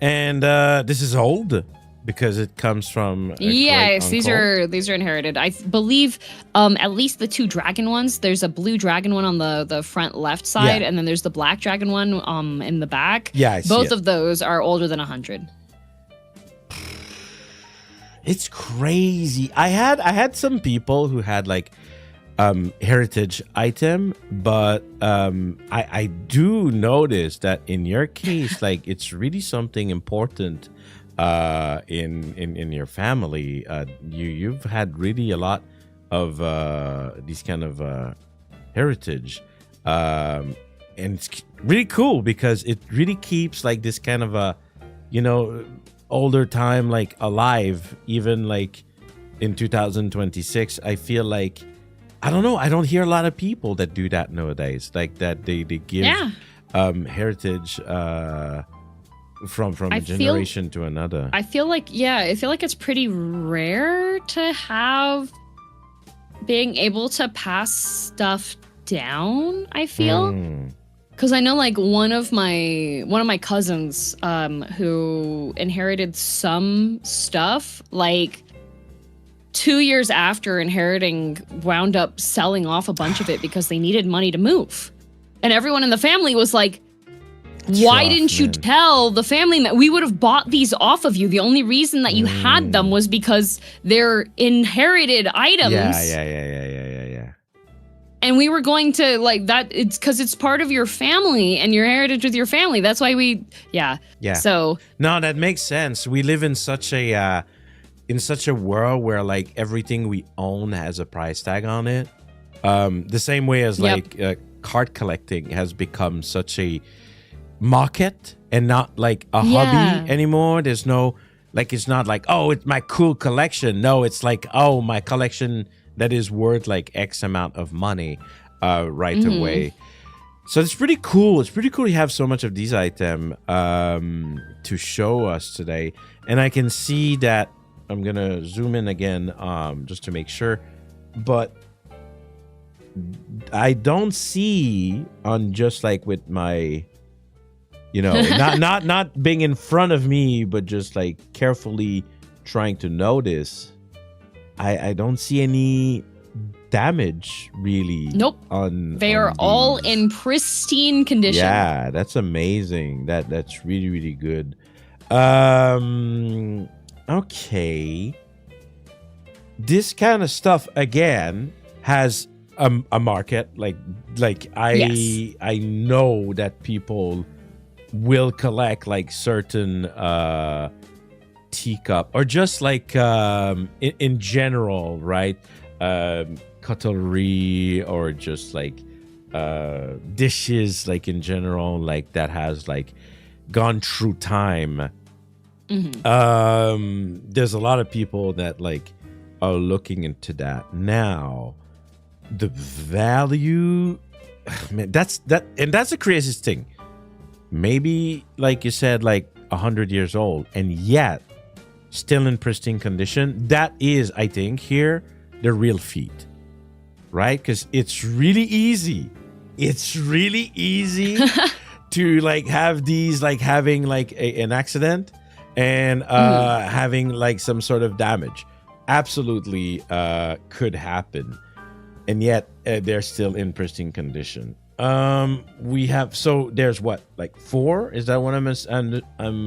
And this is old because it comes from a Yes, great these are inherited. I believe at least the 2 dragon ones. There's a blue dragon one on the front left side, and then there's the black dragon one in the back. Yeah, I see both it. of those are older than 100. It's crazy. I had some people who had like heritage item, but I do notice that in your case, like it's really something important in your family. You've had really a lot of these kind of heritage, and it's really cool because it really keeps like this kind of a older time like alive, even like in 2026. I feel like I don't know, I don't hear a lot of people that do that nowadays, like that they give heritage from a generation to another. I feel like it's pretty rare to have being able to pass stuff down, I feel. Because I know, like, one of my cousins who inherited some stuff, like 2 years after inheriting, wound up selling off a bunch of it because they needed money to move. And everyone in the family was like, why didn't you tell the family that we would have bought these off of you? The only reason that you had them was because they're inherited items. Yeah. And we were going to, like, that, it's because it's part of your family and your heritage with your family. That's why yeah. So. No, that makes sense. We live in such a world where, like, everything we own has a price tag on it. The same way as, like, card collecting has become such a market and not, like, a hobby anymore. There's no, like, it's not like, oh, it's my cool collection. No, it's like, oh, my collection that is worth like X amount of money right away. So it's pretty cool. It's pretty cool to have so much of these items to show us today. And I can see that I'm going to zoom in again just to make sure. But I don't see on just like with my, not being in front of me, but just like carefully trying to notice. I don't see any damage really. Nope. They are all in pristine condition. Yeah, that's amazing. That's really, really good. Okay. This kind of stuff again has a market. I know that people will collect like certain teacup or just like in general, right? Cutlery or just like dishes, like in general, like that has like gone through time. There's a lot of people that like are looking into that now. The value, man, that's the craziest thing. Maybe like you said, like 100 years old, and yet still in pristine condition. That is, I think, here the real feat, right? Because it's really easy. It's really easy to like have these, like having like an accident and having like some sort of damage. Absolutely could happen, and yet they're still in pristine condition. We have, so there's what, like 4? Is that what I'm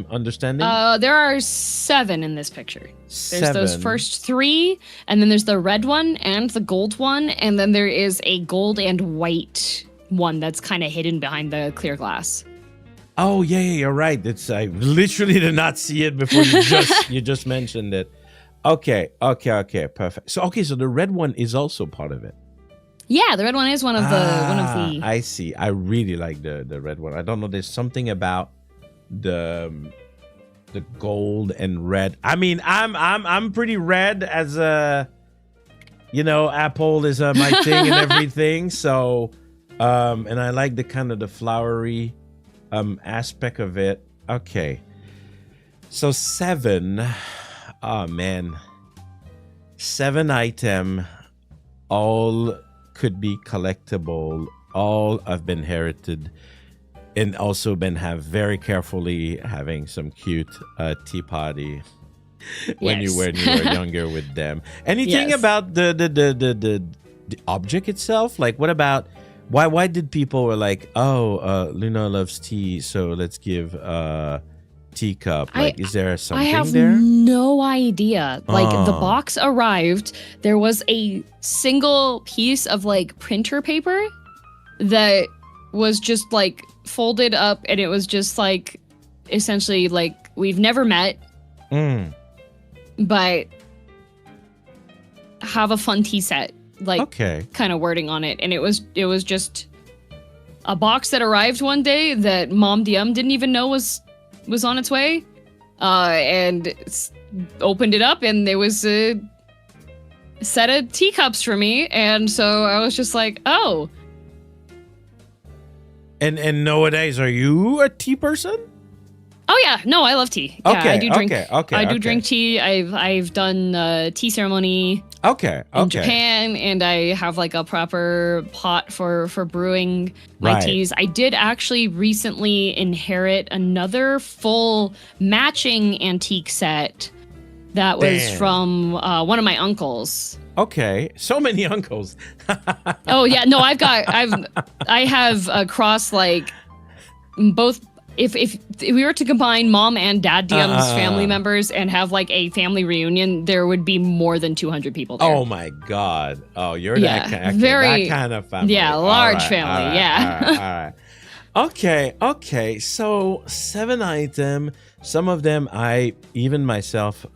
understanding? There are 7 in this picture. There's 7. those first 3, and then there's the red one and the gold one, and then there is a gold and white one that's kind of hidden behind the clear glass. Oh yeah, you're right. It's, I literally did not see it before you just mentioned it. Okay, perfect. So the red one is also part of it. Yeah, the red one is one of the. I see. I really like the red one. I don't know. There's something about the the gold and red. I mean, I'm pretty red as a, apple is my thing and everything. So, and I like the kind of the flowery aspect of it. Okay, so 7. Oh man, 7 item, all could be collectible. All have been inherited. And also been very carefully having some cute tea party when you were younger with them. Anything about the object itself? Like, what about why did people were like, oh, Luna loves tea, so let's give teacup? Like, is there something there? I have no idea. Like, the box arrived, there was a single piece of like printer paper that was just like folded up, and it was just like essentially like, we've never met, but have a fun tea set, like kind of wording on it. And it was just a box that arrived one day that Mom DM didn't even know was on its way, and opened it up, and there was a set of teacups for me, and so I was just like, oh. And nowadays, are you a tea person? Oh yeah, no, I love tea. Yeah, I do drink. I do drink tea. I've done tea ceremony. In Japan, and I have like a proper pot for brewing my teas. I did actually recently inherit another full matching antique set that was from one of my uncles. Okay, so many uncles. Oh yeah, no, I have across like both. If we were to combine Mom and Dad DM's family members and have like a family reunion, there would be more than 200 people there. Oh my God! Oh, you're that kind of family. Yeah, large family. All right. Okay. So 7 item. Some of them I even myself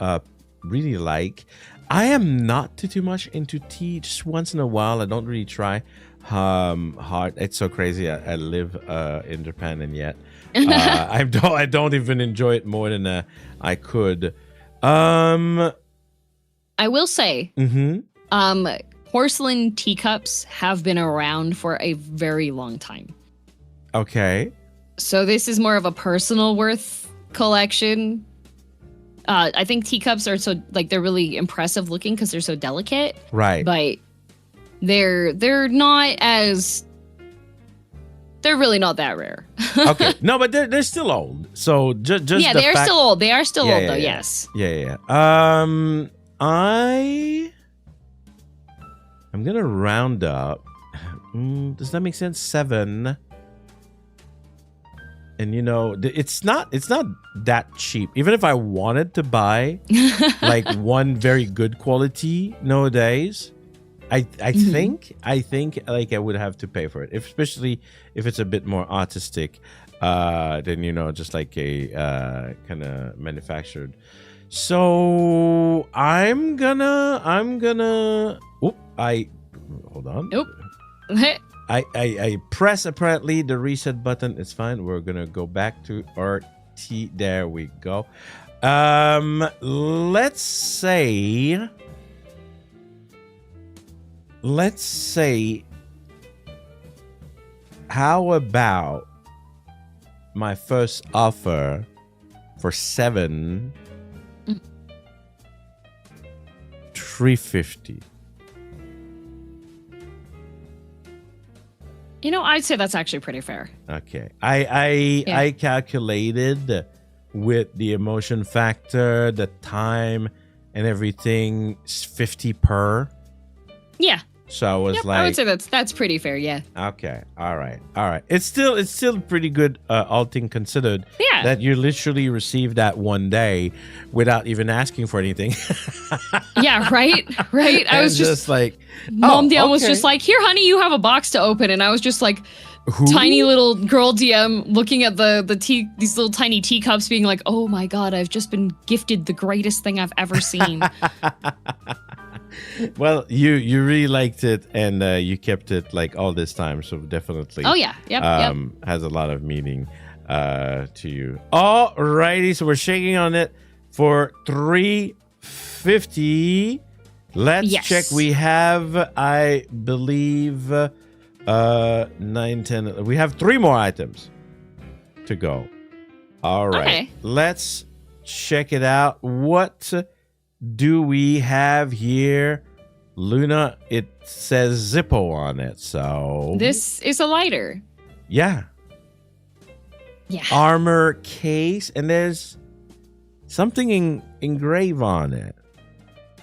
really like. I am not too much into tea. Just once in a while, I don't really try hard. It's so crazy. I live in Japan, and yet I don't even enjoy it more than I could. I will say, porcelain teacups have been around for a very long time. Okay. So this is more of a personal worth collection. I think teacups are so like they're really impressive looking because they're so delicate. Right. But they're not as they're really not that rare. Okay. No, but they're still old. So just yeah, they are still old. They are still old though. Yeah. Yes. Yeah. I'm gonna round up. Does that make sense? 7. And it's not that cheap. Even if I wanted to buy like one very good quality nowadays, I think like I would have to pay for it, especially if it's a bit more artistic than just like a kind of manufactured. So I'm gonna. Hold on. Nope. I press apparently the reset button. It's fine. We're gonna go back to our tea. There we go. Let's say how about my first offer for 7 $350. I'd say that's actually pretty fair. Okay. I calculated with the emotion factor, the time and everything, 50 per. Yeah. So I was like, I would say that's pretty fair, yeah. Okay. All right. It's still pretty good, all things considered. Yeah. That you literally received that one day without even asking for anything. Yeah, right? I was just like, Mom DM was just like, here, honey, you have a box to open. And I was just like, who? Tiny little girl DM looking at these little tiny teacups being like, oh my God, I've just been gifted the greatest thing I've ever seen. Well, you really liked it, and you kept it like all this time, so definitely. Oh yeah, yep. Has a lot of meaning to you. Alrighty, so we're shaking on it for 350. Let's check. We have, I believe, 9, 10. We have 3 more items to go. All right. Okay. Let's check it out. What do we have here? Luna, it says Zippo on it, so... This is a lighter. Yeah. Yeah. Armor case, and there's something engraved on it.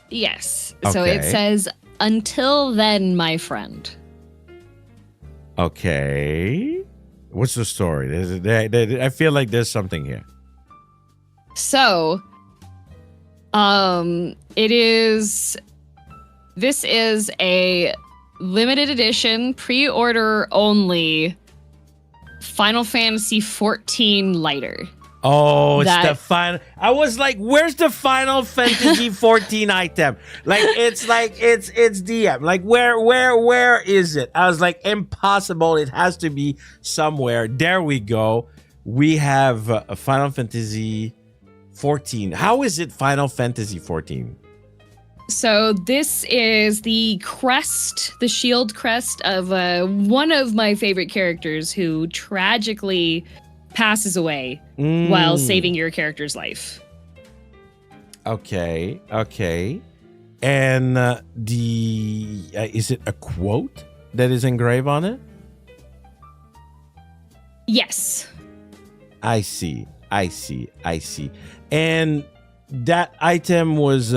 Yes. So Okay. it says, "Until then, my friend." Okay. What's the story? I feel like there's something here. So, this is a limited edition, pre-order only Final Fantasy 14 lighter. Oh, it's the final. I was like, "Where's the Final Fantasy 14 item?" Like, it's DM. Like, where is it? I was like, impossible. It has to be somewhere. There we go. We have a Final Fantasy 14. How is it Final Fantasy 14? So this is the crest, the shield crest of one of my favorite characters who tragically passes away while saving your character's life. Okay. And is it a quote that is engraved on it? Yes. I see. And that item was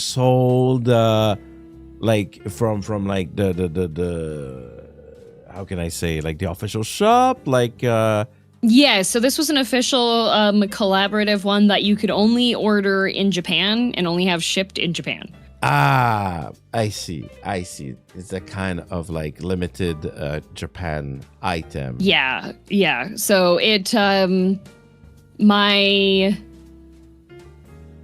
sold like from like the how can I say, like the official shop, like Yeah, so this was an official collaborative one that you could only order in Japan and only have shipped in Japan. I see. It's a kind of like limited Japan item. Yeah. So it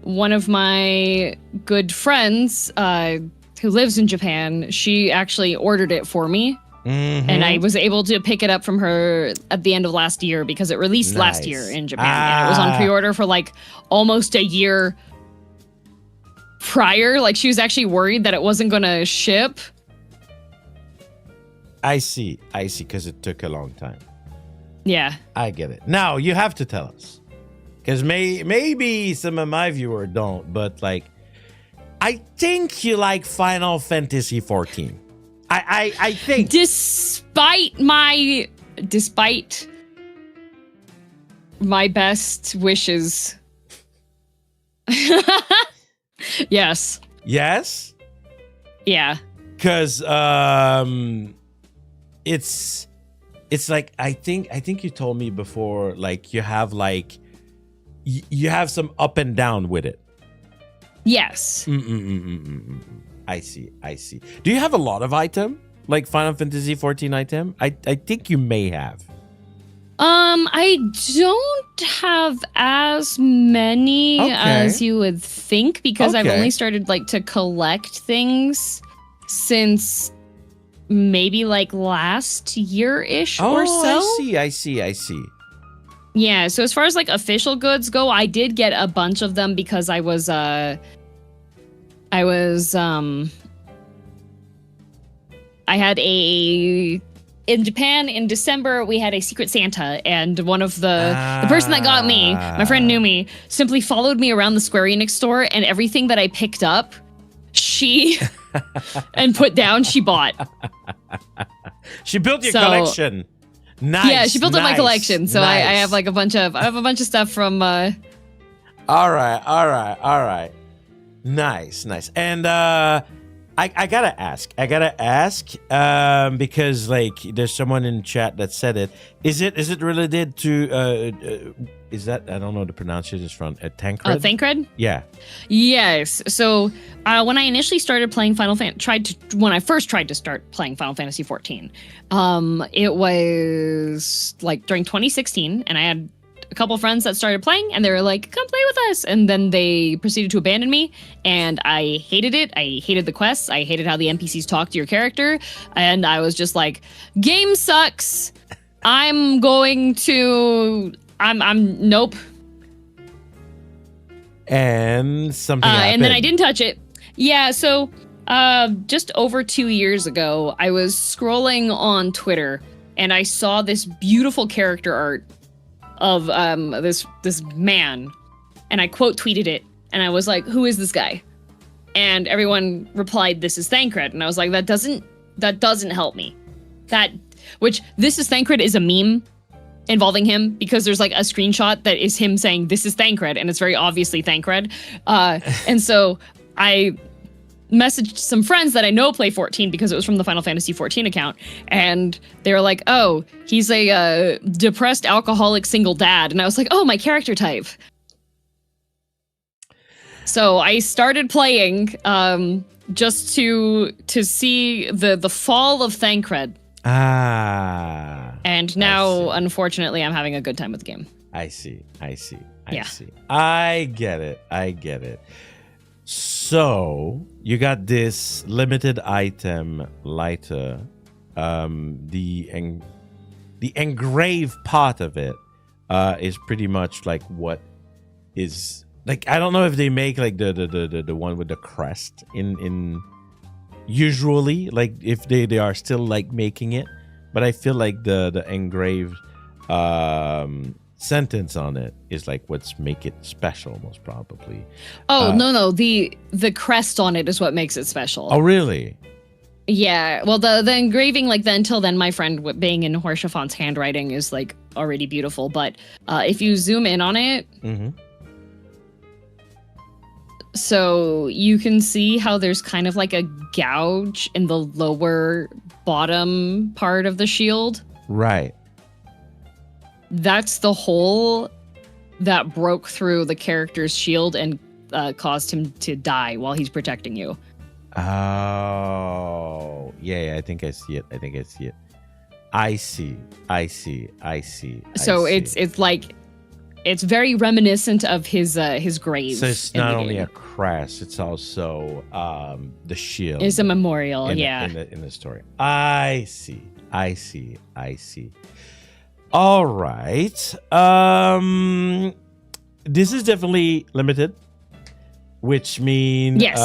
one of my good friends who lives in Japan, she actually ordered it for me. Mm-hmm. And I was able to pick it up from her at the end of last year because it released last year in Japan. And it was on pre-order for like almost a year prior. Like, she was actually worried that it wasn't going to ship. I see, because it took a long time. Yeah. I get it. Now, you have to tell us. Because maybe some of my viewers don't, but like, I think you like Final Fantasy 14. I think. Despite my best wishes. Yes. Yes? Yeah. Because it's like, I think you told me before, like, you have like you have some up and down with it. Yes. I see. Do you have a lot of item, like Final Fantasy 14 item? I think you may have. I don't have as many as you would think because I've only started like to collect things since maybe like last year-ish or so. I see. Yeah, so as far as like official goods go, I did get a bunch of them because I had in Japan in December, we had a Secret Santa, and one of the person that got me, my friend knew me, simply followed me around the Square Enix store, and everything that I picked up, she and put down, she bought. She built your collection. Nice. Yeah, she built up my collection, so I have like a bunch of stuff from. All right. Nice. And I gotta ask, because like there's someone in chat that said it. Is it related to is that, I don't know the pronunciation from Tancred? Tancred? Yeah. Yes. So when I initially started playing when I first tried to start playing Final Fantasy 14, it was like during 2016, and I had a couple friends that started playing, and they were like, "Come play with us," and then they proceeded to abandon me, and I hated it. I hated the quests. I hated how the NPCs talk to your character, and I was just like, "Game sucks. I'm going to. I'm. Nope. And something happened. And then I didn't touch it. Yeah. So, just over 2 years ago, I was scrolling on Twitter and I saw this beautiful character art of this man, and I quote tweeted it, and I was like, "Who is this guy?" And everyone replied, "This is Thancred," and I was like, "That doesn't help me." This is Thancred is a meme involving him because there's like a screenshot that is him saying this is Thancred, and it's very obviously Thancred. And so I messaged some friends that I know play 14 because it was from the Final Fantasy 14 account, and they were like, "Oh, he's a depressed alcoholic single dad," and I was like, "Oh, my character type." So I started playing just to see the fall of Thancred. And now, unfortunately, I'm having a good time with the game. I see. I Yeah. see. I get it. So you got this limited item lighter. The engraved part of it is pretty much like what is like. I don't know if they make like the one with the crest in usually, like if they are still like making it, but I feel like the engraved sentence on it is like what's make it special, most probably. Oh, no, the crest on it is what makes it special. Oh, really? Yeah, well, the engraving, like the Until Then, my friend, being in Horst Chiffon's handwriting is like already beautiful, but if you zoom in on it, so you can see how there's kind of like a gouge in the lower bottom part of the shield. Right. That's the hole that broke through the character's shield and caused him to die while he's protecting you. Oh, yeah, I think I see it. I see. So it's like it's very reminiscent of his grave. So it's not only a crest; it's also the shield. It's a memorial, in the story. I see. All right. This is definitely limited, which means yes.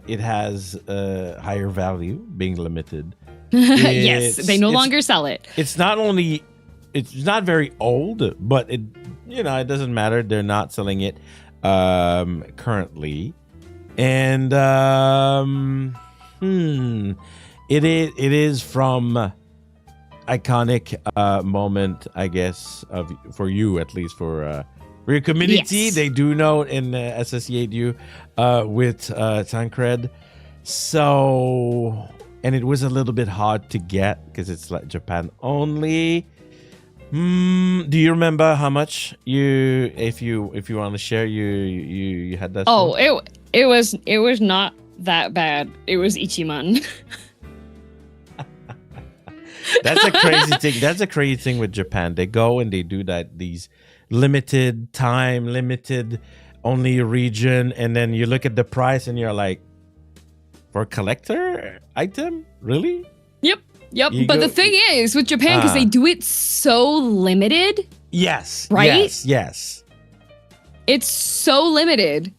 It has a higher value being limited. Yes, they no longer sell it. It's not very old, but it doesn't matter. They're not selling it currently. And it is from iconic moment, I guess, for you, at least for your community. Yes. They do know and associate you with Thancred. So, and it was a little bit hard to get because it's like Japan only. Do you remember how much if you want to share, you had that? Oh, it was not that bad. It was Ichiman. That's a crazy thing. That's a crazy thing with Japan. They go and they do these limited time, limited only region, and then you look at the price and you're like, for a collector item, really? Yep. But the thing is with Japan, because they do it so limited. Yes. Right? Yes. It's so limited,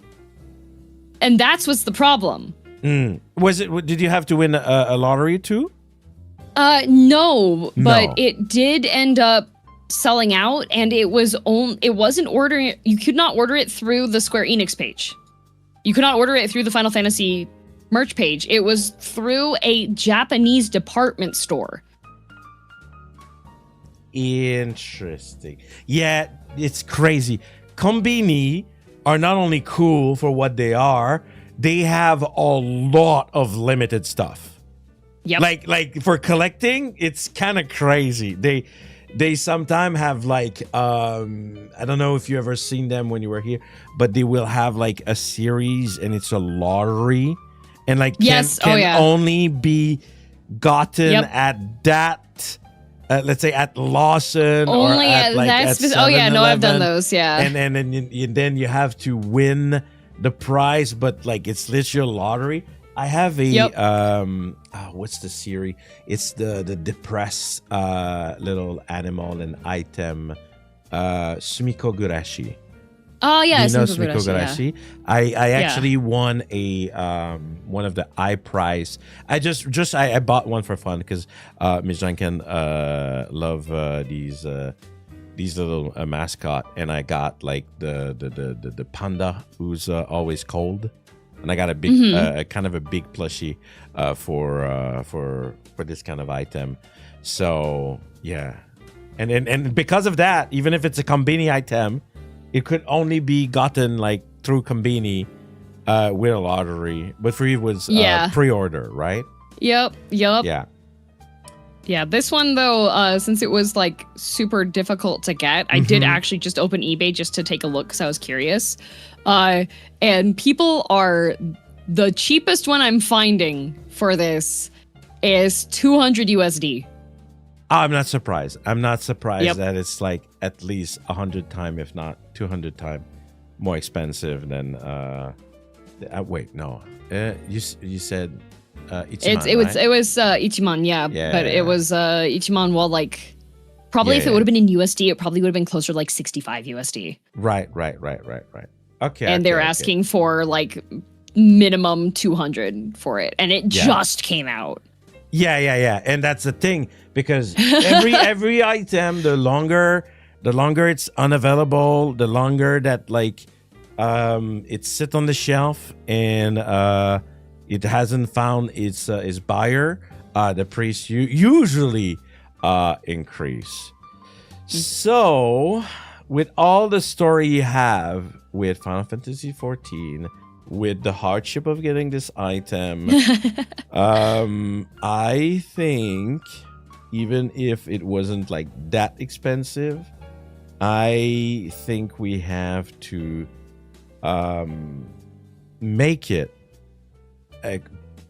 and that's what's the problem. Was it? Did you have to win a lottery too? No, but it did end up selling out, and it wasn't ordering. You could not order it through the Square Enix page. You could not order it through the Final Fantasy merch page. It was through a Japanese department store. Interesting. Yeah, it's crazy. Kombini are not only cool for what they are, they have a lot of limited stuff. Yep. Like for collecting, it's kind of crazy. They sometimes have like I don't know if you ever seen them when you were here, but they will have like a series and it's a lottery, and like can only be gotten at that let's say at Lawson only or at like at 7-Eleven. I've done those, and then you have to win the prize, but like it's literally a lottery. I have a Yep. what's the series? It's the depressed little animal and item, Sumiko Gurashi. Oh yeah, Do you know Sumiko Sumiko Gurashi, Gurashi? I actually won a one of the iPrize. I bought one for fun because Ms. Janken love these little mascot, and I got like the panda who's always cold, and I got a big kind of a big plushie for this kind of item. So yeah, and because of that, even if it's a Konbini item, it could only be gotten like through Konbini with a lottery, but for you it was pre-order, right? Yep. Yeah. Yeah, this one though, since it was like super difficult to get, I did actually just open eBay just to take a look because I was curious. And people are the cheapest one I'm finding for this is 200 USD. I'm not surprised. That it's like at least 100 times, if not 200 times, more expensive than. Wait, no. You said Ichiman, it was Ichiman, yeah. But it was Ichiman. Well, like probably if it would have been in USD, it probably would have been closer to like 65 USD. Right. Okay. And they're asking for like minimum 200 for it, and it just came out. Yeah. And that's the thing, because every item, the longer it's unavailable, the longer that like it sit on the shelf and it hasn't found its buyer, the price usually increase. So with all the story you have with Final Fantasy 14, with the hardship of getting this item, I think even if it wasn't like that expensive, I think we have to make it a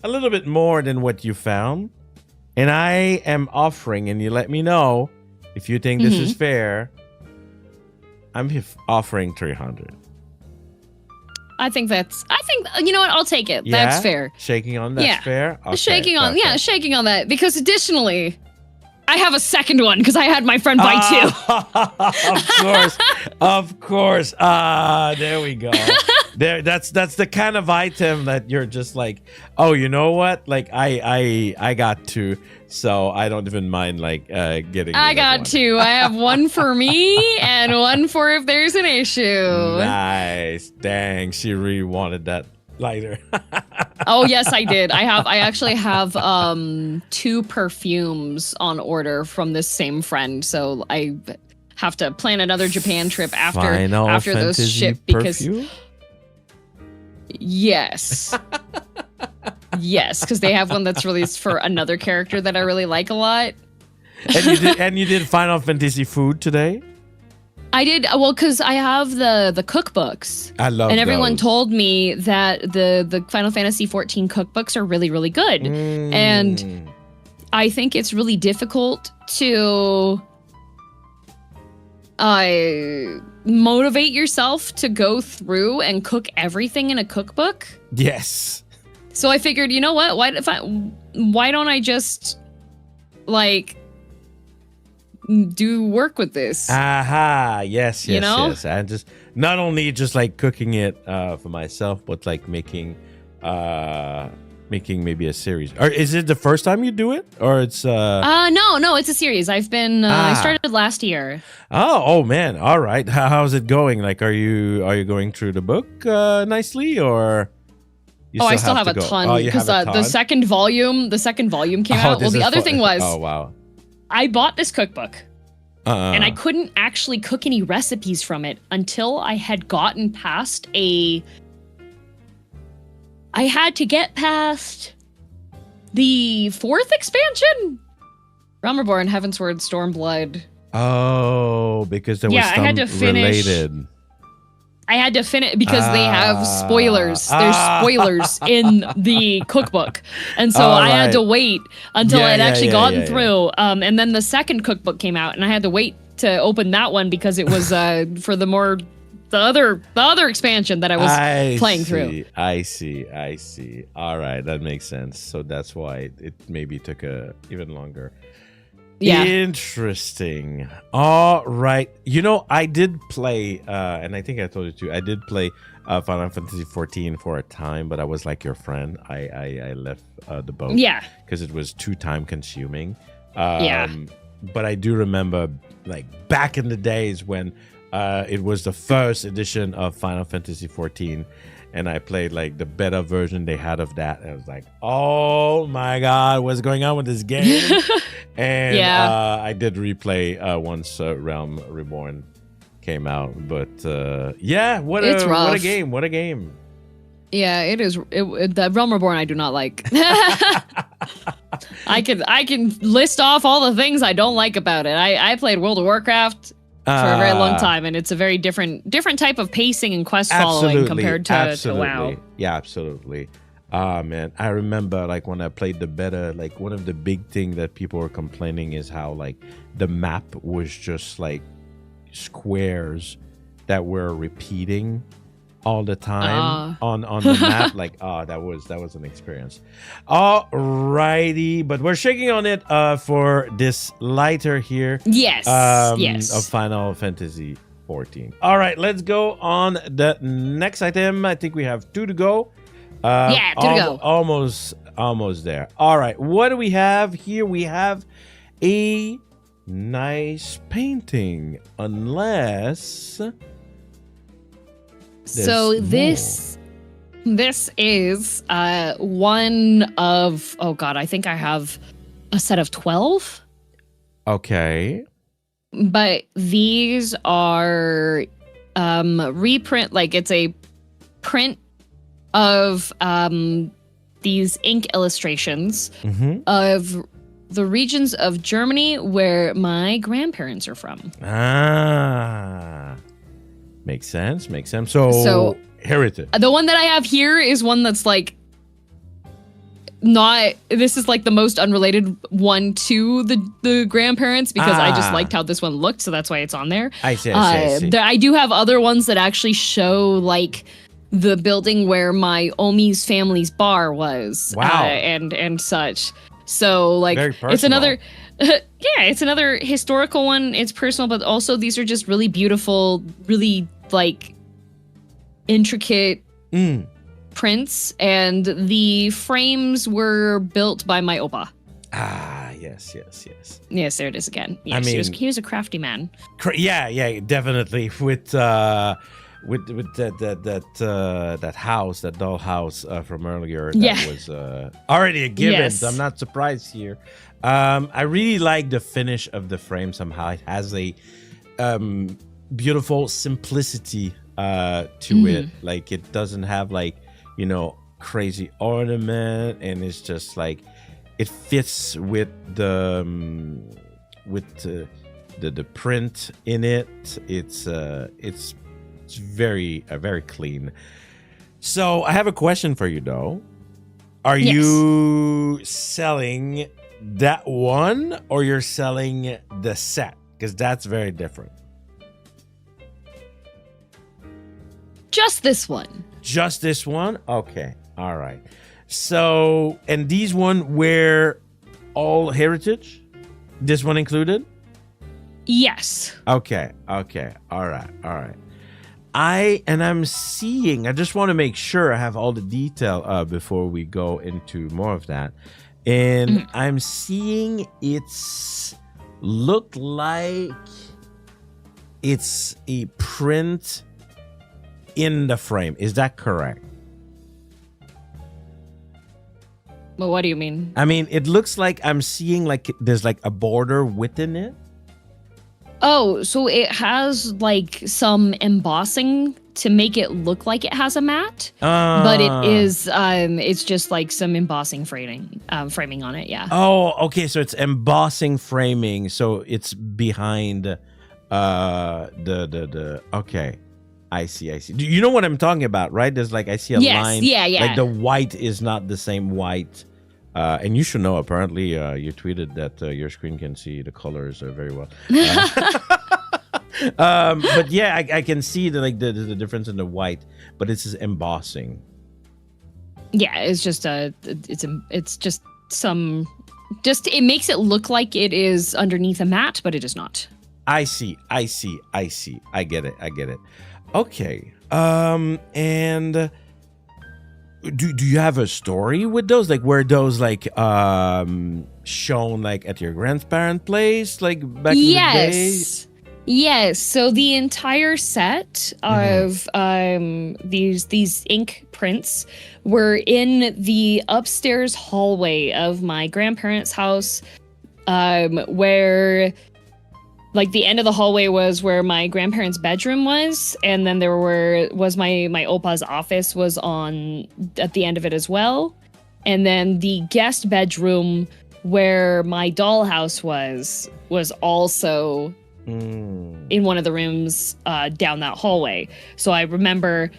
little bit more than what you found. And I am offering, and you let me know if you think this is fair, I'm offering 300. I think you know what, I'll take it. Yeah? That's fair. Shaking on that's fair. Okay, shaking on that, because additionally I have a second one because I had my friend buy two. Of course. There we go. That's the kind of item that you're just like, oh, you know what? Like I got two, so I don't even mind like getting. I got two. I have one for me and one for if there's an issue. Nice. Dang, she really wanted that lighter. Oh yes, I did. I actually have two perfumes on order from this same friend, so I have to plan another Japan trip after those ship because yes, because they have one that's released for another character that I really like a lot. And you did Final Fantasy food today? I did, well, because I have the cookbooks. I love and everyone those. told me that the Final Fantasy 14 cookbooks are really, really good. And I think it's really difficult to motivate yourself to go through and cook everything in a cookbook. Yes. So I figured, you know what? Why don't I just like do work with this? Yes, you know? yes. And just not only just like cooking it for myself, but like making maybe a series. Or is it the first time you do it, or it's no, it's a series. I've been I started last year. Oh man, all right. How's it going? Like, are you going through the book nicely, or? I still have a ton because the second volume came out. Well, the other thing was, oh wow, I bought this cookbook and I couldn't actually cook any recipes from it until I had gotten past I had to get past the 4th expansion, Realm Reborn, Heavensward, Stormblood. Oh, because there was some I had to finish. Related. I had to finish because they have spoilers. There's spoilers in the cookbook. And so I had to wait until I'd actually gotten through. And then the second cookbook came out and I had to wait to open that one because it was for the more the other expansion that I was playing through. I see. All right, that makes sense. So that's why it maybe took even longer. Yeah. Interesting. All right. I did play, and I think I told you too. I did play Final Fantasy 14 for a time, but I was like your friend. I left the boat. Yeah. Because it was too time consuming. Yeah. But I do remember, like back in the days when it was the first edition of Final Fantasy 14. And I played like the beta version they had of that. And I was like, oh my God, what's going on with this game? And I did replay once Realm Reborn came out. But what a game. What a game. Yeah, it is. The Realm Reborn I do not like. I can list off all the things I don't like about it. I played World of Warcraft for a very long time, and it's a very different type of pacing and quest following compared to WoW. Yeah, absolutely. Man, I remember like when I played the beta, like one of the big thing that people were complaining is how like the map was just like squares that were repeating all the time on the map. Like, that was an experience. All righty, but we're shaking on it for this lighter here. Yes. Of Final Fantasy 14. All right, let's go on the next item. I think we have 2 to go. 2 to go. Almost there. All right, what do we have here? We have a nice painting, unless... So this is one of, oh God, I think I have a set of 12. Okay. But these are reprint, like it's a print of these ink illustrations of the regions of Germany where my grandparents are from. Makes sense. So heritage. The one that I have here is one that's like not. This is like the most unrelated one to the grandparents because I just liked how this one looked, so that's why it's on there. I see. I do have other ones that actually show like the building where my Omi's family's bar was. Wow. And such. So like it's another. It's another historical one. It's personal, but also these are just really beautiful, really like intricate prints, and the frames were built by my Opa. Yes. Yes, there it is again. Yes, I mean, he was a crafty man. Yeah, definitely. With that house, that doll house from earlier, that was already a given. Yes. So I'm not surprised here. I really like the finish of the frame. Somehow it has a beautiful simplicity to it. Like it doesn't have like crazy ornament, and it's just like it fits with the print in it. It's very clean. So I have a question for you though. Are you selling that one, or you're selling the set? Because that's very different. Just this one. Just this one? Okay. All right. So, and these one were all heritage? This one included? Yes. Okay. All right. I'm seeing, I just want to make sure I have all the detail before we go into more of that. And I'm seeing it's look like it's a print in the frame. Is that correct? Well, what do you mean? I mean, it looks like I'm seeing like there's like a border within it. Oh, so it has like some embossing to make it look like it has a mat, but it is it's just like some embossing framing on it. Yeah. Oh, okay. So it's embossing framing. So it's behind the okay. I see. Do you know what I'm talking about, right? There's like I see a line. Yeah. Like the white is not the same white. And you should know, apparently, you tweeted that your screen can see the colors very well. But yeah, I can see the difference in the white, but it's embossing. Yeah, it's just it makes it look like it is underneath a mat, but it is not. I see. I get it. Okay. And do you have a story with those? Like, were those like shown like at your grandparent place, like back in the day? Yes. So the entire set of these ink prints were in the upstairs hallway of my grandparents' house, where like the end of the hallway was where my grandparents' bedroom was, and then was my opa's office was on at the end of it as well, and then the guest bedroom where my dollhouse was also in one of the rooms down that hallway. So I remember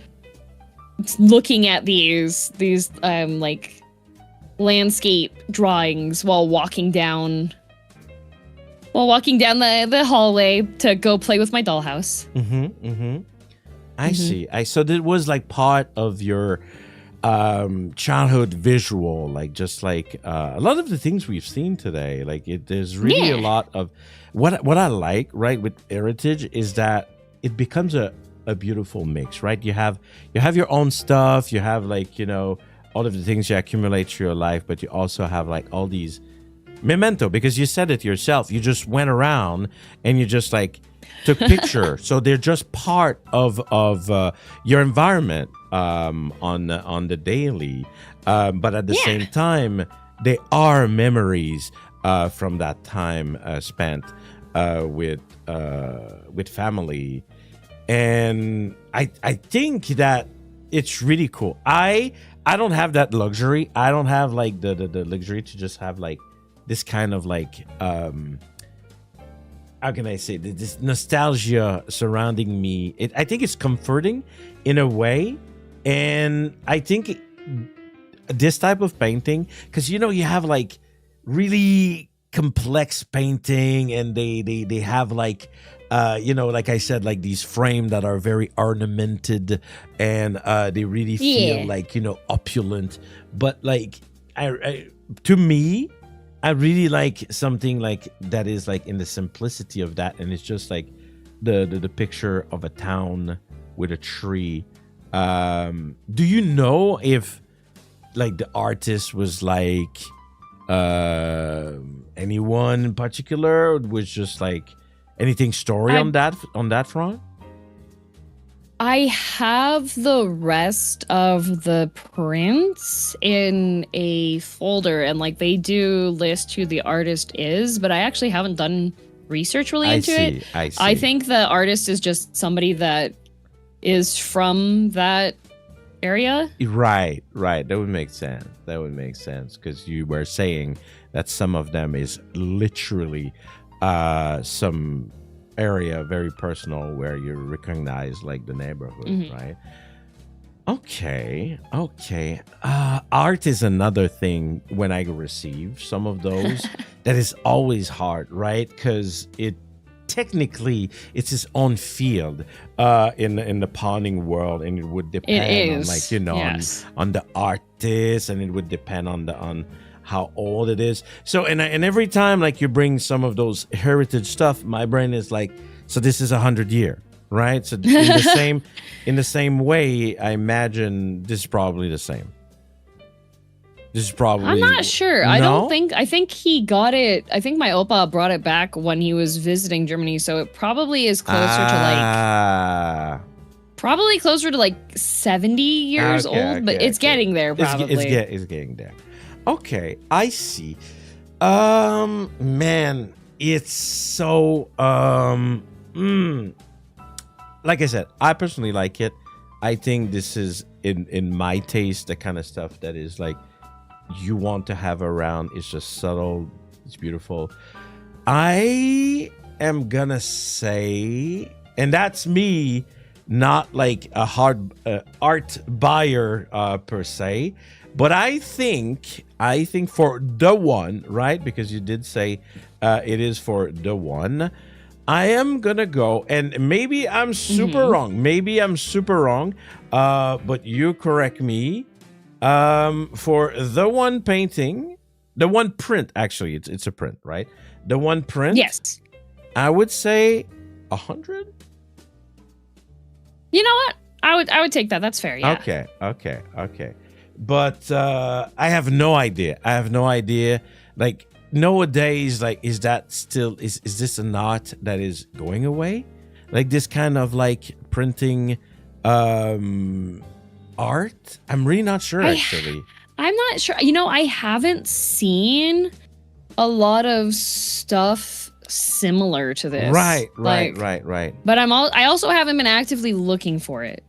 looking at these like landscape drawings while walking down the hallway to go play with my dollhouse. I see. So that was like part of your childhood visual, like just like a lot of the things we've seen today. Like there's really a lot of what I like, right, with heritage is that it becomes a beautiful mix, right? You have your own stuff, you have like, you know, all of the things you accumulate through your life, but you also have like all these memento, because you said it yourself, you just went around and you just like took picture. So they're just part of your environment on the daily, but at the same time they are memories from that time spent with family. And I think that it's really cool. I don't have that luxury. I don't have like the luxury to just have like this kind of like how can I say this nostalgia surrounding me. I think it's comforting in a way, and I think this type of painting, because you know you have like really complex painting, and they have like you know, like I said, like these frames that are very ornamented, and they really feel like, you know, opulent. But like to me, I really like something like that is like in the simplicity of that, and it's just like the picture of a town with a tree. Do you know if like the artist was like anyone in particular, or was just like anything story on that front? I have the rest of the prints in a folder, and like they do list who the artist is, but I actually haven't done research really into it. I see. I think the artist is just somebody that is from that area. Right. That would make sense because you were saying that some of them is literally some area very personal where you recognize like the neighborhood, right? Okay. Art is another thing when I receive some of those that is always hard, right? Because it technically it's its own field in the pawning world, and it would depend on like, you know, on the artist, and it would depend on how old it is. So and every time like you bring some of those heritage stuff, my brain is like, so this is 100 year, right? So in the same way, I imagine this is probably the same. This is probably, I'm not sure. No? I think he got it. I think my Opa brought it back when he was visiting Germany, so it probably is closer to like 70 years old, but it's getting there probably. It's getting there. Okay, I see. Man, it's so like I said, I personally like it. I think this is in my taste the kind of stuff that is like you want to have around. It's just subtle, it's beautiful. I am gonna say, and that's me, not like a hard art buyer per se, but I think for the one, right? Because you did say it is for the one. I am gonna go, and maybe I'm super wrong. Maybe I'm super wrong. But you correct me. For the one painting, the one print, actually, it's a print, right? The one print. Yes. I would say 100. You know what? I would take that. That's fair. Yeah. Okay. But I have no idea. Like nowadays, like is that still is this an art that is going away? Like this kind of like printing art? I'm really not sure actually. I'm not sure. You know, I haven't seen a lot of stuff similar to this. Right. But I also haven't been actively looking for it.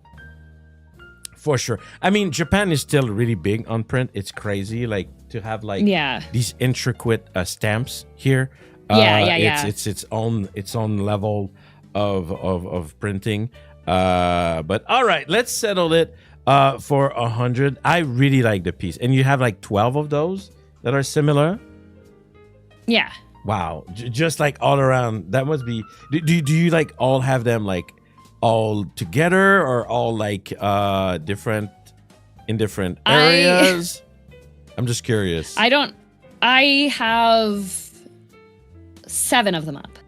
For sure. I mean, Japan is still really big on print. It's crazy, like to have like these intricate stamps here. It's its own level of printing. But all right, let's settle it for 100. I really like the piece, and you have like 12 of those that are similar. Yeah. Wow, just like all around. That must be. Do you like all have them like all together or all like different in different areas? I'm just curious. I have 7 of them up.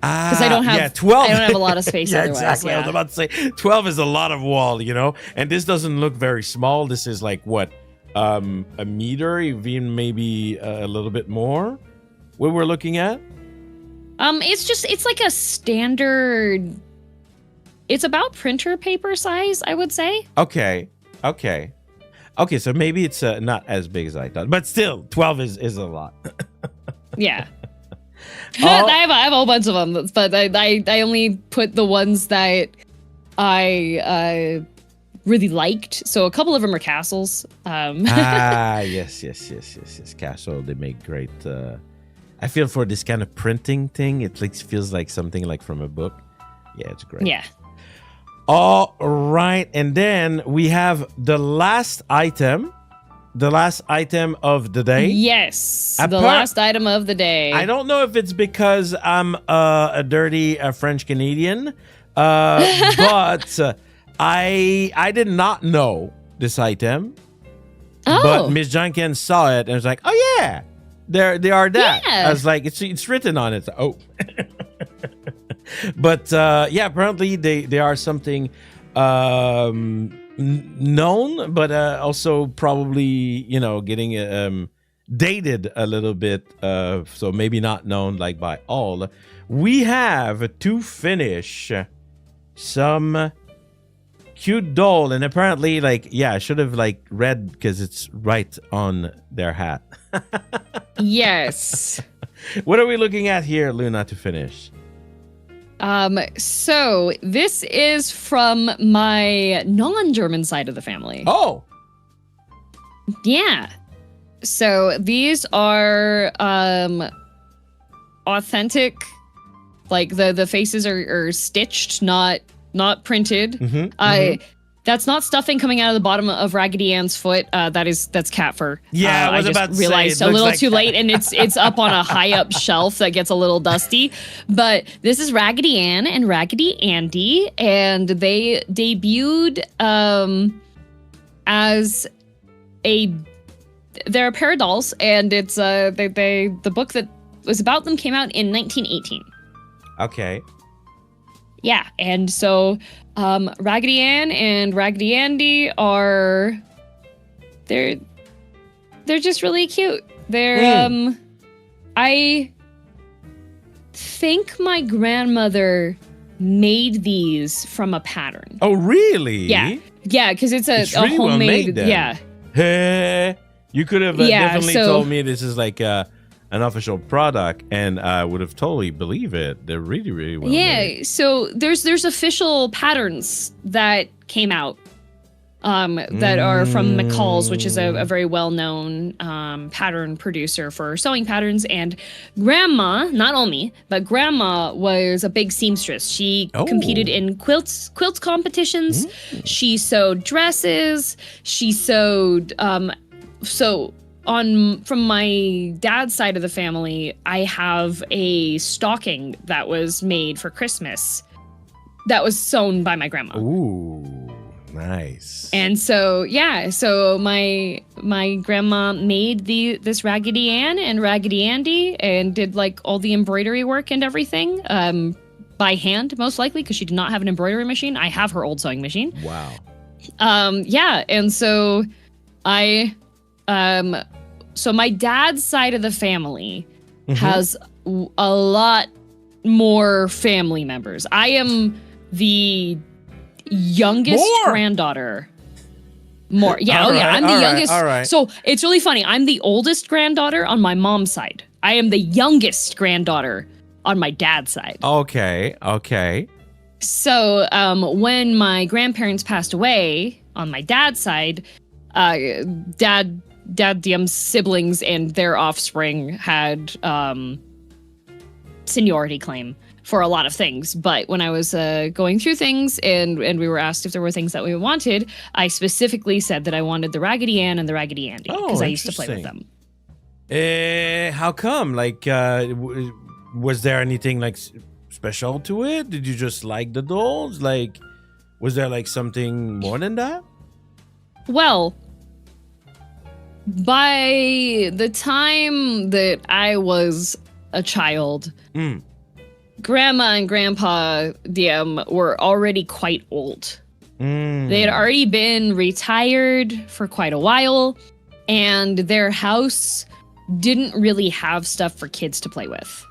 Because I don't have 12. I don't have a lot of space otherwise. Exactly. I was about to say 12 is a lot of wall, you know? And this doesn't look very small. This is like what? A meter, even maybe a little bit more. What we're looking at? It's like a standard. It's about printer paper size, I would say. Okay, so maybe it's not as big as I thought, but still, 12 is a lot. Yeah. I have a whole bunch of them, but I only put the ones that I really liked. So a couple of them are castles. Yes. Castle, they make great. I feel for this kind of printing thing, it like feels like something like from a book. Yeah, it's great. Yeah. All right, and then we have the last item of the day. Yes, the last item of the day. I don't know if it's because I'm a dirty French Canadian, but I did not know this item. Oh. But Miss Janken saw it and was like, "Oh yeah, they are that." Yeah. I was like, "It's written on it." Oh. But apparently they are something known, but also probably getting dated a little bit, so maybe not known like by all. We have to finish some cute doll, and apparently I should have read because it's right on their hat. Yes. What are we looking at here, Luna, to finish? So this is from my non-German side of the family. Oh. Yeah. So these are authentic, like the faces are stitched, not printed. That's not stuffing coming out of the bottom of Raggedy Ann's foot. That's cat fur. Yeah, I just realized a little too late, and it's up on a high up shelf that gets a little dusty. But this is Raggedy Ann and Raggedy Andy, and they debuted as they're a pair of dolls, and it's the book that was about them came out in 1918. Okay. Yeah, and so Raggedy Ann and Raggedy Andy they're just really cute. They're I think my grandmother made these from a pattern. Oh, really? Yeah, because it's a really homemade. Well made, yeah. Hey, you could have definitely told me this is like an official product, and I would have totally believed it. They're really, really well made. So there's official patterns that came out that are from McCall's, which is a very well-known pattern producer for sewing patterns. And Grandma, not only, but Grandma was a big seamstress. She competed in quilts competitions. She sewed dresses. She sewed from my dad's side of the family, I have a stocking that was made for Christmas that was sewn by my grandma. Ooh, nice. And so my grandma made this Raggedy Ann and Raggedy Andy and did like all the embroidery work and everything by hand, most likely, because she did not have an embroidery machine. I have her old sewing machine. Wow. And so so my dad's side of the family has a lot more family members. I am the youngest granddaughter. More. Yeah, I'm the youngest. All right. So it's really funny. I'm the oldest granddaughter on my mom's side. I am the youngest granddaughter on my dad's side. Okay. So when my grandparents passed away on my dad's side, Dad's siblings and their offspring had seniority claim for a lot of things. But when I was going through things and we were asked if there were things that we wanted, I specifically said that I wanted the Raggedy Ann and the Raggedy Andy because I used to play with them. How come? Like, was there anything like special to it? Did you just like the dolls? Like, was there like something more than that? Well, by the time that I was a child, Grandma and Grandpa DM were already quite old. They had already been retired for quite a while, and their house didn't really have stuff for kids to play with.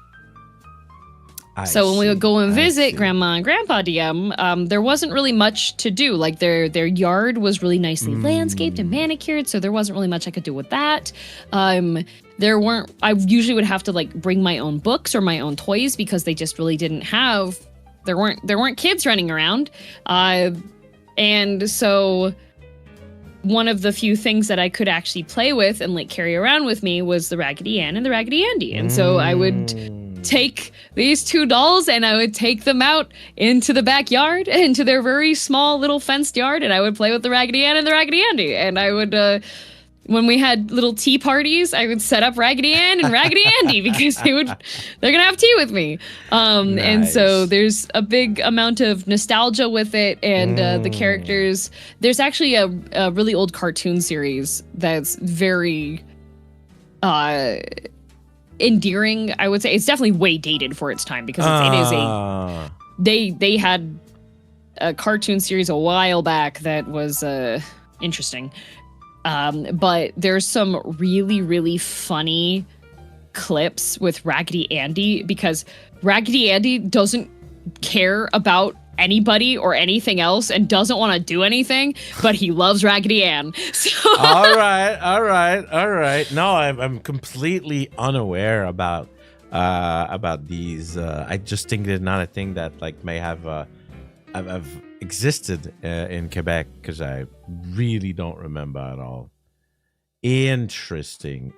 So when we would go and visit Grandma and Grandpa DM, there wasn't really much to do. Like their yard was really nicely landscaped and manicured, so there wasn't really much I could do with that. I usually would have to like bring my own books or my own toys because they just really didn't have. There weren't kids running around, and so one of the few things that I could actually play with and like carry around with me was the Raggedy Ann and the Raggedy Andy, and so I would take these two dolls and I would take them out into the backyard, into their very small little fenced yard, and I would play with the Raggedy Ann and the Raggedy Andy. And I would, when we had little tea parties, I would set up Raggedy Ann and Raggedy Andy because they're gonna have tea with me. Nice. And so there's a big amount of nostalgia with it, and the characters. There's actually a really old cartoon series that's very endearing, I would say. It's definitely way dated for its time because it is a they had a cartoon series a while back that was interesting, but there's some really, really funny clips with Raggedy Andy because Raggedy Andy doesn't care about anybody or anything else and doesn't want to do anything, but he loves Raggedy Ann. So all right. No, I'm completely unaware about these. I just think they're not a thing that like may have existed in Quebec because I really don't remember at all. Interesting.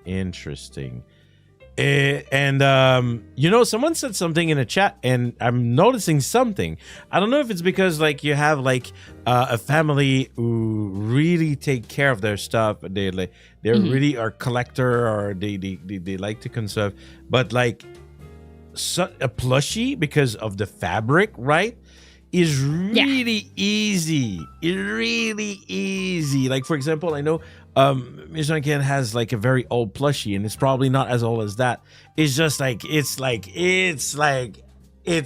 Someone said something in the chat, and I'm noticing something. I don't know if it's because like you have like a family who really take care of their stuff. They really are collector, or they like to conserve. But like a plushie, because of the fabric, right, is really easy. It's really easy. Like for example, I know Janken has like a very old plushie, and it's probably not as old as that. It's just like it's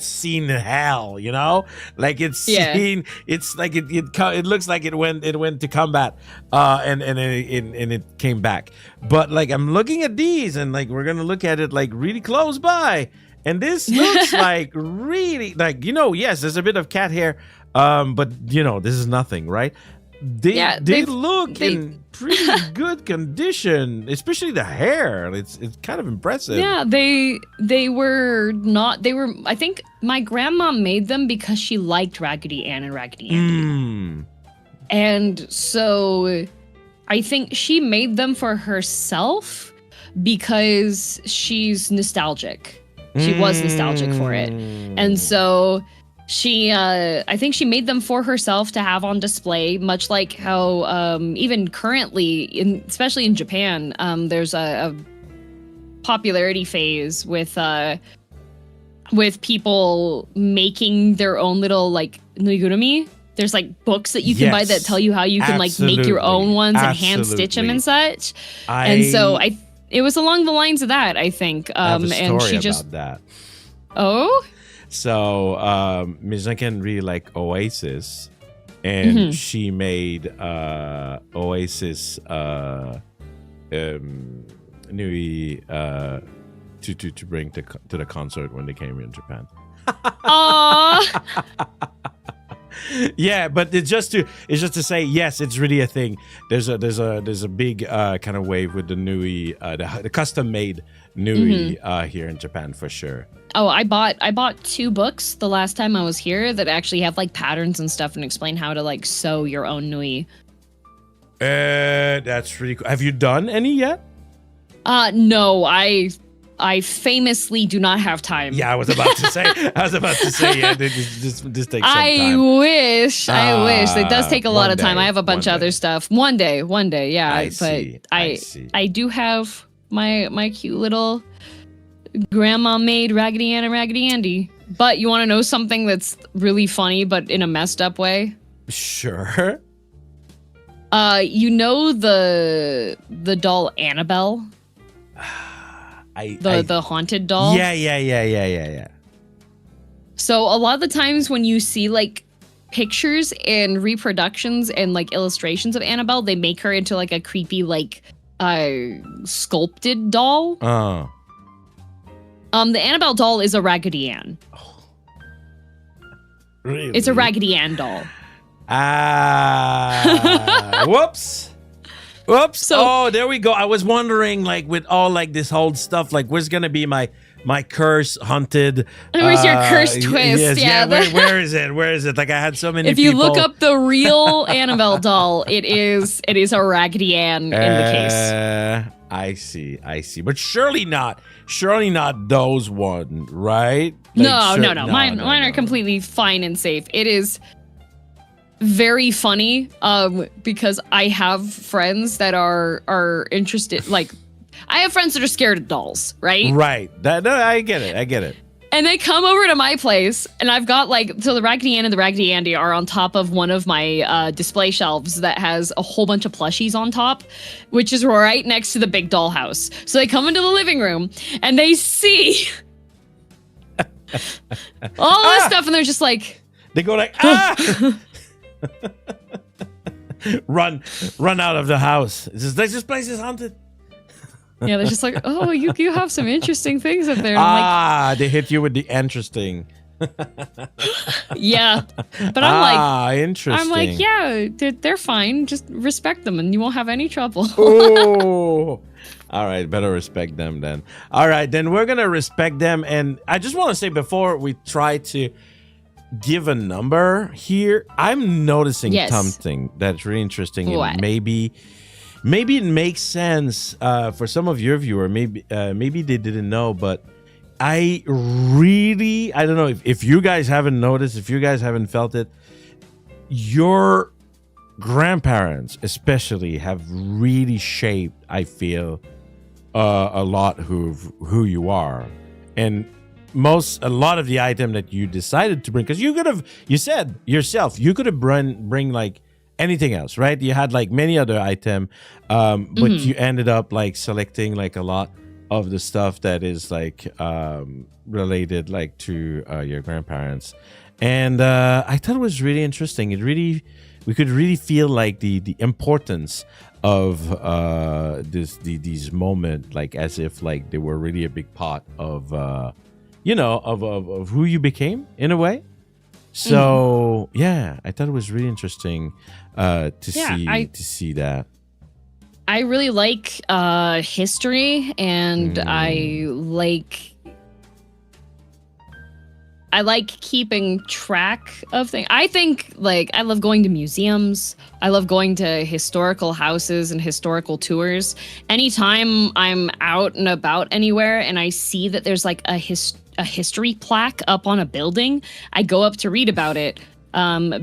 seen hell, you know? Like it's seen. It's like it looks like it went to combat, and it came back. But like I'm looking at these, and like we're gonna look at it like really close by, and this looks like really like yes, there's a bit of cat hair, but this is nothing, right? They look in pretty good condition, especially the hair. It's kind of impressive. Yeah, they were not. They were. I think my grandma made them because she liked Raggedy Ann and Raggedy Andy, and so I think she made them for herself because she's nostalgic. She was nostalgic for it, and so I think she made them for herself to have on display, much like how even currently, especially in Japan, there's a popularity phase with people making their own little like nuigurumi. There's like books that you can buy that tell you how you can like make your own ones and hand stitch them and such. And so it was along the lines of that, I think. I have a story and she about just that. Oh? So Ms. Janken really like Oasis, and she made Oasis Nui to bring to the concert when they came in Japan. Aww. Yeah, but it's just to say yes, it's really a thing. There's a big kind of wave with the Nui, the custom made Nui here in Japan for sure. Oh, I bought 2 books the last time I was here that actually have like patterns and stuff and explain how to like sew your own Nui. That's really cool. Have you done any yet? No, I famously do not have time. Yeah, I was about to say. Yeah, this takes some time. I wish. It does take a lot of time. I have a bunch of other stuff. One day, yeah. I see. I do have my cute little grandma made Raggedy Ann and Raggedy Andy. But you want to know something that's really funny, but in a messed up way? Sure. You know the doll Annabelle? The haunted doll? Yeah. So a lot of the times when you see like pictures and reproductions and like illustrations of Annabelle, they make her into like a creepy like sculpted doll. The Annabelle doll is a Raggedy Ann. Really? It's a Raggedy Ann doll. Whoops. So, there we go. I was wondering, like, with all like this whole stuff, like, where's gonna be my curse haunted? Where's your curse twist? Yes, yeah. Where is it? Where is it? Like, I had so many. If you look up the real Annabelle doll, it is a Raggedy Ann in the case. I see. But surely not those one, right? Like, no. Mine are completely fine and safe. It is very funny because I have friends that are interested. Like, I have friends that are scared of dolls, right? Right. I get it. And they come over to my place, and I've got so the Raggedy Ann and the Raggedy Andy are on top of one of my display shelves that has a whole bunch of plushies on top, which is right next to the big doll house. So they come into the living room, and they see all this stuff, and they're just like... They go like, ah! Run out of the house. This place is haunted. Yeah, they're just like, oh, you have some interesting things up there. And I'm like, they hit you with the interesting. Yeah, but I'm like, interesting. I'm like, yeah, they're fine. Just respect them, and you won't have any trouble. Oh, all right, better respect them then. All right, then we're gonna respect them, and I just want to say before we try to give a number here, I'm noticing something that's really interesting. What? And maybe it makes sense for some of your viewers. Maybe they didn't know, but I don't know if you guys haven't noticed, if you guys haven't felt it, your grandparents especially have really shaped, I feel, a lot who you are. And a lot of the item that you decided to bring, because you said yourself, you could have bring like anything else, right? You had like many other item, but you ended up like selecting like a lot of the stuff that is like related like to your grandparents. And I thought it was really interesting. We could really feel like the importance of these moments, like as if like they were really a big part of of who you became in a way. So yeah, I thought it was really interesting to see that. I really like history, and I like keeping track of things. I think, like, I love going to museums. I love going to historical houses and historical tours. Anytime I'm out and about anywhere and I see that there's like a history plaque up on a building, I go up to read about it,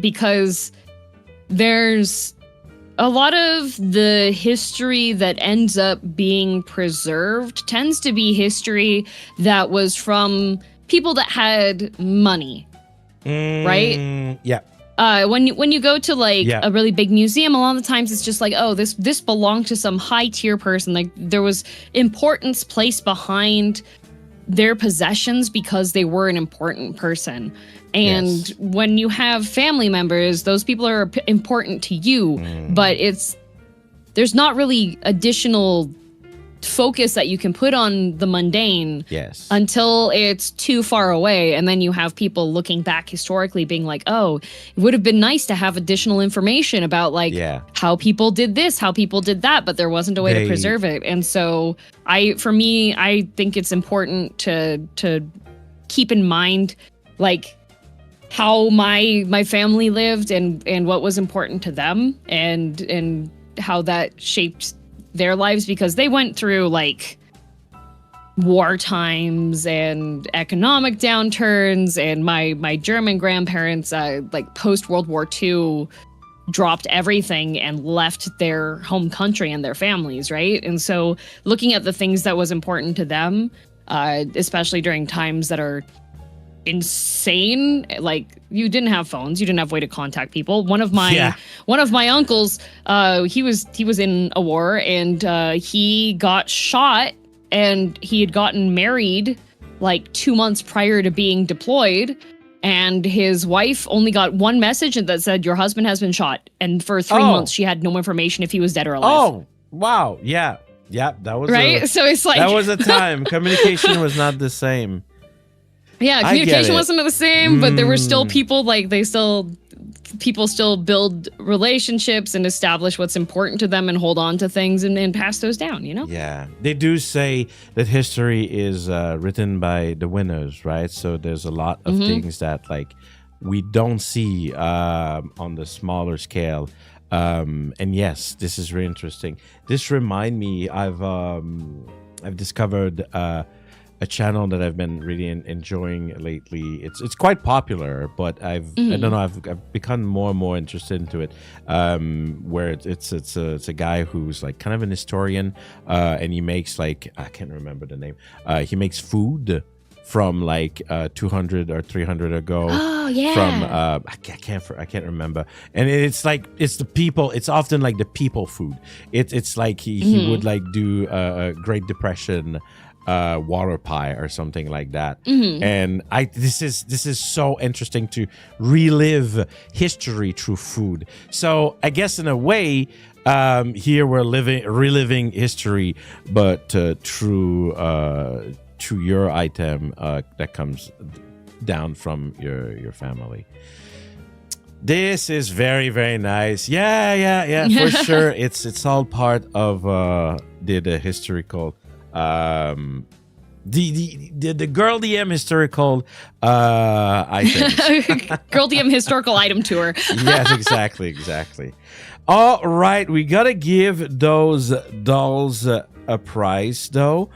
because there's a lot of the history that ends up being preserved tends to be history that was from people that had money, right? Yeah. When you go to like a really big museum, a lot of the times it's just like, oh, this belonged to some high tier person. Like there was importance placed behind their possessions because they were an important person. And when you have family members, those people are important to you, but there's not really additional focus that you can put on the mundane until it's too far away. And then you have people looking back historically being like, oh, it would have been nice to have additional information about like how people did this, how people did that, but there wasn't a way to preserve it. And so I think it's important to keep in mind like how my family lived and what was important to them and how that shaped their lives, because they went through like war times and economic downturns, and my German grandparents like post World War II dropped everything and left their home country and their families, right? And so looking at the things that was important to them, especially during times that are insane, like you didn't have phones, you didn't have a way to contact people. One of my uncles, he was in a war, and he got shot, and he had gotten married like 2 months prior to being deployed, and his wife only got one message that said your husband has been shot, and for 3 months she had no information if he was dead or alive. Oh wow, yeah, that was right. So it's like that was a time communication was not the same. Yeah, communication wasn't the same, but there were still people like people still build relationships and establish what's important to them and hold on to things and pass those down, you know? Yeah. They do say that history is written by the winners, right? So there's a lot of things that like we don't see on the smaller scale. And yes, this is really interesting. This remind me, I've discovered a channel that I've been really enjoying lately. It's quite popular, but I don't know, I've become more and more interested into it. Where it's a guy who's like kind of an historian, and he makes like, I can't remember the name. He makes food from like 200 or 300 ago. Oh yeah. From I can't remember. And it's like it's the people. It's often like the people food. It's like he would like do a Great Depression water pie or something like that. And this is so interesting to relive history through food. So I guess in a way, here we're reliving history, but through your item that comes down from your family. This is very, very nice. Yeah, for sure. It's all part of the historical the Girl DM historical items. Girl DM historical item tour. Yes, exactly. All right, we gotta give those dolls a price though.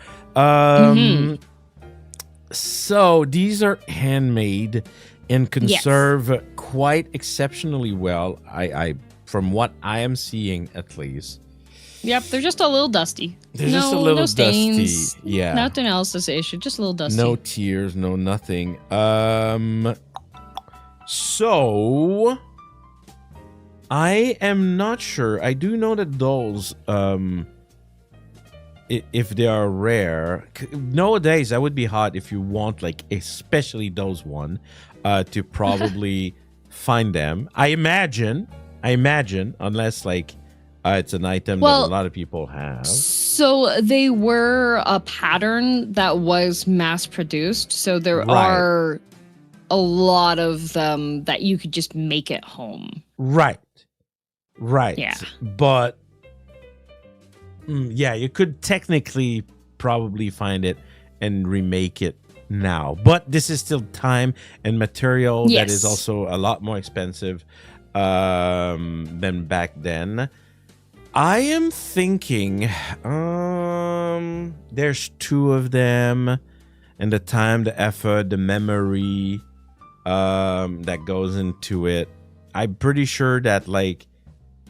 So these are handmade and conserve quite exceptionally well. I from what I am seeing at least. Yep, they're just a little dusty. They're just a little stains, dusty. Yeah. Nothing else is an issue. Just a little dusty. No tears, no nothing. So I am not sure. I do know that dolls, if they are rare, nowadays that would be hard if you want like especially those one, to probably find them. I imagine, unless like. It's an item that a lot of people have. So they were a pattern that was mass produced. So there are a lot of them that you could just make at home. Right. Yeah. But you could technically probably find it and remake it now. But this is still time and material that is also a lot more expensive than back then. I am thinking, there's two of them. and the time, the effort, the memory that goes into it. I'm pretty sure that like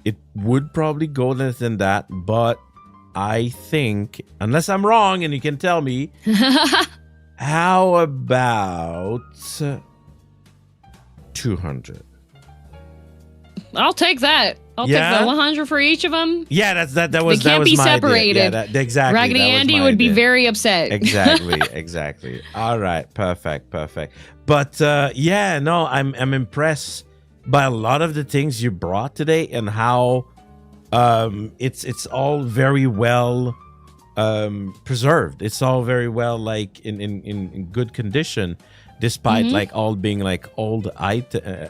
it would probably go less than that, but I think, unless I'm wrong and you can tell me, how about 200? I'll take that. I'll take the 100 for each of them. Yeah, that was they can't was be my separated. Idea. Yeah, exactly. Raggedy Andy would be very upset. Exactly. All right, perfect. But no, I'm impressed by a lot of the things you brought today and how it's all very well preserved. It's all very well like in good condition, despite like all being like older item.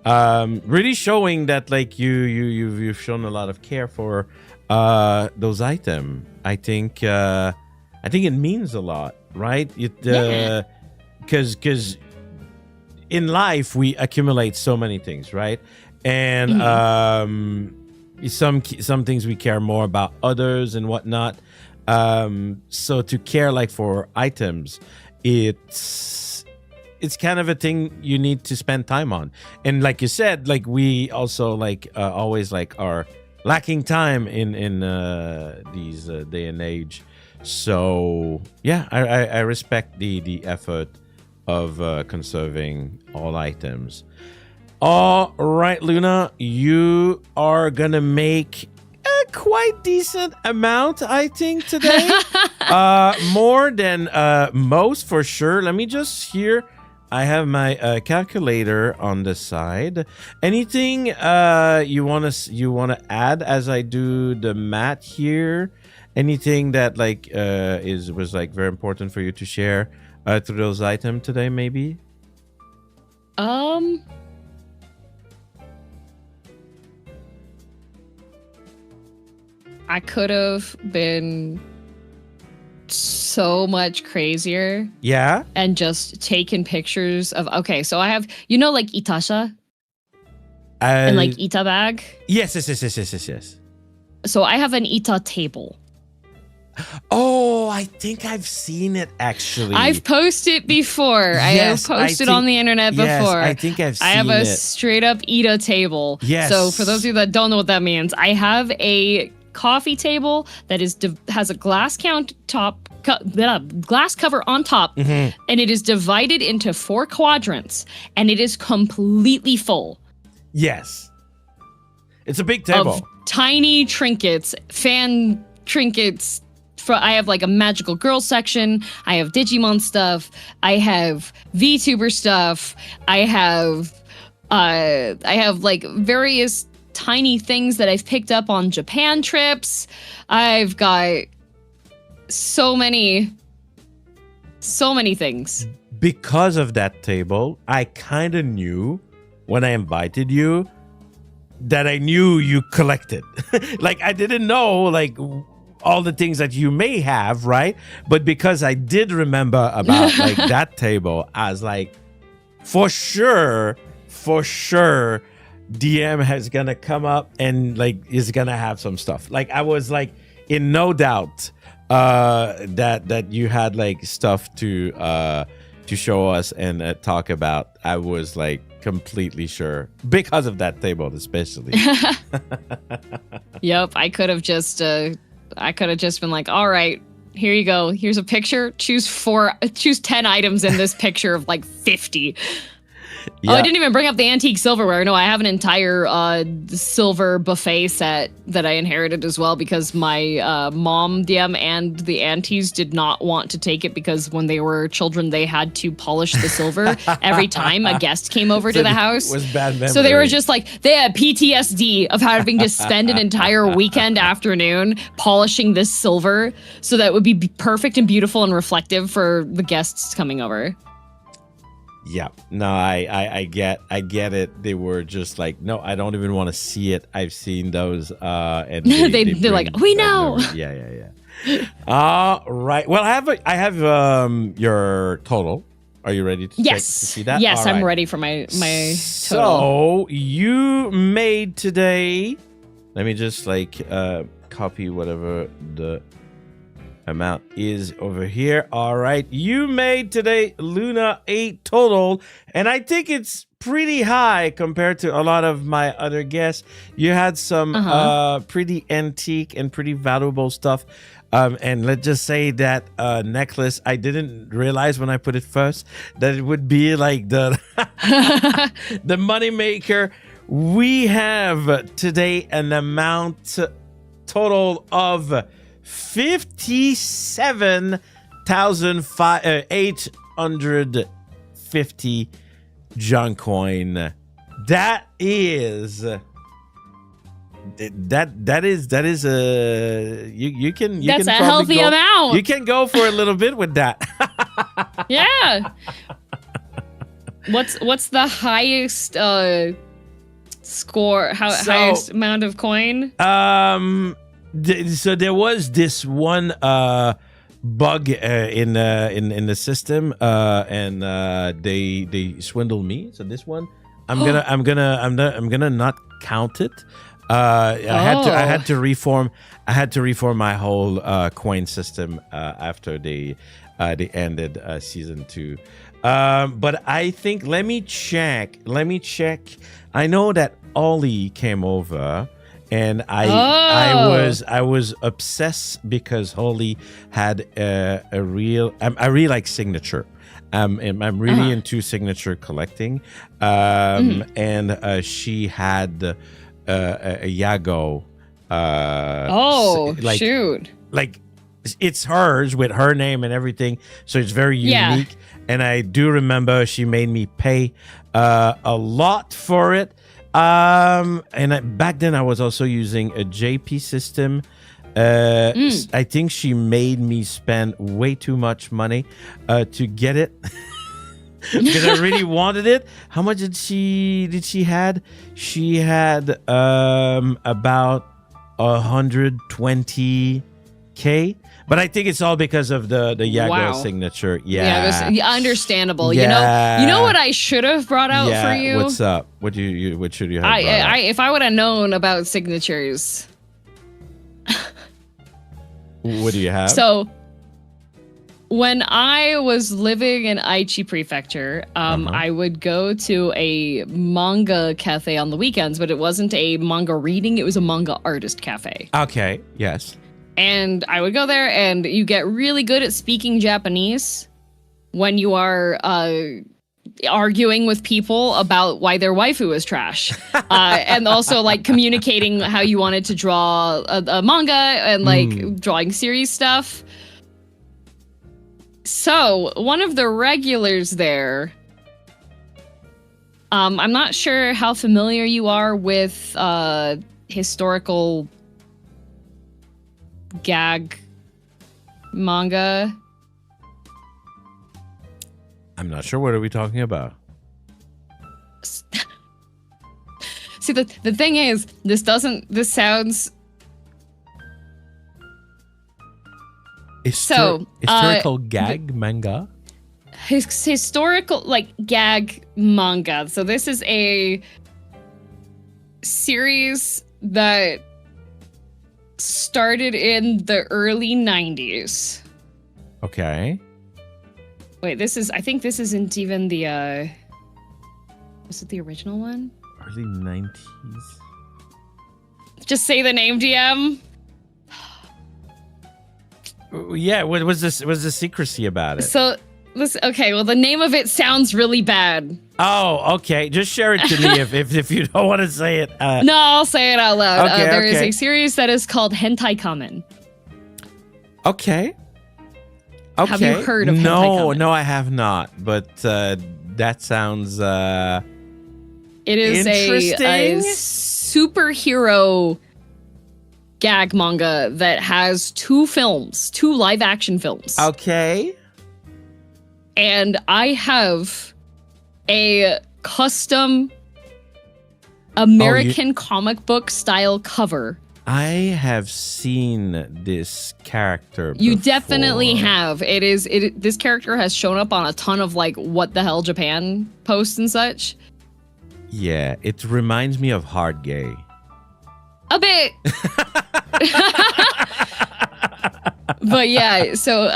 Really showing that like you've shown a lot of care for those items. I think it means a lot, right? Because in life we accumulate so many things, right? And some things we care more about others and whatnot. So to care like for items, it's kind of a thing you need to spend time on. And like you said, like we also like always like are lacking time in these day and age. So yeah, I respect the effort of conserving all items. All right, Luna, you are gonna make a quite decent amount, I think, today. More than most for sure. Let me just here. I have my calculator on the side. Anything you wanna add as I do the math here? Anything that like was like very important for you to share through those items today, maybe? I could have been so much crazier. Yeah. And just taken pictures of, okay, so I have, you know, like Itasha? And like Ita bag? Yes. So I have an Ita table. Oh, I think I've seen it actually. I've posted before. I have posted on the internet before. Yes, I think I've seen it. I have a straight up Ita table. Yes. So for those of you that don't know what that means, I have a coffee table that has a glass cover on top, and it is divided into 4 quadrants, and it is completely full. Yes. It's a big table. Of tiny trinkets, fan trinkets. I have like a magical girl section. I have Digimon stuff. I have VTuber stuff. I have like various tiny things that I've picked up on Japan trips. I've got so many things. Because of that table, I kind of knew when I invited you that I knew you collected. Like I didn't know like all the things that you may have, right? But because I did remember about like that table, I was like, for sure, DM is gonna come up and like is gonna have some stuff. Like I was like in no doubt that you had like stuff to show us and talk about. I was like completely sure because of that table, especially. Yep, I could have just been like, all right, here you go. Here's a picture. Choose 10 items in this picture of like 50. Yeah. Oh, I didn't even bring up the antique silverware. No, I have an entire silver buffet set that I inherited as well because my mom, DM, and the aunties did not want to take it because when they were children, they had to polish the silver every time a guest came over to the house. It was bad memory. So they were just like, they had PTSD of having to spend an entire weekend afternoon polishing this silver so that it would be perfect and beautiful and reflective for the guests coming over. Yeah, no, I get it. They were just like, no, I don't even want to see it. I've seen those, and they're like, we know. Yeah. All right. Well, I have your total. Are you ready to see that? Yes, I'm ready for my total. So you made today. Let me just like copy whatever the amount is over here. All right. You made today, Luna, 8 total. And I think it's pretty high compared to a lot of my other guests. You had some pretty antique and pretty valuable stuff. And let's just say that necklace, I didn't realize when I put it first that it would be like the the money maker. We have today an amount total of 57,850 John coin. That is a you can that's a healthy amount. You can go for a little bit with that. Yeah. What's the highest score? Highest amount of coin? So there was this one bug in the system, and they swindled me. So this one, I'm gonna not count it. I had to reform my whole coin system after they ended season 2. But I think let me check. I know that Ollie came over. And I was obsessed because Holly had a real. I really like signature. I'm really into signature collecting. And she had a Yago. Shoot! Like it's hers with her name and everything, so it's very unique. Yeah. And I do remember she made me pay a lot for it. Back then I was also using a JP system. I think she made me spend way too much money to get it because I really wanted it. How much did she had? She had about 120K. But I think it's all because of the Yago signature. Yeah, understandable. Yeah. You know what I should have brought out for you? What's up? What should you have? If I would have known about signatures. What do you have? So, when I was living in Aichi Prefecture, I would go to a manga cafe on the weekends, but it wasn't a manga reading; it was a manga artist cafe. Okay. Yes. And I would go there, and you get really good at speaking Japanese when you are arguing with people about why their waifu is trash. And also, like, communicating how you wanted to draw a manga and, like, drawing series stuff. So, one of the regulars there... I'm not sure how familiar you are with historical... gag manga. I'm not sure. What are we talking about? See, the thing is, this sounds historical gag manga. Historical, like, gag manga. So this is a series that started in the early 90s. Okay. Wait, I think this isn't even the, was it the original one? Early 90s. Just say the name, DM. Yeah, what was this? Was the secrecy about it? So, listen, okay, well, the name of it sounds really bad. Oh, okay. Just share it to me if you don't want to say it. No, I'll say it out loud. Okay, there is a series that is called Hentai Kamen. Okay. Have you heard of Hentai Kamen? No, I have not. But that sounds it is a superhero gag manga that has 2 live action films. Okay. And I have a custom American comic book style cover. I have seen this character before. You definitely have. This character has shown up on a ton of, like, What the Hell Japan posts and such. Yeah, it reminds me of Hard Gay. A bit. But yeah, so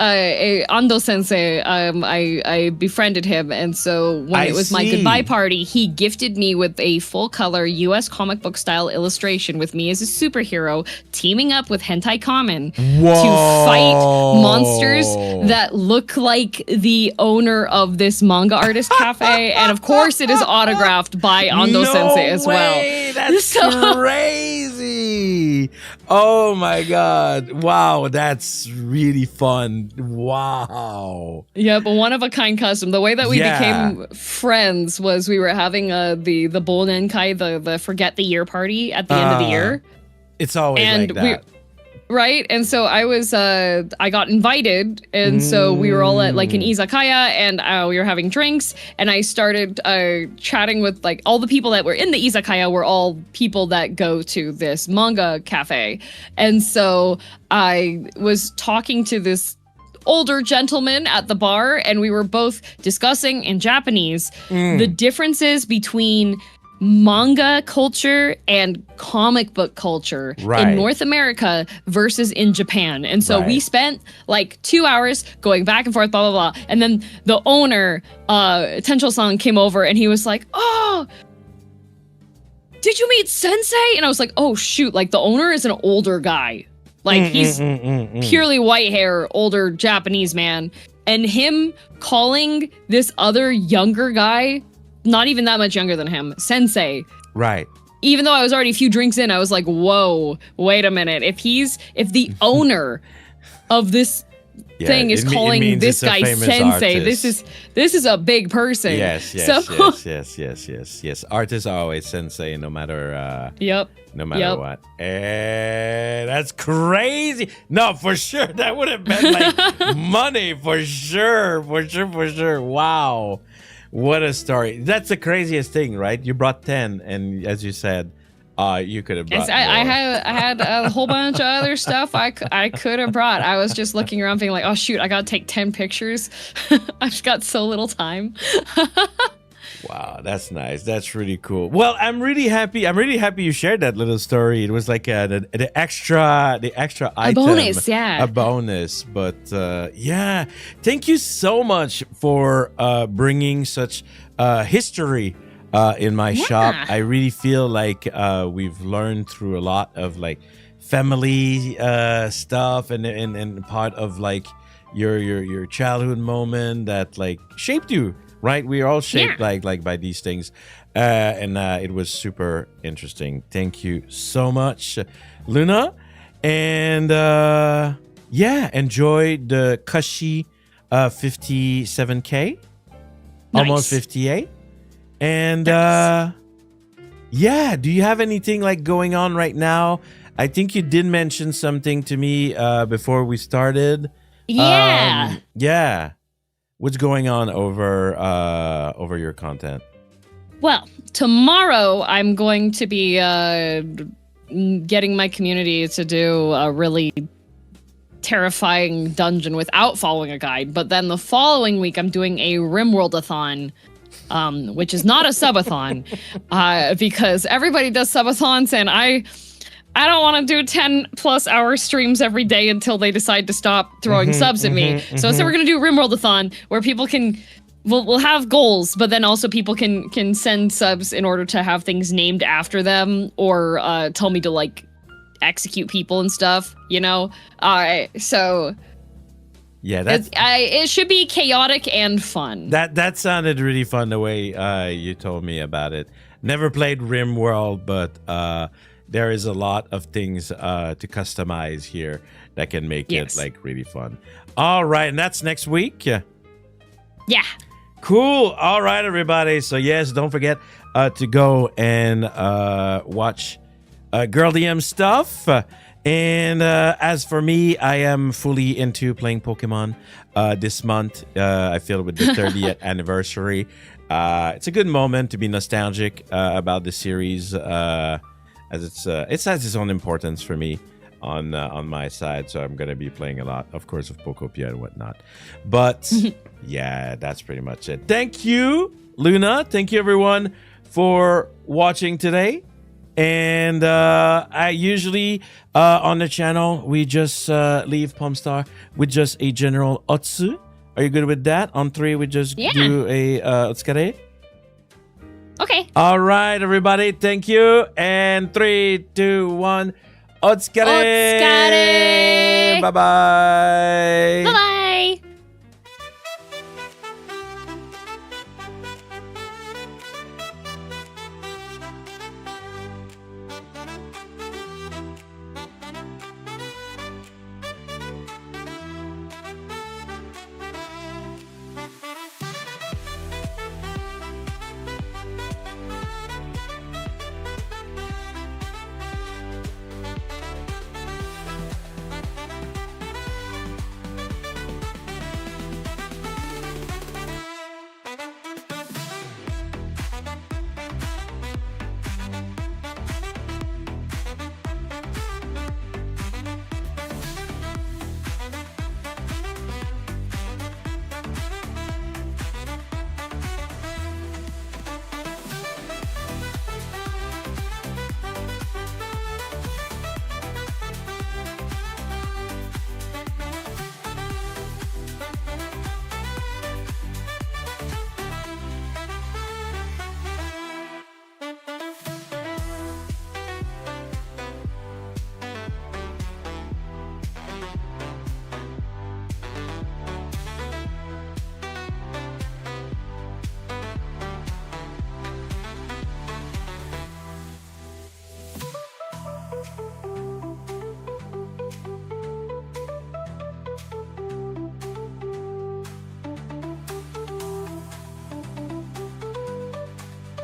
Ando Sensei, I befriended him, and so when it was my goodbye party, he gifted me with a full color U.S. comic book style illustration with me as a superhero teaming up with Hentai Common to fight monsters that look like the owner of this manga artist cafe, and of course, it is autographed by Ando Sensei as well. That's crazy! Oh my god! Wow, that's really fun. Wow. Yeah, but one of a kind custom. The way that we became friends was we were having the Bonenkai, the forget the year party at the end of the year. It's always like that. Right? And so I got invited, and so we were all at like an izakaya, and we were having drinks, and I started chatting with like all the people that were in the izakaya were all people that go to this manga cafe. And so I was talking to this older gentleman at the bar, and we were both discussing in Japanese the differences between manga culture and comic book culture in North America versus in Japan. And so we spent like 2 hours going back and forth, blah, blah, blah. And then the owner, Tencho-san, came over and he was like, oh, did you meet Sensei? And I was like, oh, shoot, like the owner is an older guy. Like he's purely white hair, older Japanese man. And him calling this other younger guy, not even that much younger than him, Sensei. Right. Even though I was already a few drinks in, I was like, whoa, wait a minute. If the owner of this thing is calling this guy Sensei, artist. this is a big person. Yes. Artists are always Sensei no matter no matter what. That's crazy. No, for sure. That would have been like money for sure. Wow. What a story. That's the craziest thing, right? You brought 10, and as you said, you could have brought more. I had a whole bunch of other stuff I could have brought. I was just looking around being like, oh, shoot, I got to take 10 pictures. I've got so little time. Wow, that's nice. That's really cool. Well, I'm really happy you shared that little story. It was like the extra item. A bonus, yeah. A bonus. But yeah, thank you so much for bringing such history in my shop. I really feel like we've learned through a lot of like family stuff and part of like your childhood moment that like shaped you. Right, we are all shaped like by these things, and it was super interesting. Thank you so much, Luna, and enjoy the Kashi 57K, almost 58, and do you have anything like going on right now? I think you did mention something to me before we started. What's going on over your content? Well, tomorrow I'm going to be getting my community to do a really terrifying dungeon without following a guide. But then the following week I'm doing a Rimworld-a-thon, which is not a subathon, because everybody does subathons, and I don't want to do 10 plus hour streams every day until they decide to stop throwing subs at me. So instead we're going to do Rimworld-a-thon where people we'll have goals, but then also people can send subs in order to have things named after them or tell me to like execute people and stuff, you know? So yeah, it should be chaotic and fun. That sounded really fun the way you told me about it. Never played Rimworld, but there is a lot of things to customize here that can make it like really fun. All right, and that's next week. Yeah. Cool. All right, everybody. So yes, don't forget to go and watch Girl DM stuff. And as for me, I am fully into playing Pokemon this month. I feel with the 30th anniversary. It's a good moment to be nostalgic about the series. As it has its own importance for me on my side, so I'm gonna be playing a lot, of course, of Pokopia and whatnot. But yeah, that's pretty much it. Thank you, Luna. Thank you, everyone, for watching today. And I usually on the channel we just leave Pomme Star with just a general otsu. Are you good with that? On 3, we just do a otsukare. Okay. All right, everybody. Thank you. And 3, 2, 1. Otsukare. Otsukare. Bye-bye. Bye-bye.